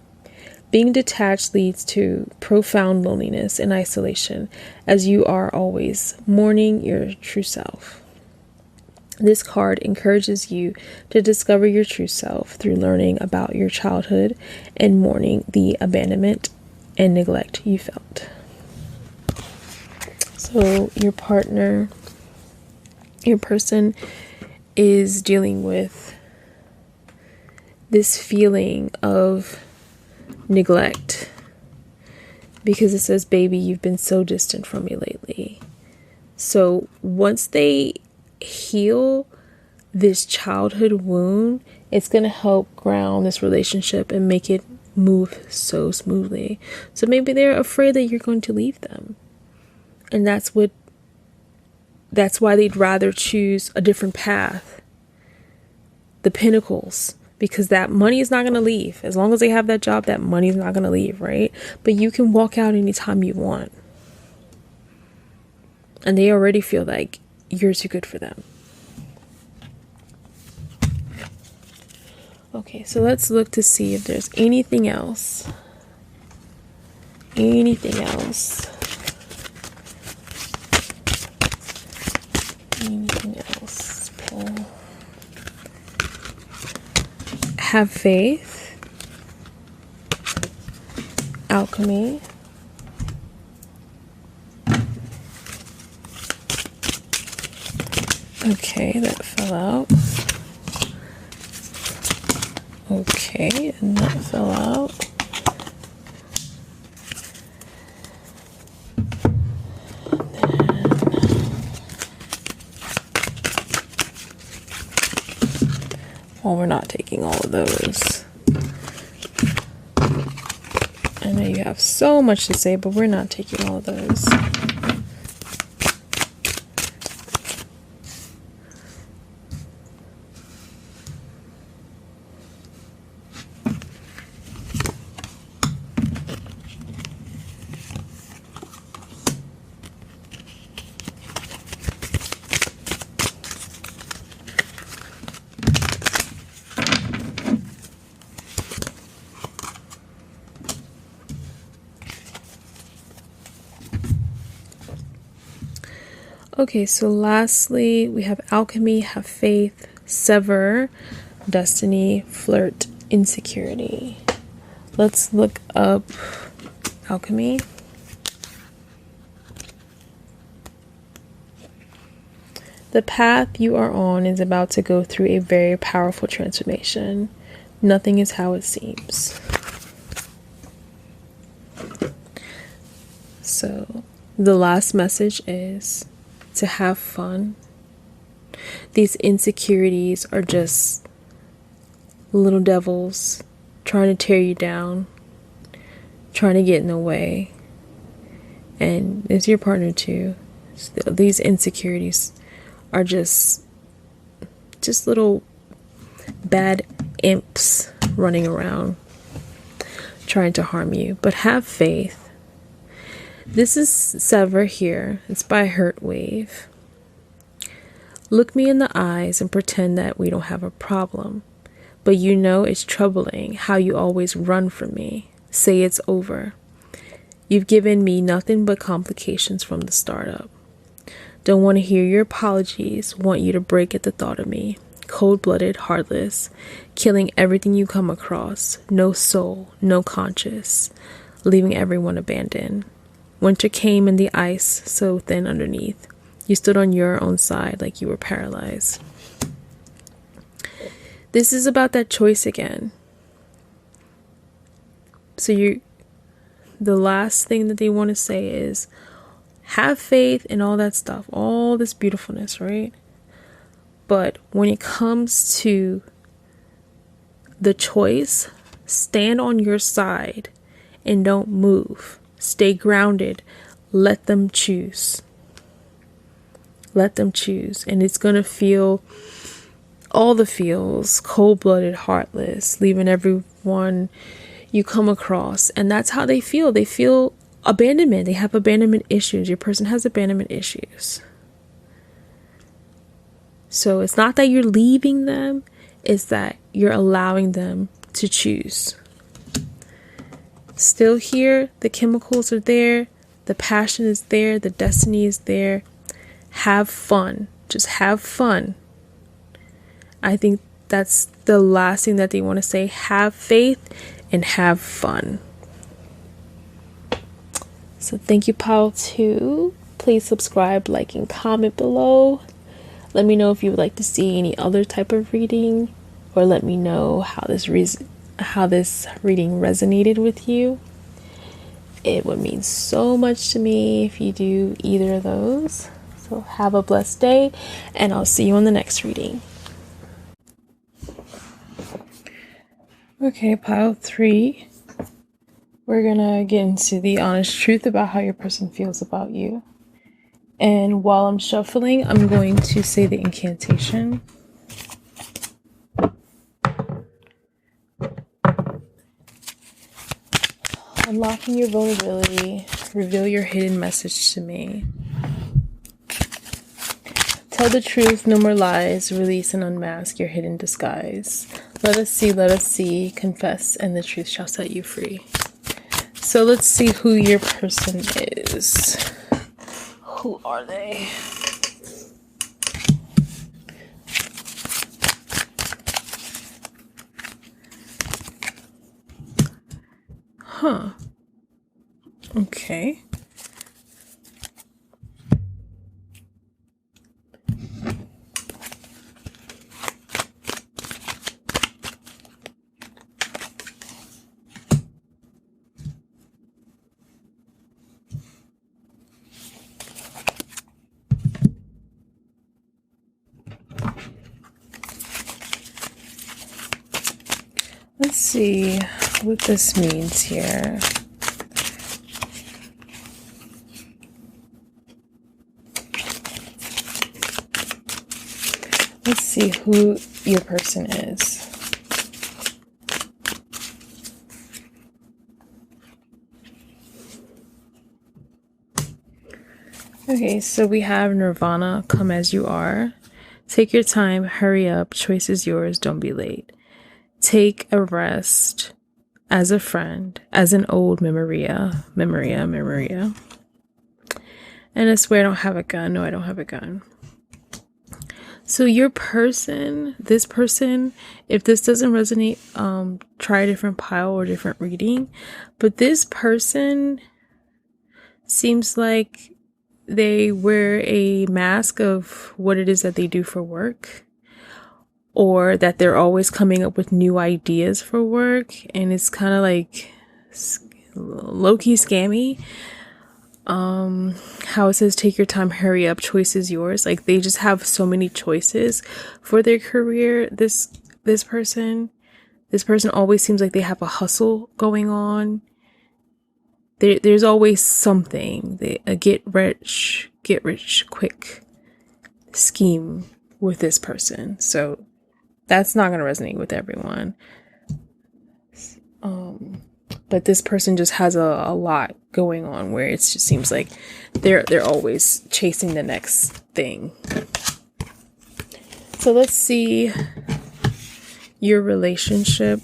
Being detached leads to profound loneliness and isolation, as you are always mourning your true self. This card encourages you to discover your true self through learning about your childhood and mourning the abandonment and neglect you felt. So your person is dealing with this feeling of neglect, because it says, baby, you've been so distant from me lately. So once they heal this childhood wound, it's going to help ground this relationship and make it move so smoothly. So maybe they're afraid that you're going to leave them. And that's why they'd rather choose a different path. The Pentacles. Because that money is not going to leave. As long as they have that job, that money is not going to leave, right? But you can walk out anytime you want. And they already feel like you're too good for them. Okay, so let's look to see if there's anything else. Anything else. Anything else. Pull. Have faith. Alchemy. Okay, that fell out. Okay, and that fell out. Well, we're not taking all of those. I know you have so much to say, but we're not taking all of those. Okay, so lastly, we have alchemy, have faith, sever, destiny, flirt, insecurity. Let's look up alchemy. The path you are on is about to go through a very powerful transformation. Nothing is how it seems. So, the last message is to have fun. These insecurities are just little devils trying to tear you down, trying to get in the way. And it's your partner too. These insecurities are just little bad imps running around trying to harm you. But have faith. This is Sever here. It's by Hurt Wave. Look me in the eyes and pretend that we don't have a problem. But you know it's troubling how you always run from me. Say it's over. You've given me nothing but complications from the startup. Don't want to hear your apologies. Want you to break at the thought of me. Cold-blooded, heartless. Killing everything you come across. No soul, no conscience. Leaving everyone abandoned. Winter came and the ice so thin underneath. You stood on your own side like you were paralyzed. This is about that choice again. So the last thing that they want to say is have faith in all that stuff, all this beautifulness, right? But when it comes to the choice, stand on your side and don't move. Stay grounded. Let them choose. Let them choose. And it's going to feel all the feels, cold-blooded, heartless, leaving everyone you come across. And that's how they feel. They feel abandonment. They have abandonment issues. Your person has abandonment issues. So it's not that you're leaving them. It's that you're allowing them to choose. Still here, the chemicals are there, the passion is there, the destiny is there. Have fun. Just have fun. I think that's the last thing that they want to say. Have faith and have fun. So thank you, Pile 2. Please subscribe, like, and comment below. Let me know if you would like to see any other type of reading, or let me know how this reading resonated with you. It would mean so much to me if you do either of those. So have a blessed day, and I'll see you on the next reading. Okay, Pile 3. We're gonna get into the honest truth about how your person feels about you. And while I'm shuffling, I'm going to say the incantation. Unlocking your vulnerability, reveal your hidden message to me. Tell the truth, no more lies, release and unmask your hidden disguise. Let us see, confess, and the truth shall set you free. So let's see who your person is. Who are they? Huh. Okay. Let's see what this means here. Let's see who your person is. Okay, so we have Nirvana, come as you are. Take your time, hurry up, choice is yours, don't be late. Take a rest as a friend, as an old memoria. And I swear I don't have a gun. No, I don't have a gun. So your person, this person, if this doesn't resonate, try a different pile or different reading. But this person seems like they wear a mask of what it is that they do for work, or that they're always coming up with new ideas for work, and it's kind of like low-key scammy. How it says take your time, hurry up, choice is yours. Like they just have so many choices for their career. This person always seems like they have a hustle going on. There's always something. A get rich quick scheme with this person. So that's not going to resonate with everyone. But this person just has a lot going on where it just seems like they're always chasing the next thing. So let's see your relationship,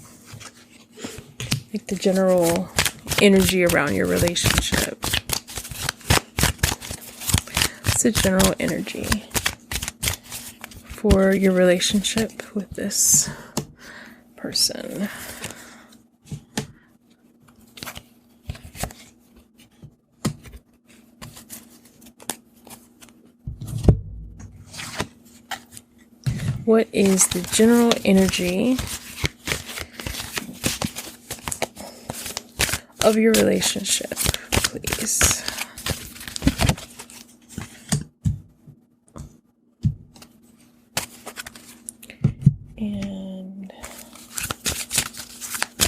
like the general energy around your relationship. What's the general energy for your relationship with this person? What is the general energy of your relationship, please? And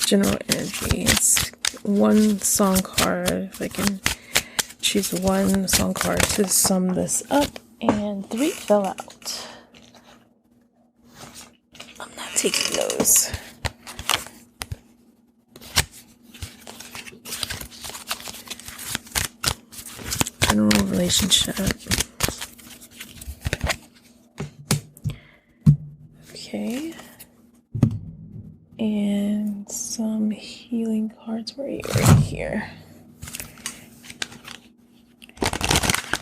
general energy. It's one song card. If I can choose one song card to sum this up, and 3 fell out. I'm not taking those. General relationship. Okay. And some healing cards right here.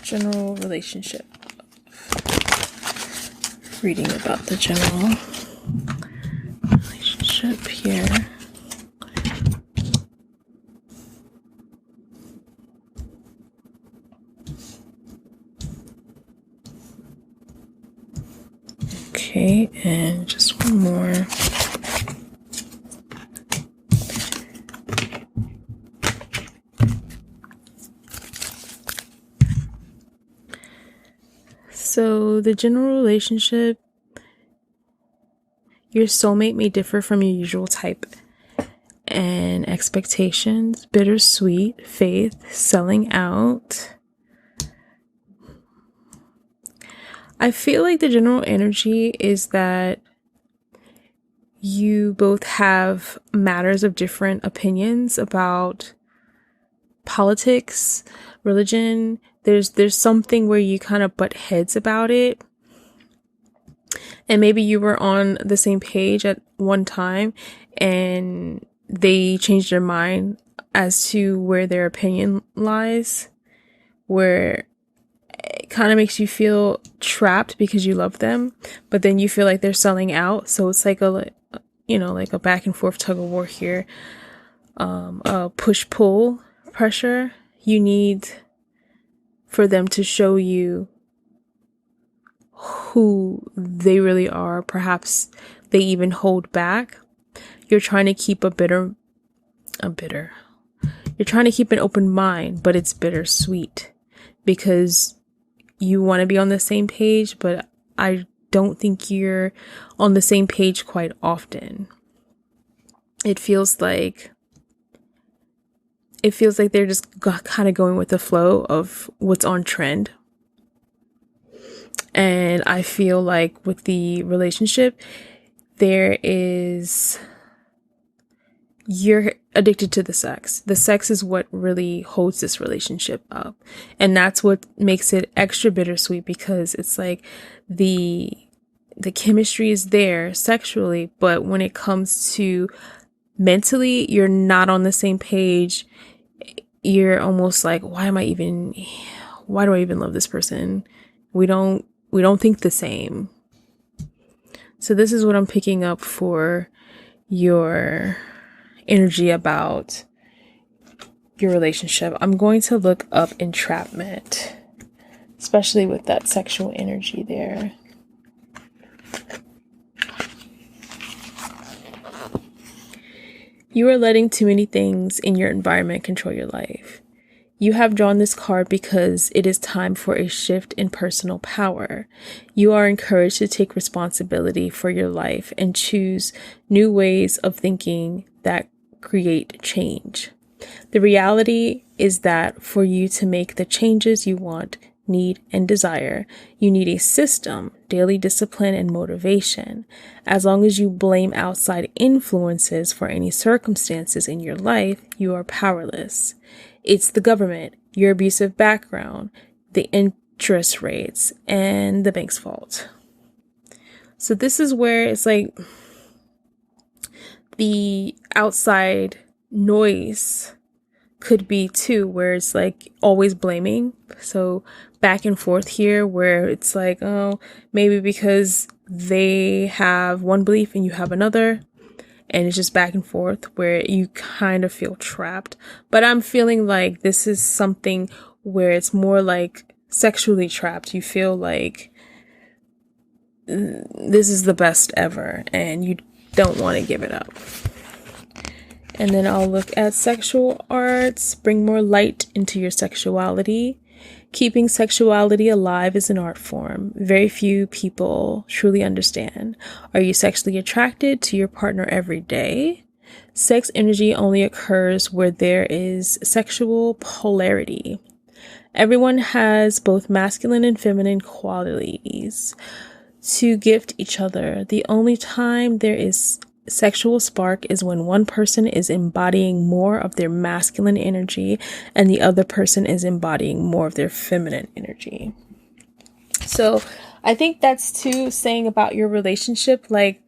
General relationship. Reading about the general relationship here. Okay, and just one more. So the general relationship, your soulmate may differ from your usual type, and expectations, bittersweet, faith, selling out. I feel like the general energy is that you both have matters of different opinions about politics, religion. There's something where you kind of butt heads about it. And maybe you were on the same page at one time and they changed their mind as to where their opinion lies, where it kind of makes you feel trapped because you love them, but then you feel like they're selling out. So it's like like a back and forth tug of war here. A push-pull pressure. You need for them to show you who they really are. Perhaps they even hold back. You're trying to keep you're trying to keep an open mind, but it's bittersweet because you want to be on the same page, but I don't think you're on the same page quite often. It feels like they're just kind of going with the flow of what's on trend. And I feel like with the relationship, you're addicted to the sex. The sex is what really holds this relationship up. And that's what makes it extra bittersweet, because it's like the chemistry is there sexually, but when it comes to mentally, you're not on the same page. You're almost like, why do I even love this person? We don't think the same. So this is what I'm picking up for your energy about your relationship. I'm going to look up entrapment, especially with that sexual energy there. You are letting too many things in your environment control your life. You have drawn this card because it is time for a shift in personal power. You are encouraged to take responsibility for your life and choose new ways of thinking that create change. The reality is that for you to make the changes you want, need, and desire, you need a system, daily discipline, and motivation. As long as you blame outside influences for any circumstances in your life, you are powerless. It's the government, your abusive background, the interest rates, and the bank's fault. So this is where it's like the outside noise could be too, where it's like always blaming. So back and forth here, where it's like, oh, maybe because they have one belief and you have another. And it's just back and forth where you kind of feel trapped. But I'm feeling like this is something where it's more like sexually trapped. You feel like this is the best ever and you don't want to give it up. And then I'll look at sexual arts. Bring more light into your sexuality. Keeping sexuality alive is an art form very few people truly understand. Are you sexually attracted to your partner every day? Sex energy only occurs where there is sexual polarity. Everyone has both masculine and feminine qualities to gift each other. The only time there is sexual spark is when one person is embodying more of their masculine energy and the other person is embodying more of their feminine energy. So I think that's too saying about your relationship, like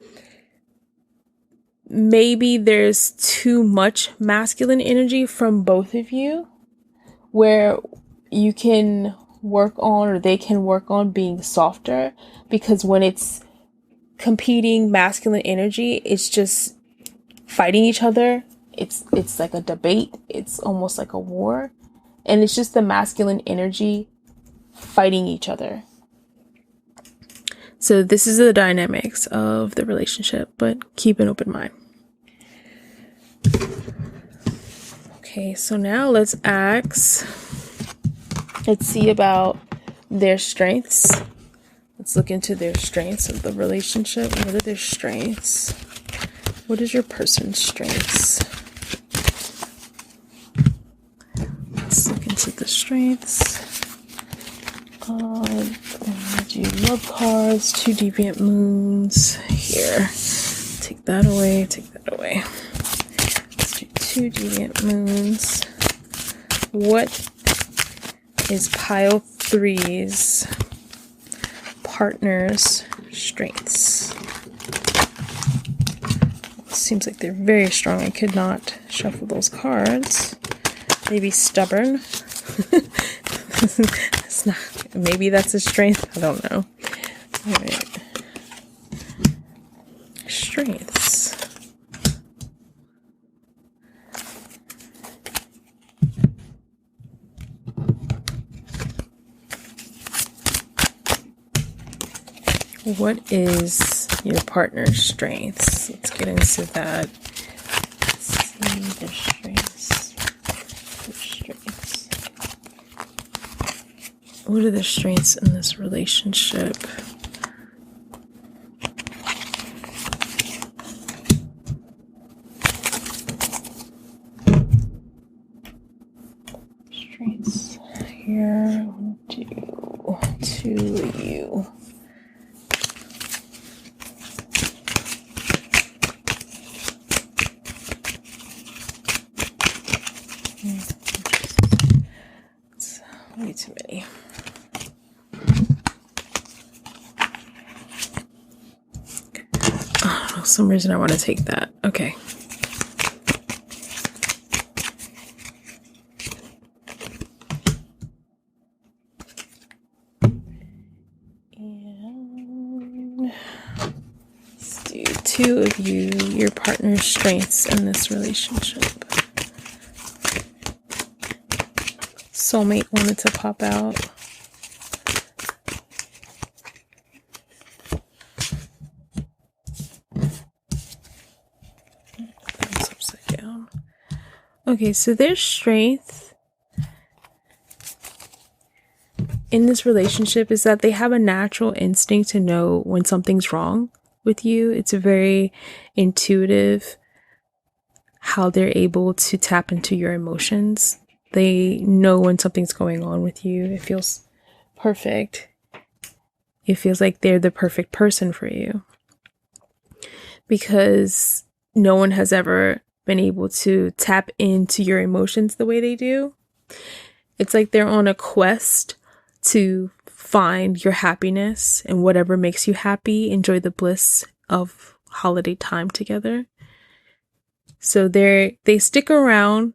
maybe there's too much masculine energy from both of you, where you can work on, or they can work on being softer, because when it's competing masculine energy, it's just fighting each other. It's like a debate. It's almost like a war. And it's just the masculine energy fighting each other. So this is the dynamics of the relationship, but keep an open mind. Okay, so now let's see about their strengths. Let's look into their strengths of the relationship. What are their strengths? What is your person's strengths? strengths. Do love cards, 2 deviant moons. Here. Take that away, take that away. Let's do 2 deviant moons. What is pile 3's partner's strengths? Seems like they're very strong. I could not shuffle those cards. Maybe stubborn. It's not. Maybe that's a strength. I don't know. All right. Strengths. What is your partner's strengths? Let's get into that. Let's see their strengths. Their strengths. What are the strengths in this relationship? Strengths here. 1, 2 of you. It's way too many. Oh, for some reason I want to take that. Okay. And let's do 2 of you, your partner's strengths in this relationship. Soulmate wanted to pop out. That's upside down. Okay, so their strength in this relationship is that they have a natural instinct to know when something's wrong with you. It's very intuitive how they're able to tap into your emotions. They know when something's going on with you. It feels perfect. It feels like they're the perfect person for you. Because no one has ever been able to tap into your emotions the way they do. It's like they're on a quest to find your happiness and whatever makes you happy. Enjoy the bliss of holiday time together. So they stick around.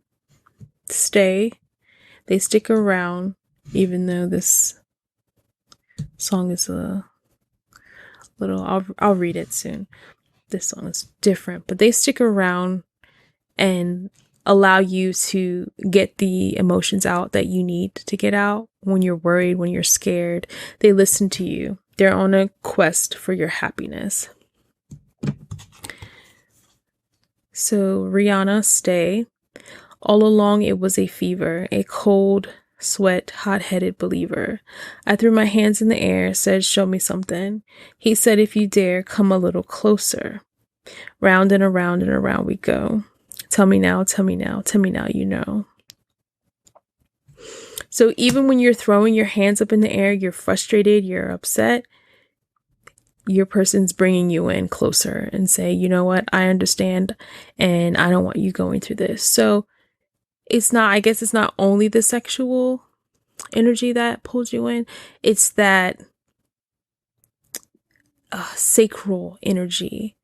They stick around, even though this song is a little, I'll read it soon. This song is different, but they stick around and allow you to get the emotions out that you need to get out when you're worried, when you're scared. They listen to you. They're on a quest for your happiness. So Rihanna, stay. All along it was a fever, a cold, sweat, hot-headed believer. I threw my hands in the air, said, show me something. He said, if you dare, come a little closer. Round and around we go. Tell me now, tell me now, tell me now you know. So even when you're throwing your hands up in the air, you're frustrated, you're upset, your person's bringing you in closer and say, you know what, I understand and I don't want you going through this. So I guess it's not only the sexual energy that pulls you in, it's that sacral energy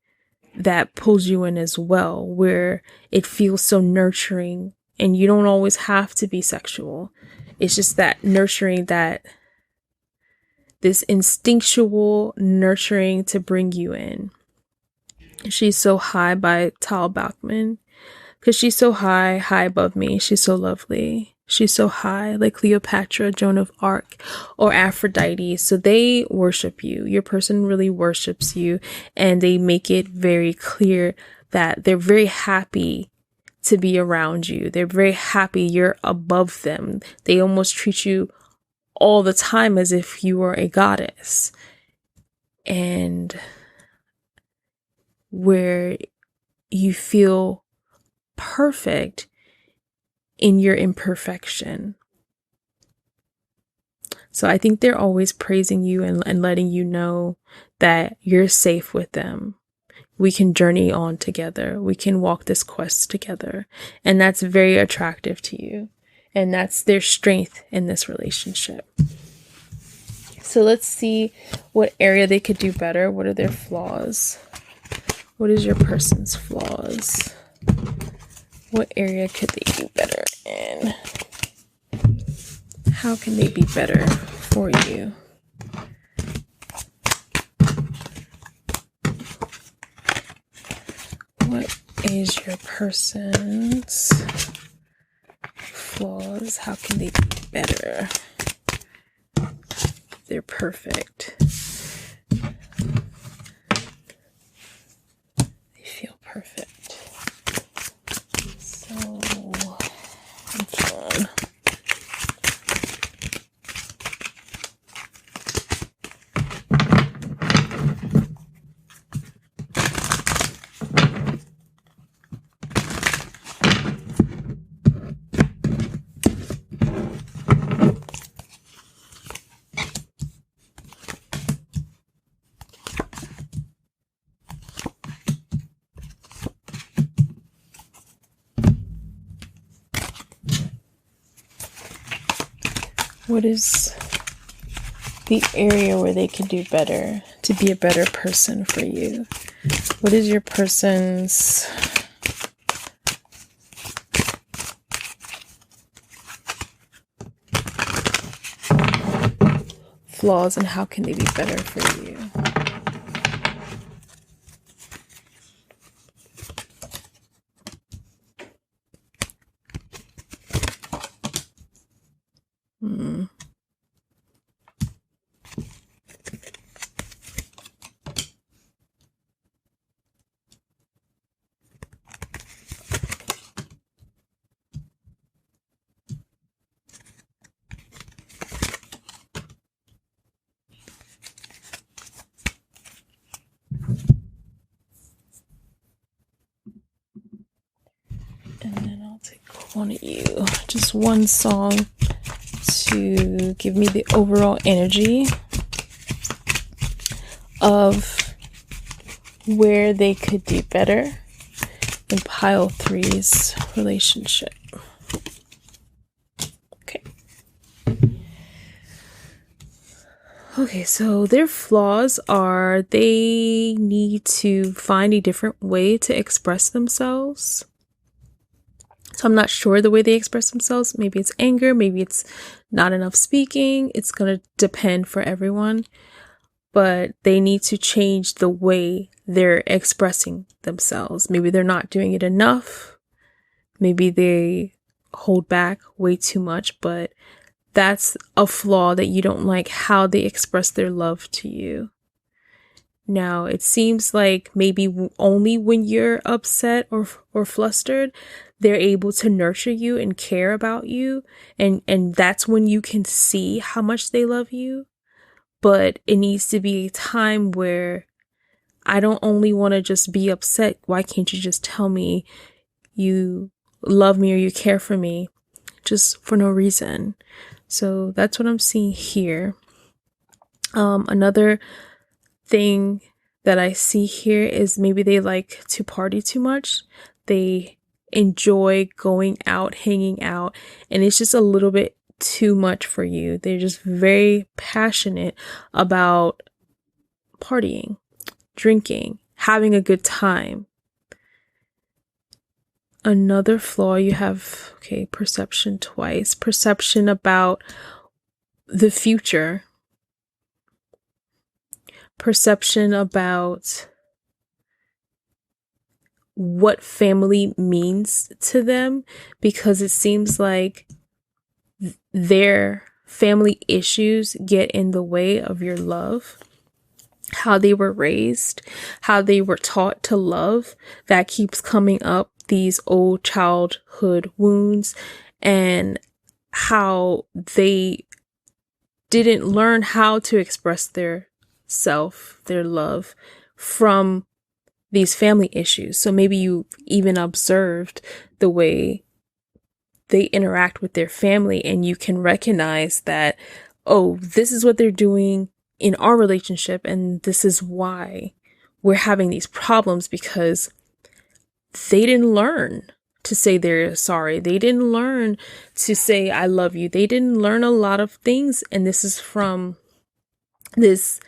that pulls you in as well, where it feels so nurturing and you don't always have to be sexual. It's just that nurturing, that this instinctual nurturing to bring you in. She's So High by Tal Bachman. Because she's so high, high above me. She's so lovely. She's so high, like Cleopatra, Joan of Arc, or Aphrodite. So they worship you. Your person really worships you. And they make it very clear that they're very happy to be around you. They're very happy you're above them. They almost treat you all the time as if you were a goddess. And where you feel perfect in your imperfection. So I think they're always praising you and letting you know that you're safe with them. We can journey on together. We can walk this quest together. And that's very attractive to you. And that's their strength in this relationship. So let's see what area they could do better. What are their flaws? What is your person's flaws? What area could they do better in? How can they be better for you? What is your person's flaws? How can they be better? They're perfect. They feel perfect. So, which one? What is the area where they can do better to be a better person for you? What is your person's flaws and how can they be better for you? And then I'll take one of you, just one song to give me the overall energy of where they could do better in pile 3's relationship. Okay, so their flaws are they need to find a different way to express themselves. So I'm not sure the way they express themselves. Maybe it's anger, maybe it's not enough speaking. It's going to depend for everyone. But they need to change the way they're expressing themselves. Maybe they're not doing it enough. Maybe they hold back way too much, but that's a flaw that you don't like how they express their love to you. Now, it seems like maybe only when you're upset or flustered, they're able to nurture you and care about you. And that's when you can see how much they love you. But it needs to be a time where I don't only want to just be upset. Why can't you just tell me you love me or you care for me just for no reason? So that's what I'm seeing here. Another thing that I see here is maybe they like to party too much. They enjoy going out, hanging out, and it's just a little bit too much for you. They're just very passionate about partying, drinking, having a good time. Another flaw you have, perception twice. Perception about the future. Perception about what family means to them, because it seems like their family issues get in the way of your love. How they were raised, how they were taught to love, that keeps coming up. These old childhood wounds, and how they didn't learn how to express their self, their love from these family issues. So maybe you even observed the way they interact with their family, and you can recognize that oh, this is what they're doing in our relationship, and this is why we're having these problems, because they didn't learn to say they're sorry. They didn't learn to say, I love you. They didn't learn a lot of things. And this is from this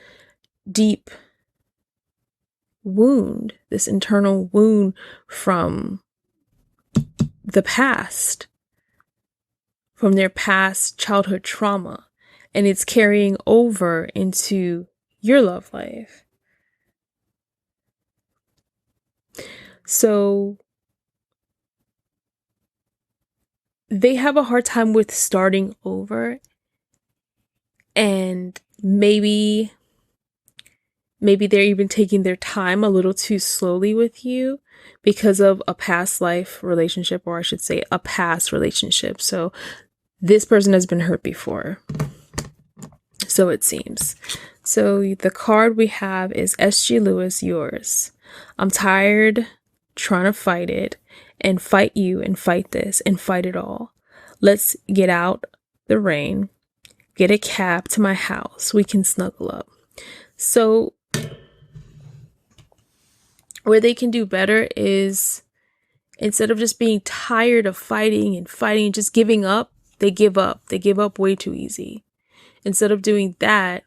deep wound, this internal wound from the past, from their past childhood trauma. And it's carrying over into your love life. So they have a hard time with starting over, and maybe they're even taking their time a little too slowly with you because of a past life relationship, or I should say a past relationship. So this person has been hurt before, so it seems. So the card we have is SG Lewis, yours. I'm tired trying to fight it, and fight you, and fight this, and fight it all. Let's get out the rain, get a cab to my house. We can snuggle up. So where they can do better is, instead of just being tired of fighting and just giving up, they give up. They give up way too easy. Instead of doing that,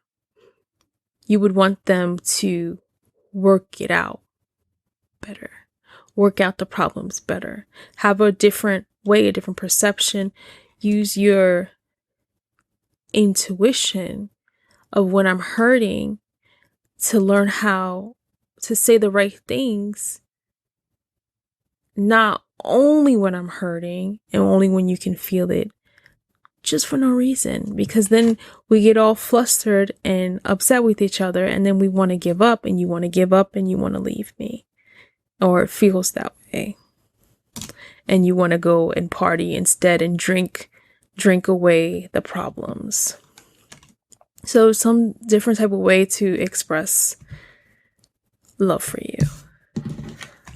you would want them to work it out better. Work out the problems better. Have a different way, a different perception. Use your intuition of when I'm hurting to learn how to say the right things. Not only when I'm hurting and only when you can feel it, just for no reason. Because then we get all flustered and upset with each other, and then we want to give up, and you want to give up, and you want to leave me. Or it feels that way. And you want to go and party instead and drink away the problems. So some different type of way to express love for you.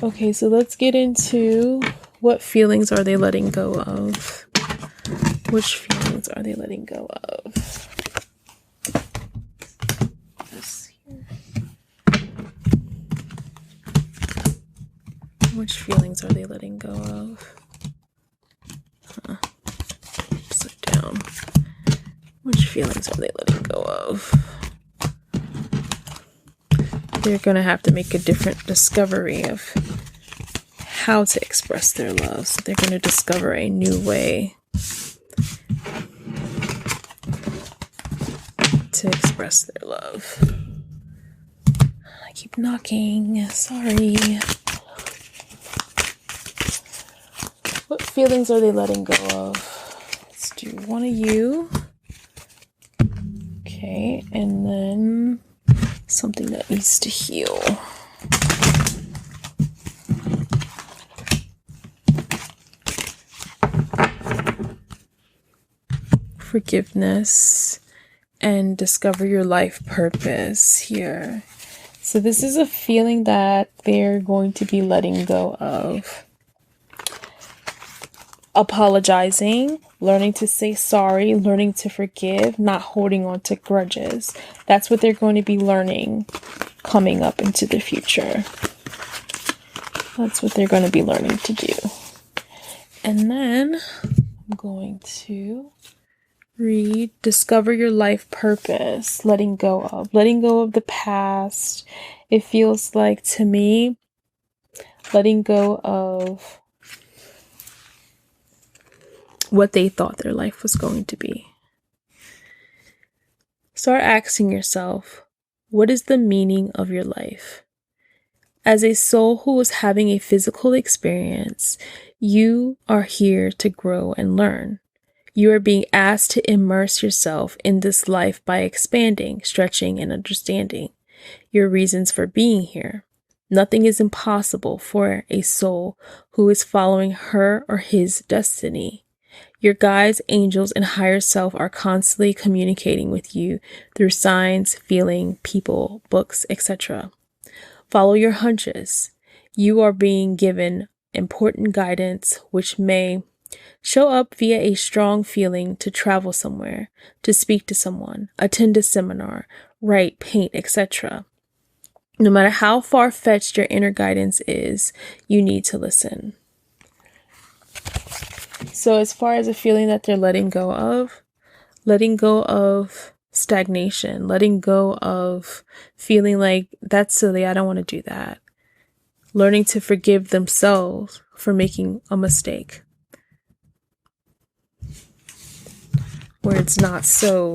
Okay, so let's get into what feelings are they letting go of? Which feelings are they letting go of? This here. Which feelings are they letting go of? Sit down. Which feelings are they letting go of? They're going to have to make a different discovery of how to express their love. So they're going to discover a new way to express their love. I keep knocking. Sorry. What feelings are they letting go of? Let's do one of you. Okay, and then something that needs to heal. Forgiveness and discover your life purpose here. So this is a feeling that they're going to be letting go of. Apologizing, learning to say sorry, learning to forgive, not holding on to grudges. That's what they're going to be learning coming up into the future. That's what they're going to be learning to do. And then I'm going to read Discover Your Life Purpose, letting go of the past. It feels like, to me, letting go of what they thought their life was going to be. Start asking yourself, what is the meaning of your life? As a soul who is having a physical experience, you are here to grow and learn. You are being asked to immerse yourself in this life by expanding, stretching, and understanding your reasons for being here. Nothing is impossible for a soul who is following her or his destiny. Your guides, angels, and higher self are constantly communicating with you through signs, feeling, people, books, etc. Follow your hunches. You are being given important guidance which may Show up via a strong feeling to travel somewhere, to speak to someone, attend a seminar, write, paint, etc. No matter how far-fetched your inner guidance is, you need to listen. So as far as a feeling that they're letting go of stagnation, letting go of feeling like that's silly, I don't want to do that. Learning to forgive themselves for making a mistake, where it's not so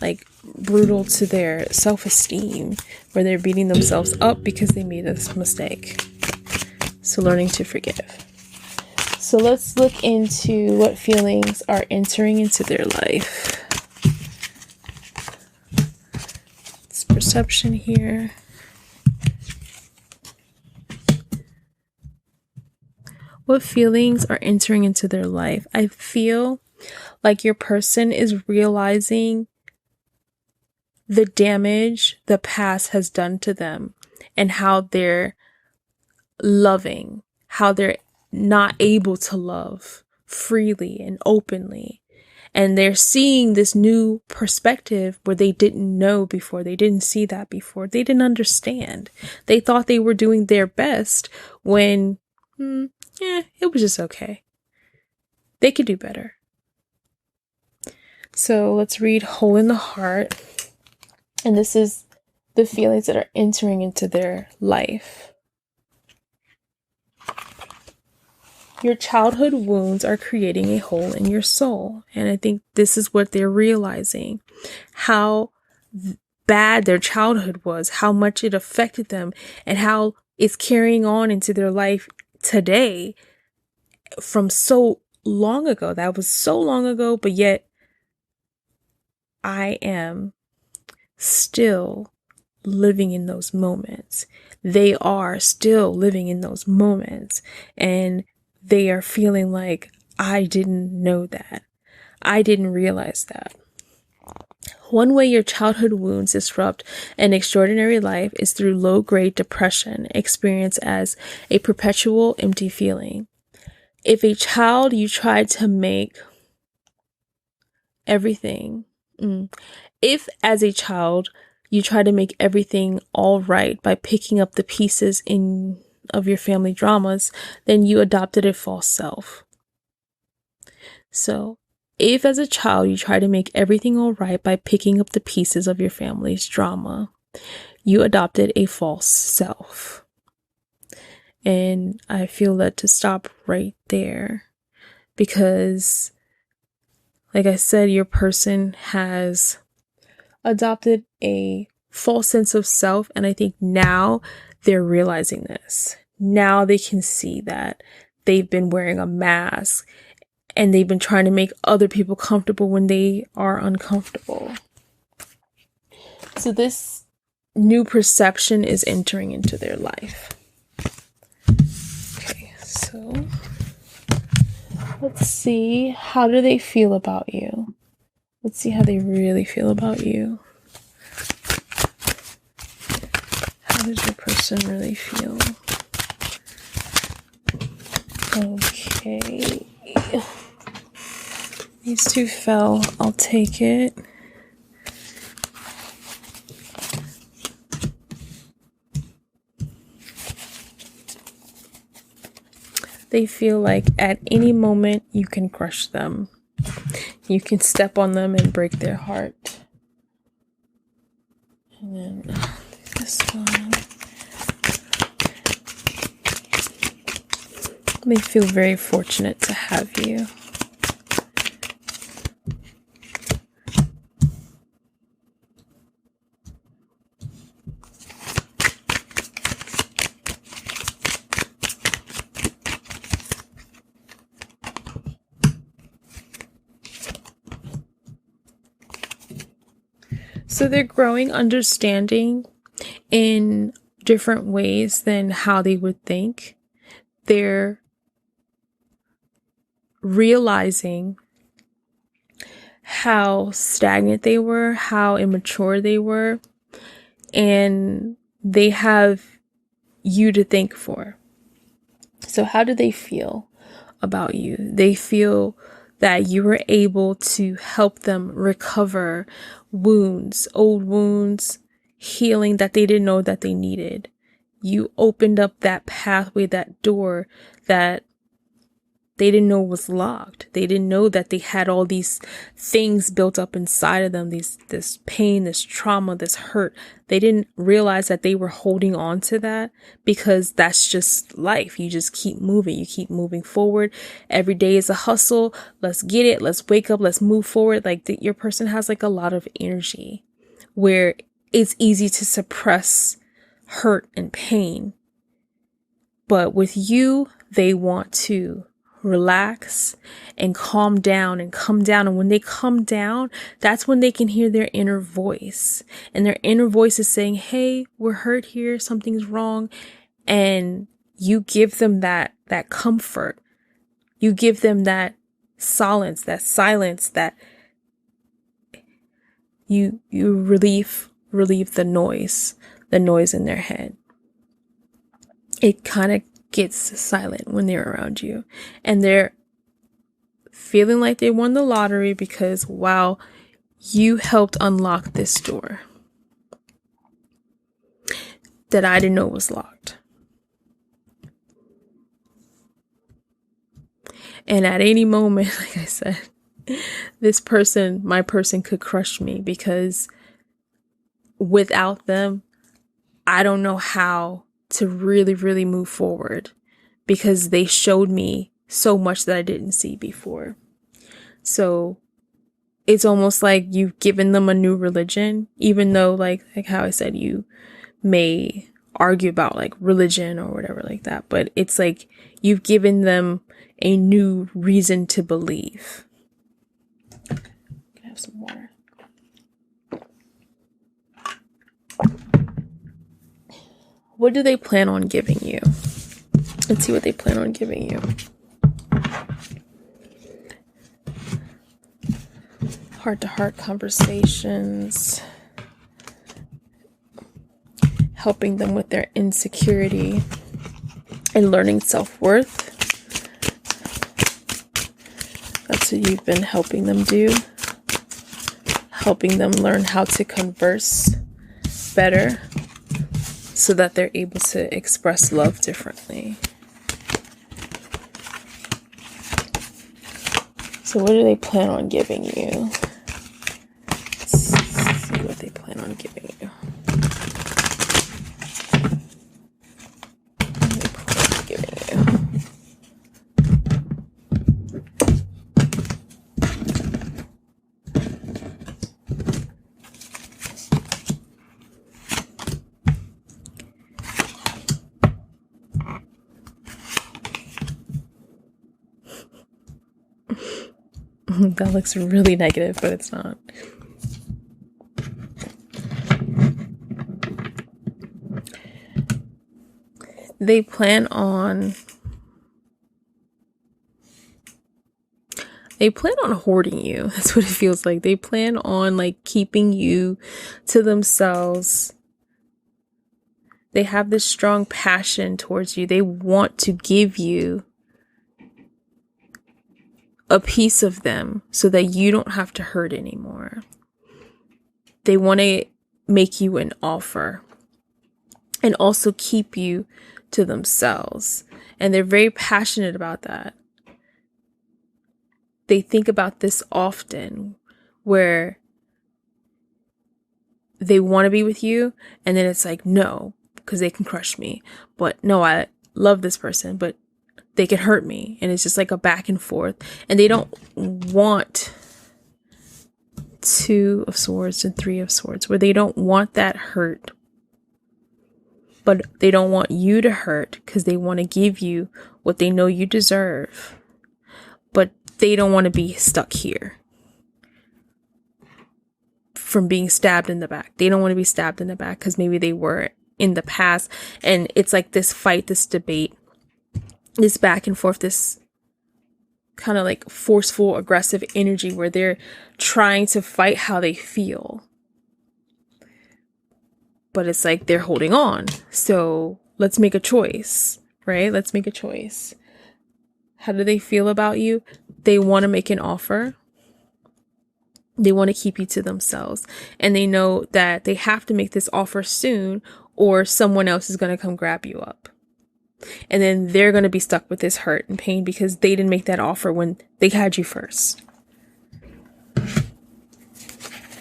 like brutal to their self-esteem, where they're beating themselves up because they made this mistake. So learning to forgive. So let's look into what feelings are entering into their life. It's perception here. What feelings are entering into their life? I feel like your person is realizing the damage the past has done to them and how they're loving, how they're not able to love freely and openly. And they're seeing this new perspective where they didn't know before. They didn't see that before. They didn't understand. They thought they were doing their best when, it was just okay. They could do better. So let's read Hole in the Heart. And this is the feelings that are entering into their life. Your childhood wounds are creating a hole in your soul. And I think this is what they're realizing. How bad their childhood was, how much it affected them, and how it's carrying on into their life today from so long ago. That was so long ago, but yet I am still living in those moments. They are still living in those moments, and they are feeling like, I didn't know that. I didn't realize that. One way your childhood wounds disrupt an extraordinary life is through low-grade depression, experienced as a perpetual empty feeling. If a child you tried to make everything, if as a child you try to make everything all right by picking up the pieces of your family dramas, then you adopted a false self. So, if as a child you try to make everything all right by picking up the pieces of your family's drama, you adopted a false self. And I feel led to stop right there because, like I said, your person has adopted a false sense of self, and I think now they're realizing this. Now they can see that they've been wearing a mask and they've been trying to make other people comfortable when they are uncomfortable. So this new perception is entering into their life. Okay, so let's see, how do they feel about you? Let's see how they really feel about you. How does your person really feel? Okay. These two fell. I'll take it. They feel like at any moment you can crush them. You can step on them and break their heart. And then this one. They feel very fortunate to have you. So they're growing understanding in different ways than how they would think. They're realizing how stagnant they were, how immature they were, and they have you to thank for. So how do they feel? about you. They feel that you were able to help them recover wounds, old wounds, healing that they didn't know that they needed. You opened up that pathway, that door that they didn't know was locked. They didn't know that they had all these things built up inside of them, this pain, this trauma, this hurt. They didn't realize that they were holding on to that, because that's just life. You just keep moving. You keep moving forward. Every day is a hustle. Let's get it. Let's wake up. Let's move forward. Like your person has like a lot of energy where it's easy to suppress hurt and pain. But with you, they want to relax and calm down and come down. And when they come down, that's when they can hear their inner voice. And their inner voice is saying, hey, we're hurt here. Something's wrong. And you give them that comfort. You give them that silence, that you relieve the noise in their head. It kind of gets silent when they're around you, and they're feeling like they won the lottery because, wow, you helped unlock this door that I didn't know was locked. And at any moment, like I said, my person could crush me, because without them, I don't know how to really, really move forward, because they showed me so much that I didn't see before. So it's almost like you've given them a new religion, even though like how I said, you may argue about like religion or whatever like that, but it's like you've given them a new reason to believe. Can I have some water? What do they plan on giving you? Let's see what they plan on giving you. Heart-to-heart conversations. Helping them with their insecurity and learning self-worth. That's what you've been helping them do. Helping them learn how to converse better, so that they're able to express love differently. So what do they plan on giving you? Let's see what they plan on giving you. What do they plan on giving you? That looks really negative, but it's not. They plan on hoarding you. That's what it feels like. They plan on like keeping you to themselves. They have this strong passion towards you. They want to give you a piece of them so that you don't have to hurt anymore. They want to make you an offer and also keep you to themselves. And they're very passionate about that. They think about this often, where they want to be with you, and then it's like, no, because they can crush me. But no, I love this person, but they can hurt me. And it's just like a back and forth. And they don't want 2 of Swords and 3 of Swords, where they don't want that hurt. But they don't want you to hurt, because they want to give you what they know you deserve. But they don't want to be stuck here from being stabbed in the back. They don't want to be stabbed in the back because maybe they were in the past. And it's like this fight, this debate, this back and forth, this kind of like forceful, aggressive energy where they're trying to fight how they feel. But it's like they're holding on. So let's make a choice, right? Let's make a choice. How do they feel about you? They want to make an offer. They want to keep you to themselves. And they know that they have to make this offer soon or someone else is going to come grab you up. And then they're going to be stuck with this hurt and pain because they didn't make that offer when they had you first.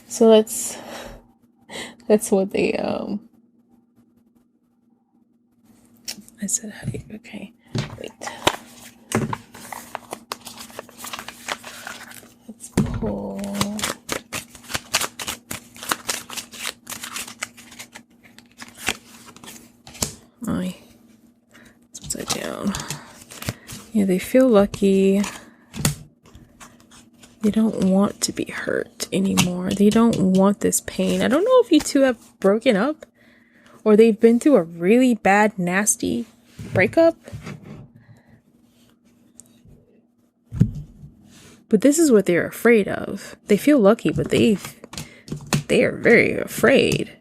So that's what they, I said, okay, wait. Let's pull. It's upside down. Yeah, they feel lucky. They don't want to be hurt anymore. They don't want this pain. I don't know if you two have broken up or they've been through a really bad, nasty breakup. But this is what they're afraid of. They feel lucky, but they are very afraid.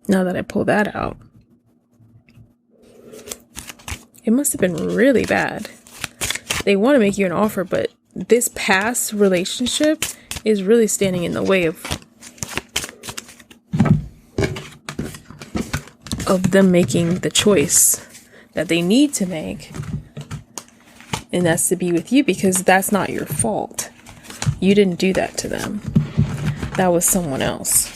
Now that I pull that out. It must have been really bad. They want to make you an offer, but this past relationship is really standing in the way of them making the choice that they need to make. And that's to be with you because that's not your fault. You didn't do that to them. That was someone else.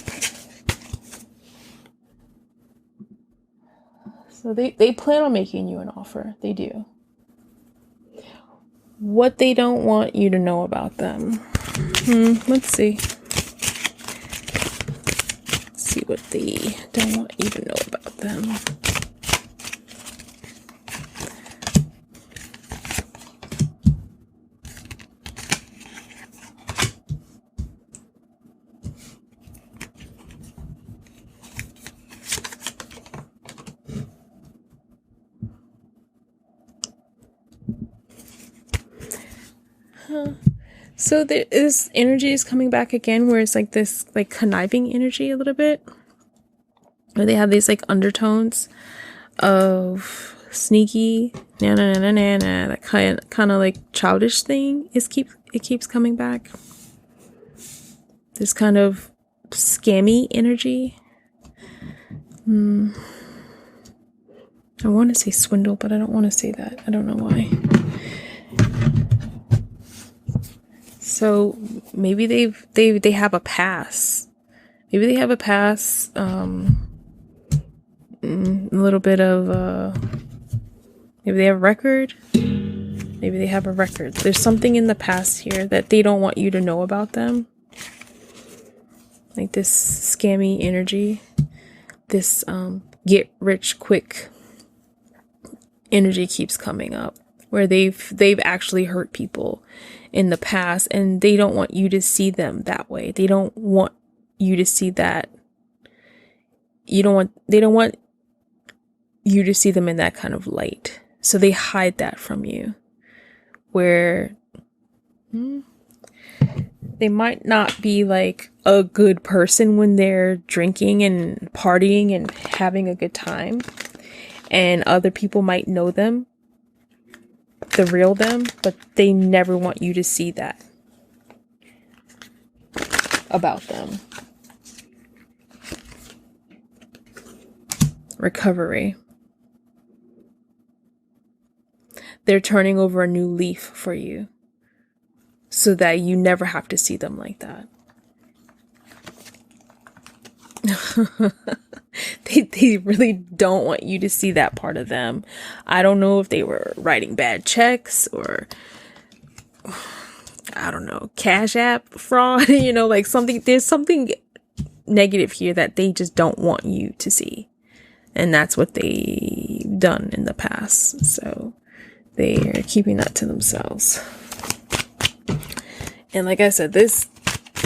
So they plan on making you an offer. They do. What they don't want you to know about them. Let's see. Let's see what they don't want you to know about them. So this energy is coming back again where it's like this like conniving energy a little bit. Where they have these like undertones of sneaky, that kind of like childish thing. It keeps coming back. This kind of scammy energy. I want to say swindle, but I don't want to say that. I don't know why. So maybe they have a pass. Maybe they have a pass. A little bit of maybe they have a record. Maybe they have a record. There's something in the past here that they don't want you to know about them. Like this scammy energy. This get rich quick energy keeps coming up. Where they've actually hurt people in the past and they don't want you to see them that way. They don't want you to see that. They don't want you to see them in that kind of light. So they hide that from you. Where they might not be like a good person when they're drinking and partying and having a good time. And other people might know them. The real them, but they never want you to see that about them. Recovery. They're turning over a new leaf for you so that you never have to see them like that. They really don't want you to see that part of them. I don't know if they were writing bad checks or I don't know, Cash App fraud, like there's something negative here that they just don't want you to see. And that's what they've done in the past. So they're keeping that to themselves. And like I said, this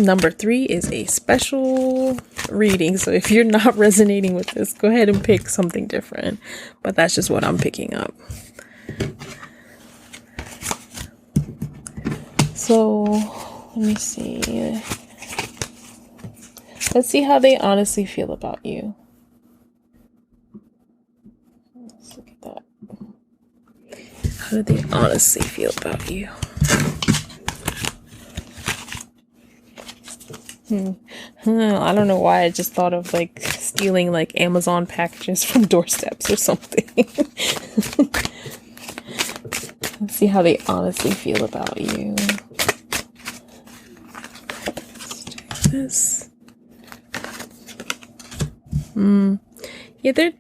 number 3 is a special reading. So if you're not resonating with this, go ahead and pick something different. But that's just what I'm picking up. So let me see. Let's see how they honestly feel about you. Let's look at that. How How do they honestly feel about you? I don't know why I just thought of like stealing like Amazon packages from doorsteps or something. Let's see how they honestly feel about you. Let's do this. Yeah, they're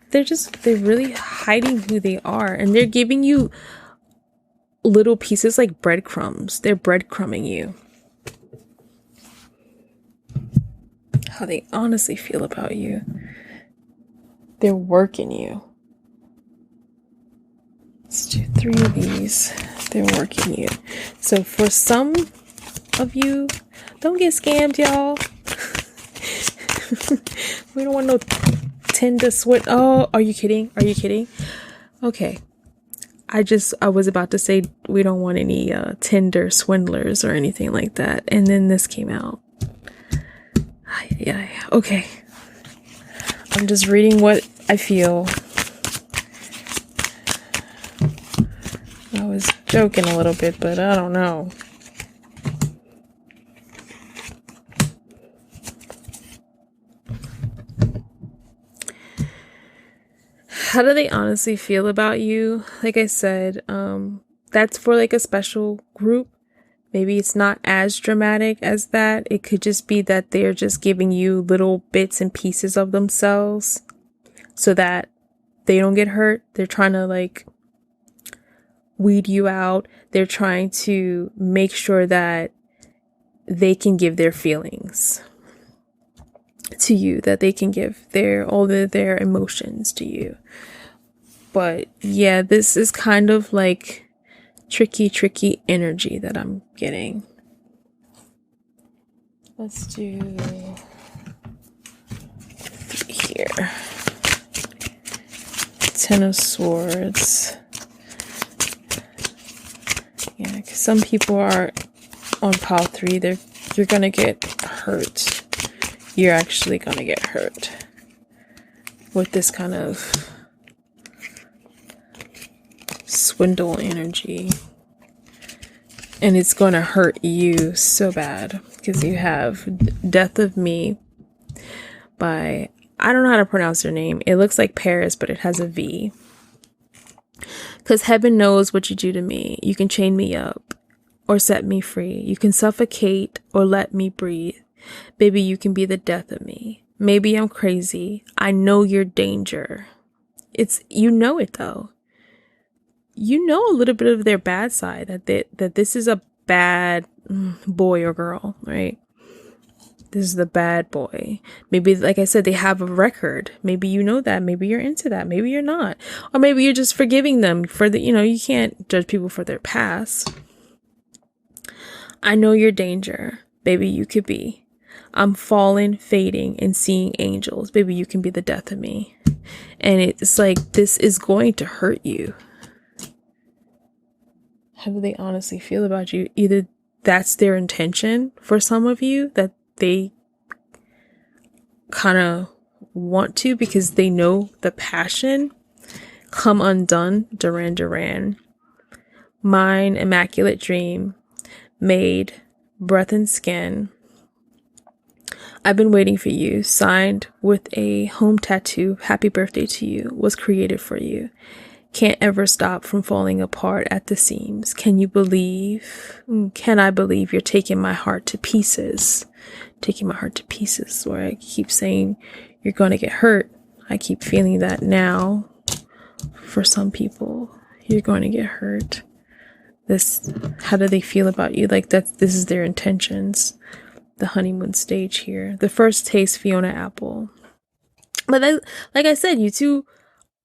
really hiding who they are, and they're giving you little pieces like breadcrumbs. They're breadcrumbing you. How they honestly feel about you. They're working you. Let's do 3 of these. They're working you. So for some of you, don't get scammed, y'all. We don't want no Tinder swindle. Oh, are you kidding? Are you kidding? Okay. I was about to say we don't want any Tinder swindlers or anything like that. And then this came out. Yeah. Okay. I'm just reading what I feel. I was joking a little bit, but I don't know. How do they honestly feel about you? Like I said, that's for like a special group. Maybe it's not as dramatic as that. It could just be that they're just giving you little bits and pieces of themselves so that they don't get hurt. They're trying to like weed you out. They're trying to make sure that they can give their feelings to you, that they can give all their emotions to you. But yeah, this is kind of like tricky energy that I'm getting. Let's do 3 here. 10 of Swords. Yeah, because some people are on pile 3. You're gonna get hurt. You're actually gonna get hurt with this kind of swindle energy. And it's going to hurt you so bad because you have Death of Me by, I don't know how to pronounce her name. It looks like Paris, but it has a V. Because heaven knows what you do to me. You can chain me up or set me free. You can suffocate or let me breathe. Baby, you can be the death of me. Maybe I'm crazy. I know your danger. You know it though. You know a little bit of their bad side, that this is a bad boy or girl, right? This is the bad boy. Maybe, like I said, they have a record. Maybe you know that. Maybe you're into that. Maybe you're not. Or maybe you're just forgiving them for you can't judge people for their past. I know your danger. Baby, you could be. I'm falling, fading, and seeing angels. Baby, you can be the death of me. And it's like, this is going to hurt you. How do they honestly feel about you? Either that's their intention for some of you, that they kind of want to because they know the passion. Come undone, Duran Duran. Mine, Immaculate Dream. Made, Breath and Skin. I've been waiting for you. Signed with a home tattoo. Happy birthday to you. Was created for you. Can't ever stop from falling apart at the seams. Can you believe? Can I believe you're taking my heart to pieces? Taking my heart to pieces, where I keep saying you're going to get hurt. I keep feeling that now. For some people, you're going to get hurt. How do they feel about you? Like this is their intentions. The honeymoon stage here. The first taste, Fiona Apple. But like I said, you two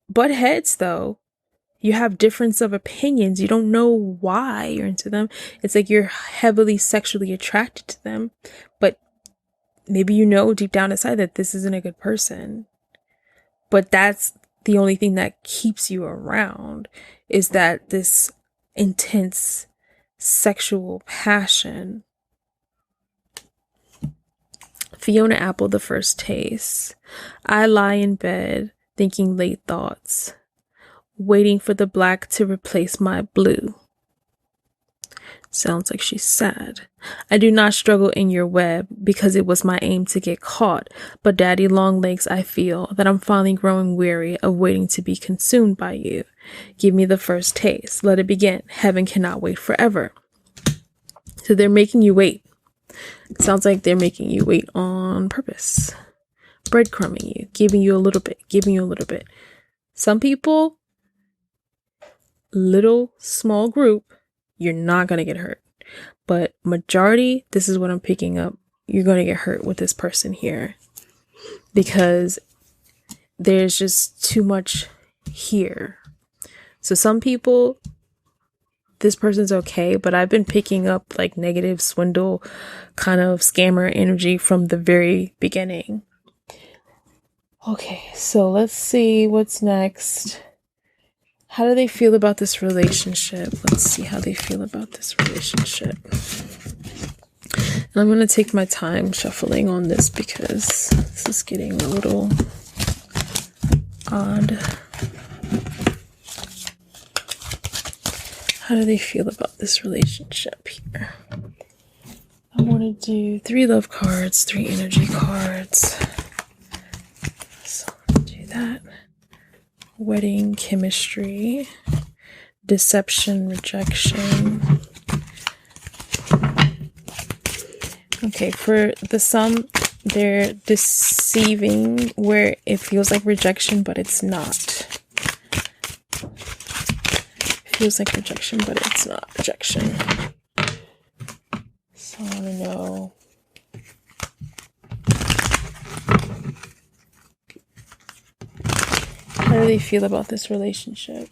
butt heads though. You have difference of opinions. You don't know why you're into them. It's like you're heavily sexually attracted to them. But maybe you know deep down inside that this isn't a good person. But that's the only thing that keeps you around, is that this intense sexual passion. Fiona Apple, the first taste. I lie in bed thinking late thoughts. waiting for the black to replace my blue. Sounds like she's sad. I do not struggle in your web because it was my aim to get caught. But daddy long legs, I feel that I'm finally growing weary of waiting to be consumed by you. Give me the first taste. Let it begin. Heaven cannot wait forever. So they're making you wait. It sounds like they're making you wait on purpose. Breadcrumbing you, giving you a little bit, giving you a little bit. Some people, little small group, you're not going to get hurt. But majority, this is what I'm picking up. You're going to get hurt with this person here. Because there's just too much here. So some people, this person's okay. But I've been picking up like negative swindle kind of scammer energy from the very beginning. Okay, so let's see what's next. How do they feel about this relationship? Let's see how they feel about this relationship. And I'm going to take my time shuffling on this because this is getting a little odd. How do they feel about this relationship here? I want to do 3 love cards, 3 energy cards. So do that. Wedding, chemistry, deception, rejection. Okay, for the some, they're deceiving where it feels like rejection, but it's not. It feels like rejection, but it's not rejection. So I want to know. How do they feel about this relationship?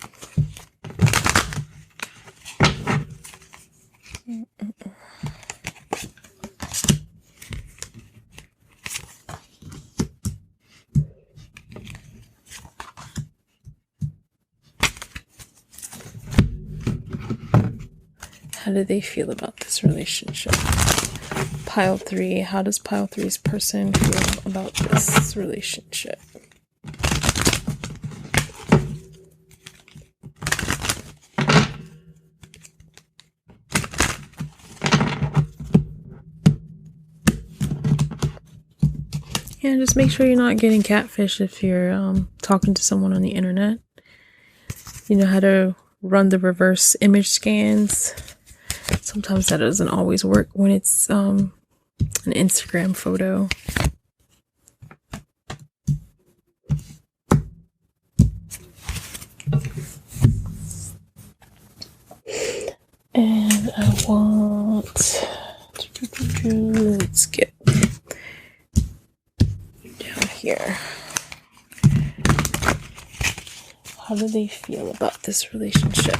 How do they feel about this relationship? Pile 3. How does pile 3's person feel about this relationship? Yeah, just make sure you're not getting catfish if you're talking to someone on the internet. You know how to run the reverse image scans. Sometimes that doesn't always work when it's an Instagram photo. And I want... Let's get down here. How do they feel about this relationship?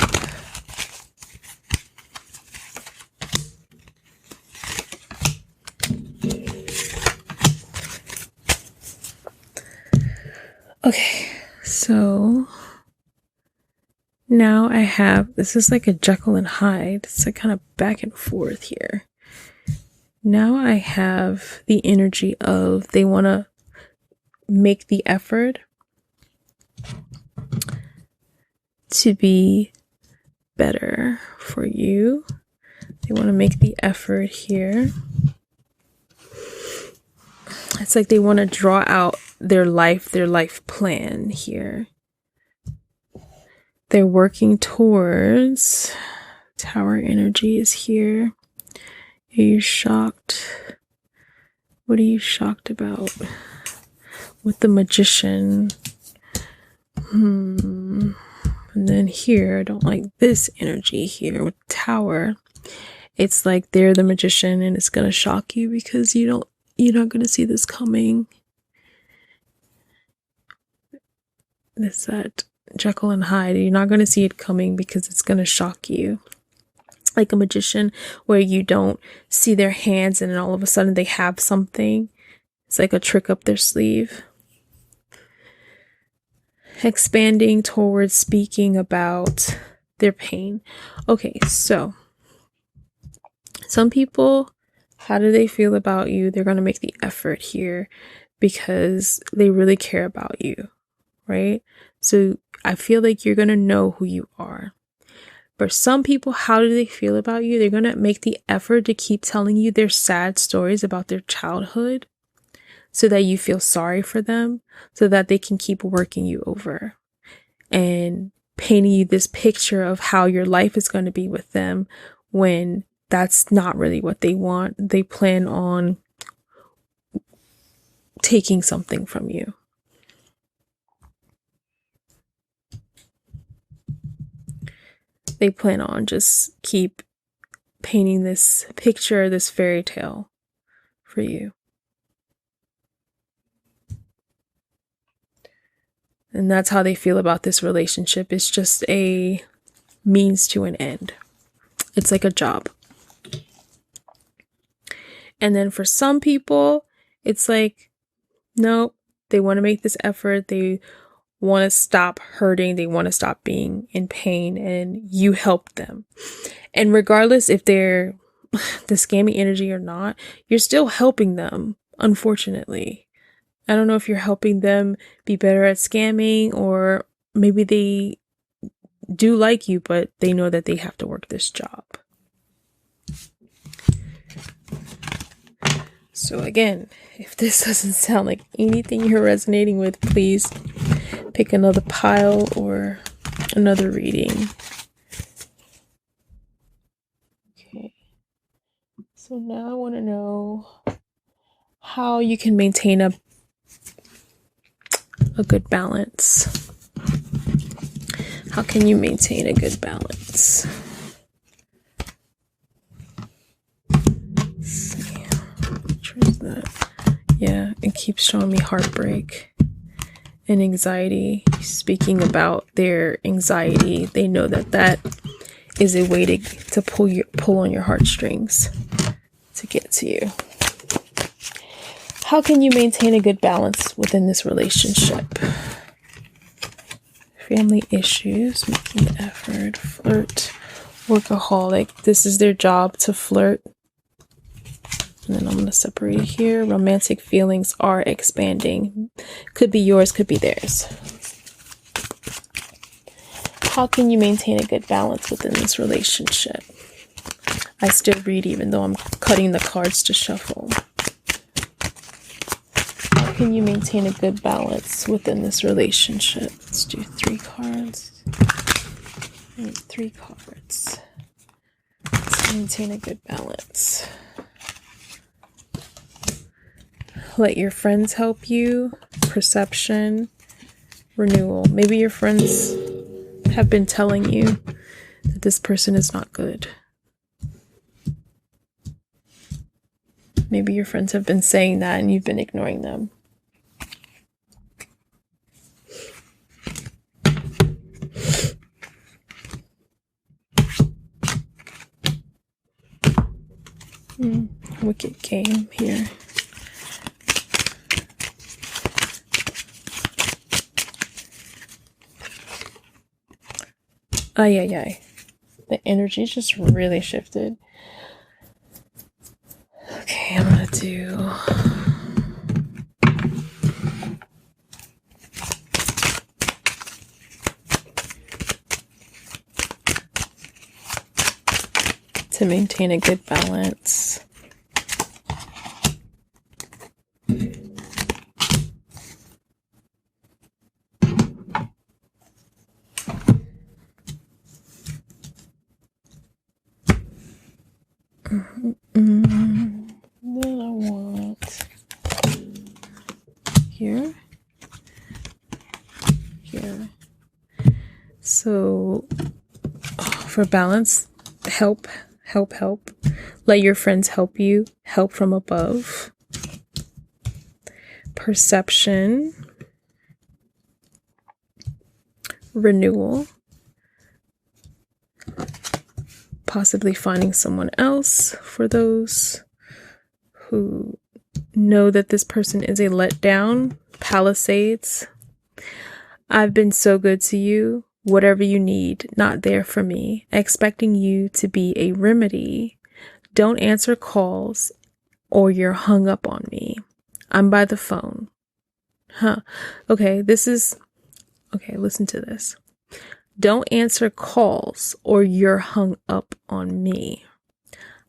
Okay, so now I have, this is like a Jekyll and Hyde. It's like kind of back and forth here. Now I have the energy of they want to make the effort to be better for you. They want to make the effort here. It's like they want to draw out their life plan here. They're working towards, Tower energy is here. Are you shocked? What are you shocked about? With the Magician. And then here, I don't like this energy here with Tower. It's like they're the Magician and it's gonna shock you because you're not gonna see this coming. It's that Jekyll and Hyde. You're not gonna see it coming because it's gonna shock you. Like a magician where you don't see their hands and then all of a sudden they have something. It's like a trick up their sleeve. Expanding towards speaking about their pain. Okay, so some people, how do they feel about you? They're going to make the effort here because they really care about you, right? So I feel like you're going to know who you are. For some people, how do they feel about you? They're going to make the effort to keep telling you their sad stories about their childhood so that you feel sorry for them, so that they can keep working you over and painting you this picture of how your life is going to be with them, when that's not really what they want. They plan on taking something from you. They plan on just keep painting this picture, this fairy tale for you. And that's how they feel about this relationship. It's just a means to an end. It's like a job. And then for some people, it's like, no, they want to make this effort. They want to stop hurting. They want to stop being in pain, and you help them. And regardless if they're the scammy energy or not, you're still helping them, unfortunately. I don't know if you're helping them be better at scamming, or maybe they do like you, but they know that they have to work this job. So again, if this doesn't sound like anything you're resonating with, please pick another pile or another reading. Okay. So now I want to know how you can maintain a good balance. How can you maintain a good balance? Yeah, it keeps showing me heartbreak and anxiety. Speaking about their anxiety, they know that that is a way to pull on your heartstrings to get to you. How can you maintain a good balance within this relationship? Family issues, making the effort, flirt, workaholic. This is their job, to flirt. And then I'm going to separate it here. Romantic feelings are expanding. Could be yours, could be theirs. How can you maintain a good balance within this relationship? I still read even though I'm cutting the cards to shuffle. How can you maintain a good balance within this relationship? Let's do 3 cards. I need 3 cards. Let's maintain a good balance. Let your friends help you. Perception. Renewal. Maybe your friends have been telling you that this person is not good. Maybe your friends have been saying that and you've been ignoring them. Wicked game here. Ay, ay, ay. The energy just really shifted. Okay, I'm gonna do... to maintain a good balance. Then I want here. So for balance, help. Let your friends help you. Help from above. Perception. Renewal. Possibly finding someone else for those who know that this person is a letdown. Palisades. I've been so good to you. Whatever you need, not there for me. Expecting you to be a remedy. Don't answer calls or you're hung up on me. I'm by the phone. Okay, this is Okay, listen to this. Don't answer calls or you're hung up on me.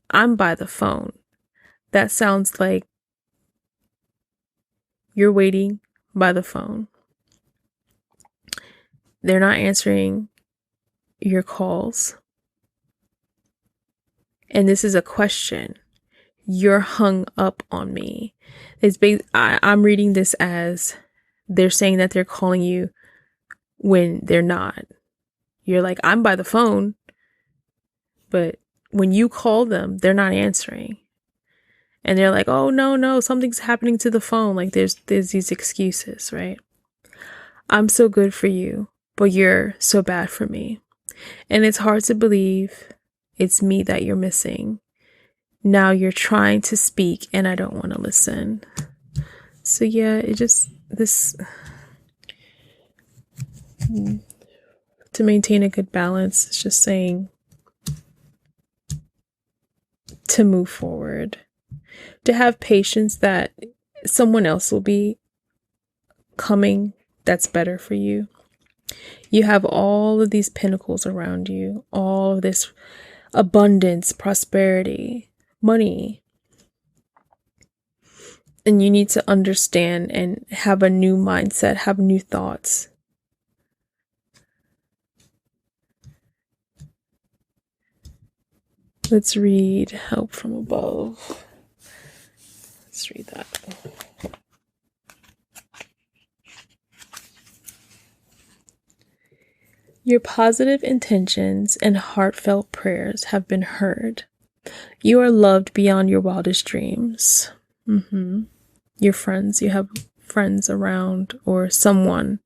I'm by the phone. That sounds like you're waiting by the phone. They're not answering your calls. And this is a question. You're hung up on me. I'm reading this as they're saying that they're calling you when they're not. You're like, I'm by the phone. But when you call them, they're not answering. And they're like, oh, no, something's happening to the phone. Like there's these excuses, right? I'm so good for you, but you're so bad for me. And it's hard to believe it's me that you're missing. Now you're trying to speak and I don't want to listen. So yeah, to maintain a good balance, it's just saying to move forward, to have patience that someone else will be coming that's better for you. You have all of these pinnacles around you, all of this abundance, prosperity, money. And you need to understand and have a new mindset, have new thoughts. Let's read Help from Above. Let's read that. Your positive intentions and heartfelt prayers have been heard. You are loved beyond your wildest dreams. Your friends, you have friends around or someone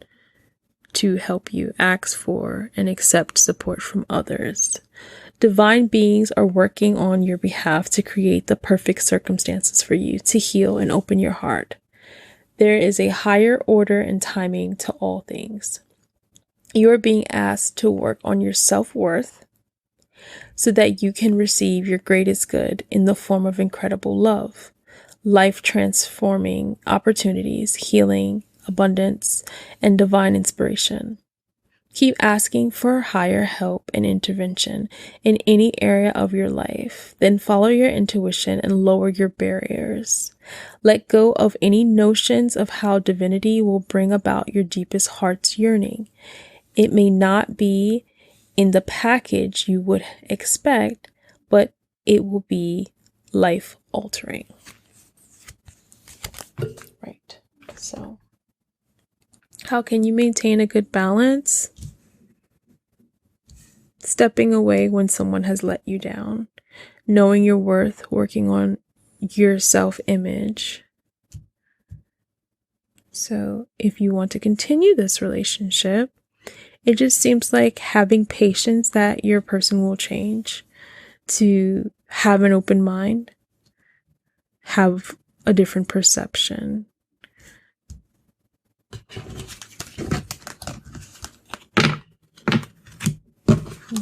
to help you ask for and accept support from others. Divine beings are working on your behalf to create the perfect circumstances for you to heal and open your heart. There is a higher order and timing to all things. You are being asked to work on your self-worth so that you can receive your greatest good in the form of incredible love, life-transforming opportunities, healing, abundance, and divine inspiration. Keep asking for higher help and intervention in any area of your life. Then follow your intuition and lower your barriers. Let go of any notions of how divinity will bring about your deepest heart's yearning. It may not be in the package you would expect, but it will be life-altering. Right. So, how can you maintain a good balance? Stepping away when someone has let you down. Knowing your worth, working on your self-image. So, if you want to continue this relationship, it just seems like having patience that your person will change, to have an open mind, have a different perception.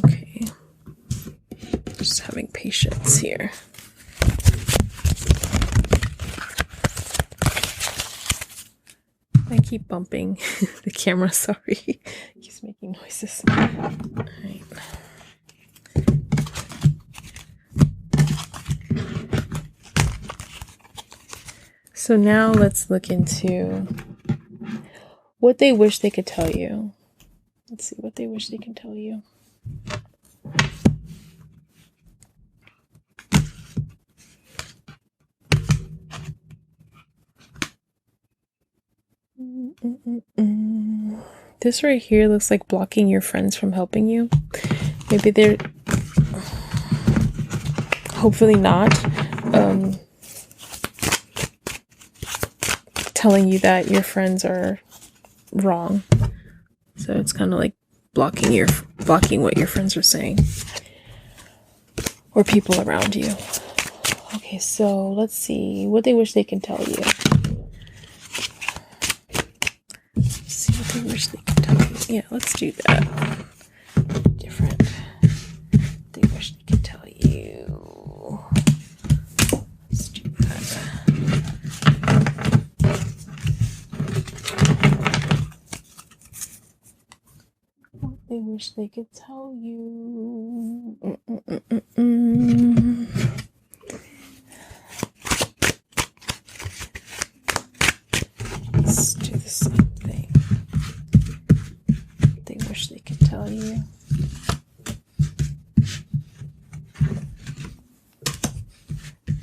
Okay, just having patience here. I keep bumping the camera, sorry. It keeps making noises. All right. So now let's look into what they wish they could tell you. Let's see what they wish they can tell you. This right here looks like blocking your friends from helping you. Maybe they're hopefully not telling you that your friends are wrong. So it's kind of like blocking what your friends are saying or people around you. Okay, so let's see what they wish they can tell you. Let's see what they wish they can tell you. Yeah, let's do that. Different. They wish they could tell you. Let's do that. wish they could tell you. Mm-mm-mm-mm-mm. Let's do the same thing. They wish they could tell you.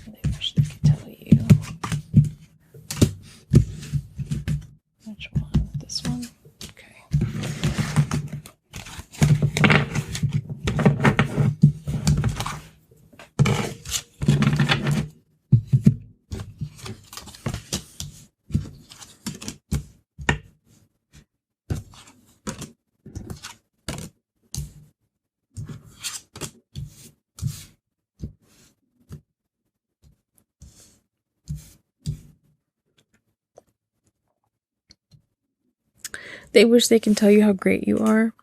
They wish they could tell you. Which one? This one? Okay. They wish they can tell you how great you are,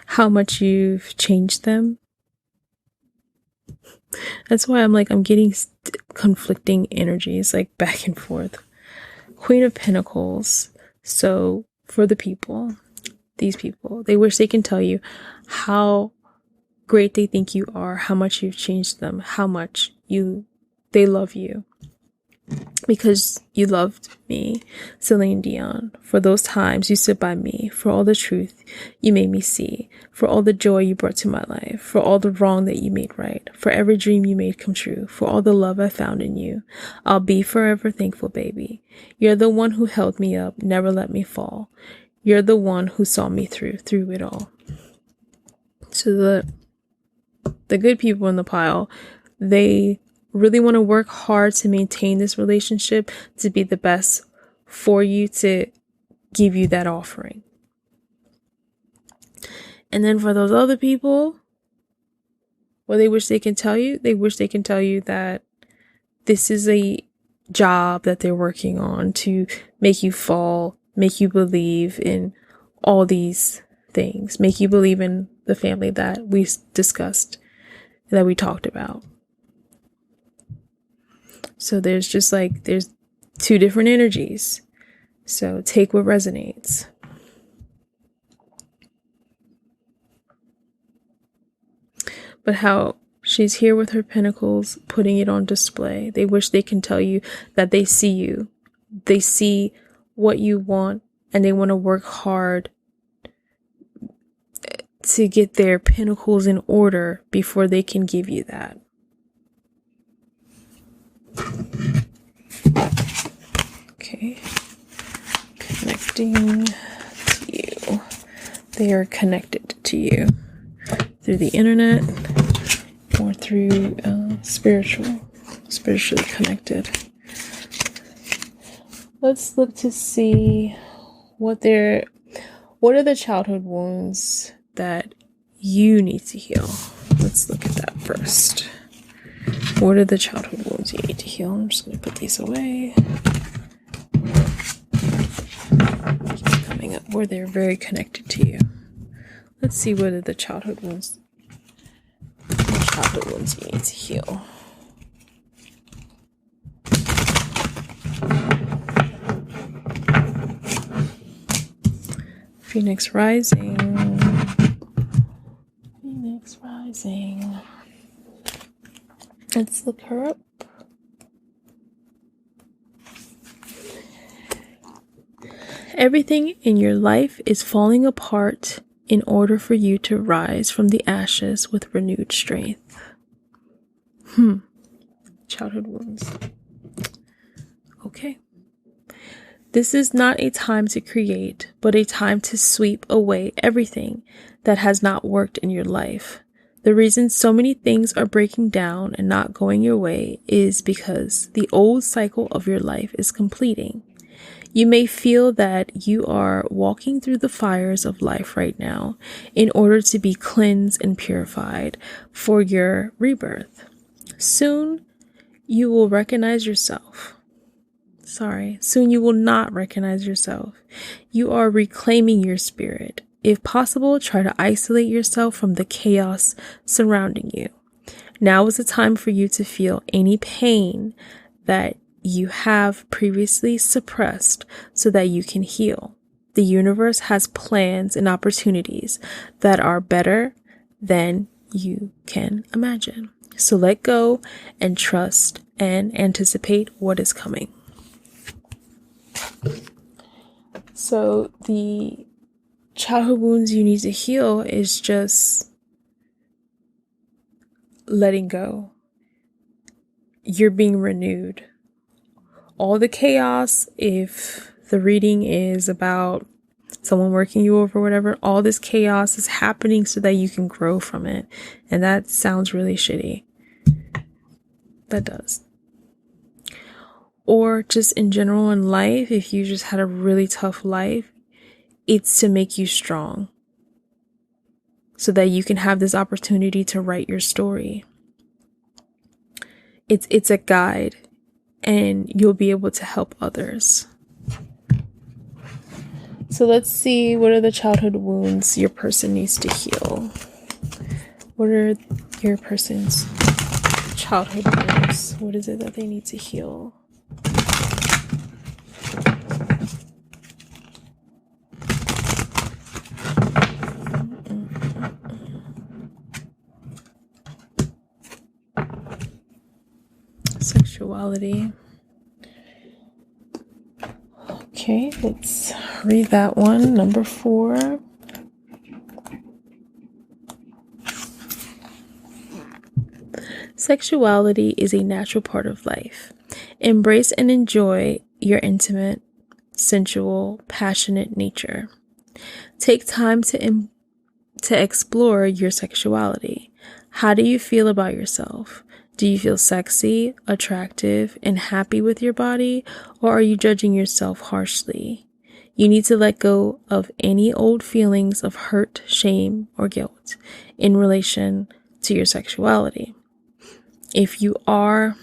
how much you've changed them. That's why I'm getting conflicting energies, like back and forth. Queen of Pentacles. So for the people, these people, they wish they can tell you how great they think you are, how much you've changed them, how much they love you. Because you loved me, Celine Dion, for those times you stood by me, for all the truth you made me see, for all the joy you brought to my life, for all the wrong that you made right, for every dream you made come true, for all the love I found in you. I'll be forever thankful, baby. You're the one who held me up, never let me fall. You're the one who saw me through it all. So the good people in the pile, they really want to work hard to maintain this relationship, to be the best for you, to give you that offering. And then for those other people, what they wish they can tell you, they wish they can tell you that this is a job that they're working on to make you fall, make you believe in all these things, make you believe in the family that we discussed, that we talked about. So there's two different energies. So take what resonates. But how she's here with her pentacles, putting it on display. They wish they can tell you that they see you. They see what you want, and they want to work hard to get their pentacles in order before they can give you that. Okay, connecting to you. They are connected to you through the internet or through spiritually connected. Let's look to see what are the childhood wounds that you need to heal. Let's look at that first. What are the childhood wounds you need to heal? I'm just going to put these away. Keep coming up where they're very connected to you. Let's see what are the childhood wounds you need to heal. Phoenix Rising. Phoenix Rising. Let's look her up. Everything in your life is falling apart in order for you to rise from the ashes with renewed strength. Childhood wounds. Okay. This is not a time to create, but a time to sweep away everything that has not worked in your life. The reason so many things are breaking down and not going your way is because the old cycle of your life is completing. You may feel that you are walking through the fires of life right now in order to be cleansed and purified for your rebirth. Soon you will recognize yourself. Soon you will not recognize yourself. You are reclaiming your spirit. If possible, try to isolate yourself from the chaos surrounding you. Now is the time for you to feel any pain that you have previously suppressed so that you can heal. The universe has plans and opportunities that are better than you can imagine. So let go and trust and anticipate what is coming. So the childhood wounds you need to heal is just letting go. You're being renewed. All the chaos, if the reading is about someone working you over, whatever, all this chaos is happening so that you can grow from it. And that sounds really shitty. That does. Or just in general in life, if you just had a really tough life, it's to make you strong so that you can have this opportunity to write your story. It's a guide, and you'll be able to help others. So let's see, what are the childhood wounds your person needs to heal? What are your person's childhood wounds? What is it that they need to heal? Sexuality. Okay, let's read that one. Number 4. Sexuality is a natural part of life. Embrace and enjoy your intimate, sensual, passionate nature. Take time to explore your sexuality. How do you feel about yourself? Do you feel sexy, attractive, and happy with your body, or are you judging yourself harshly? You need to let go of any old feelings of hurt, shame, or guilt in relation to your sexuality. If you are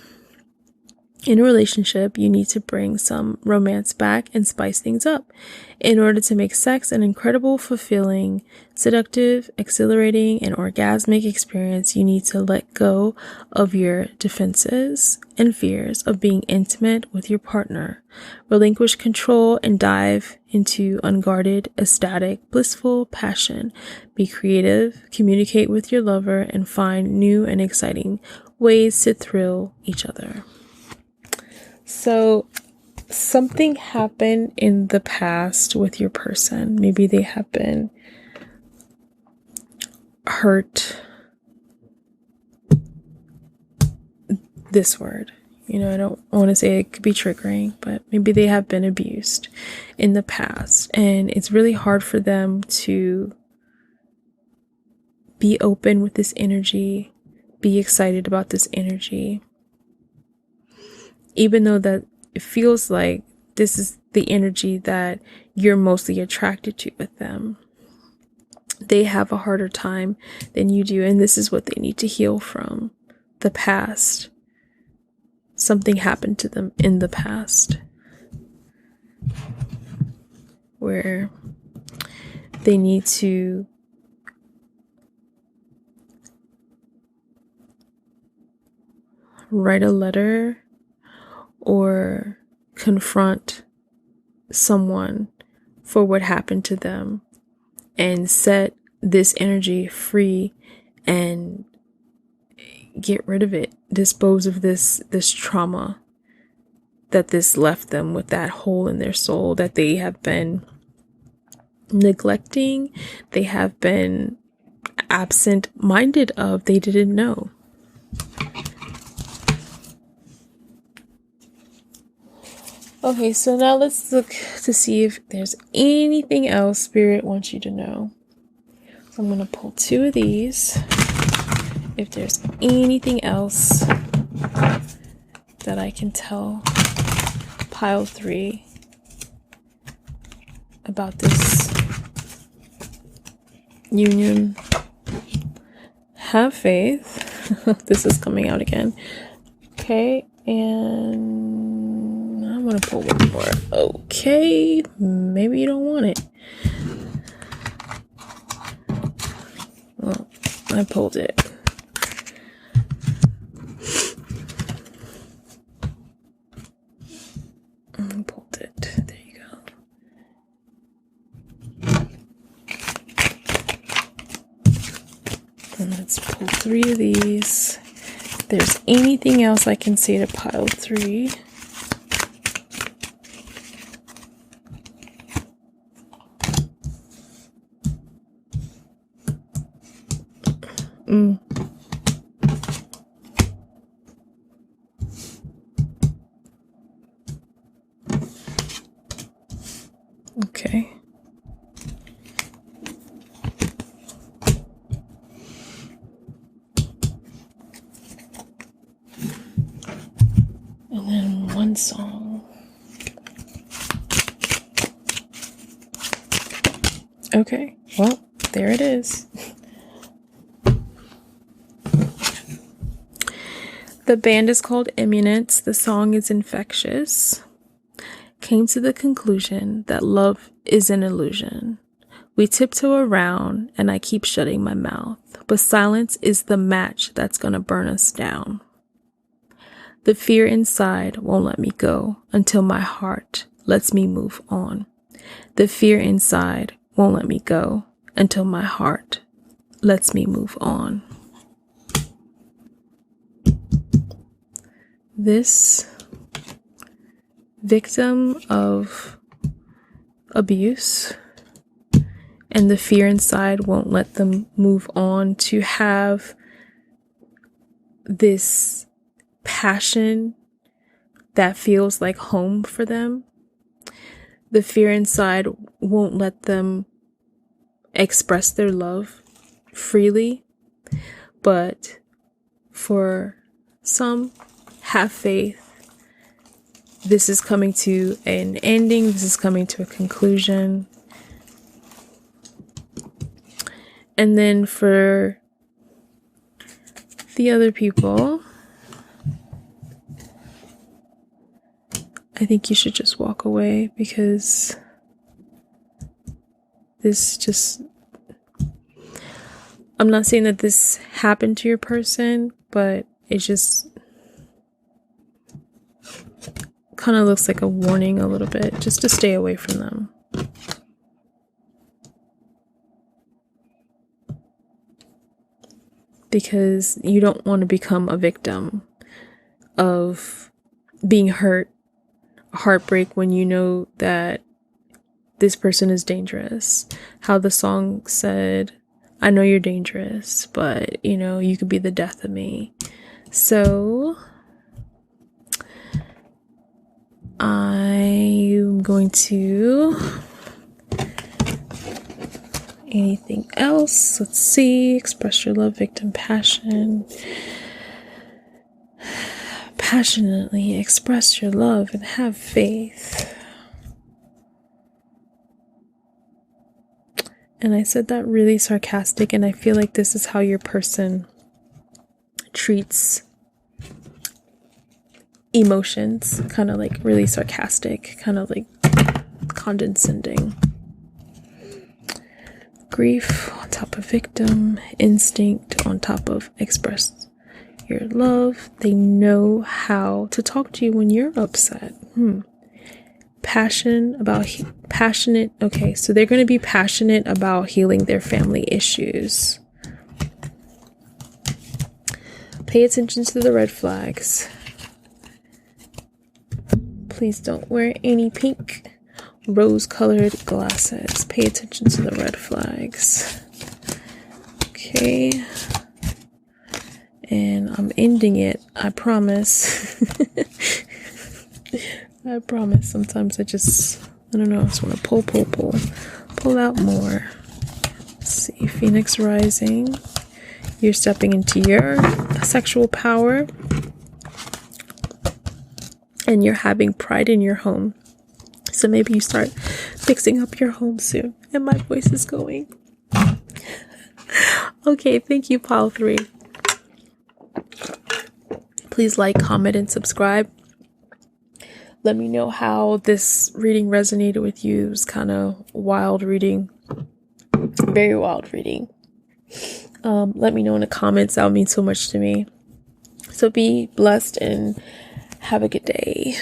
in a relationship, you need to bring some romance back and spice things up. In order to make sex an incredible, fulfilling, seductive, exhilarating, and orgasmic experience, you need to let go of your defenses and fears of being intimate with your partner. Relinquish control and dive into unguarded, ecstatic, blissful passion. Be creative, communicate with your lover, and find new and exciting ways to thrill each other. So something happened in the past with your person. Maybe they have been hurt. This word, I don't want to say it could be triggering, but maybe they have been abused in the past. And it's really hard for them to be open with this energy, be excited about this energy. Even though that it feels like this is the energy that you're mostly attracted to with them, they have a harder time than you do. And this is what they need to heal from. The past. Something happened to them in the past where they need to write a letter or confront someone for what happened to them and set this energy free and get rid of it, dispose of this trauma that this left them with, that hole in their soul that they have been neglecting, they have been absent-minded of, they didn't know. Okay, so now let's look to see if there's anything else Spirit wants you to know. So I'm going to pull 2 of these. If there's anything else that I can tell pile 3 about this union. Have faith. This is coming out again. Okay, and I'm gonna pull one more. Okay, maybe you don't want it. Well, I pulled it. I pulled it. There you go. Let's pull 3 of these. If there's anything else I can say to pile 3. Okay. And then one song. Okay, well, there it is. The band is called Imminence. The song is Infectious. Came to the conclusion that love is an illusion. We tiptoe around and I keep shutting my mouth, but silence is the match that's gonna burn us down. The fear inside won't let me go until my heart lets me move on. The fear inside won't let me go until my heart lets me move on. This victim of abuse and the fear inside won't let them move on to have this passion that feels like home for them. The fear inside won't let them express their love freely, but for some, have faith. This is coming to an ending. This is coming to a conclusion. And then for the other people, I think you should just walk away, because this just, I'm not saying that this happened to your person, but it just kind of looks like a warning a little bit, just to stay away from them. Because you don't want to become a victim of being hurt, heartbreak, when you know that this person is dangerous. How the song said, I know you're dangerous, but you know, you could be the death of me. So I'm going to, anything else? Let's see. Express your love, victim, passion. Passionately express your love and have faith. And I said that really sarcastic, and I feel like this is how your person treats emotions, kind of like really sarcastic, kind of like condescending. Grief on top of victim, instinct on top of express your love. They know how to talk to you when you're upset. Passionate. Okay, so they're going to be passionate about healing their family issues. Pay attention to the red flags. Please don't wear any pink, rose-colored glasses. Pay attention to the red flags. Okay. And I'm ending it. I promise. I promise. Sometimes I don't know. I just want to pull out more. Let's see. Phoenix rising. You're stepping into your sexual power. And you're having pride in your home. So maybe you start fixing up your home soon. And my voice is going. Okay, thank you, Pile 3. Please like, comment, and subscribe. Let me know how this reading resonated with you. It was kind of wild reading. Very wild reading. Let me know in the comments. That would mean so much to me. So be blessed and have a good day.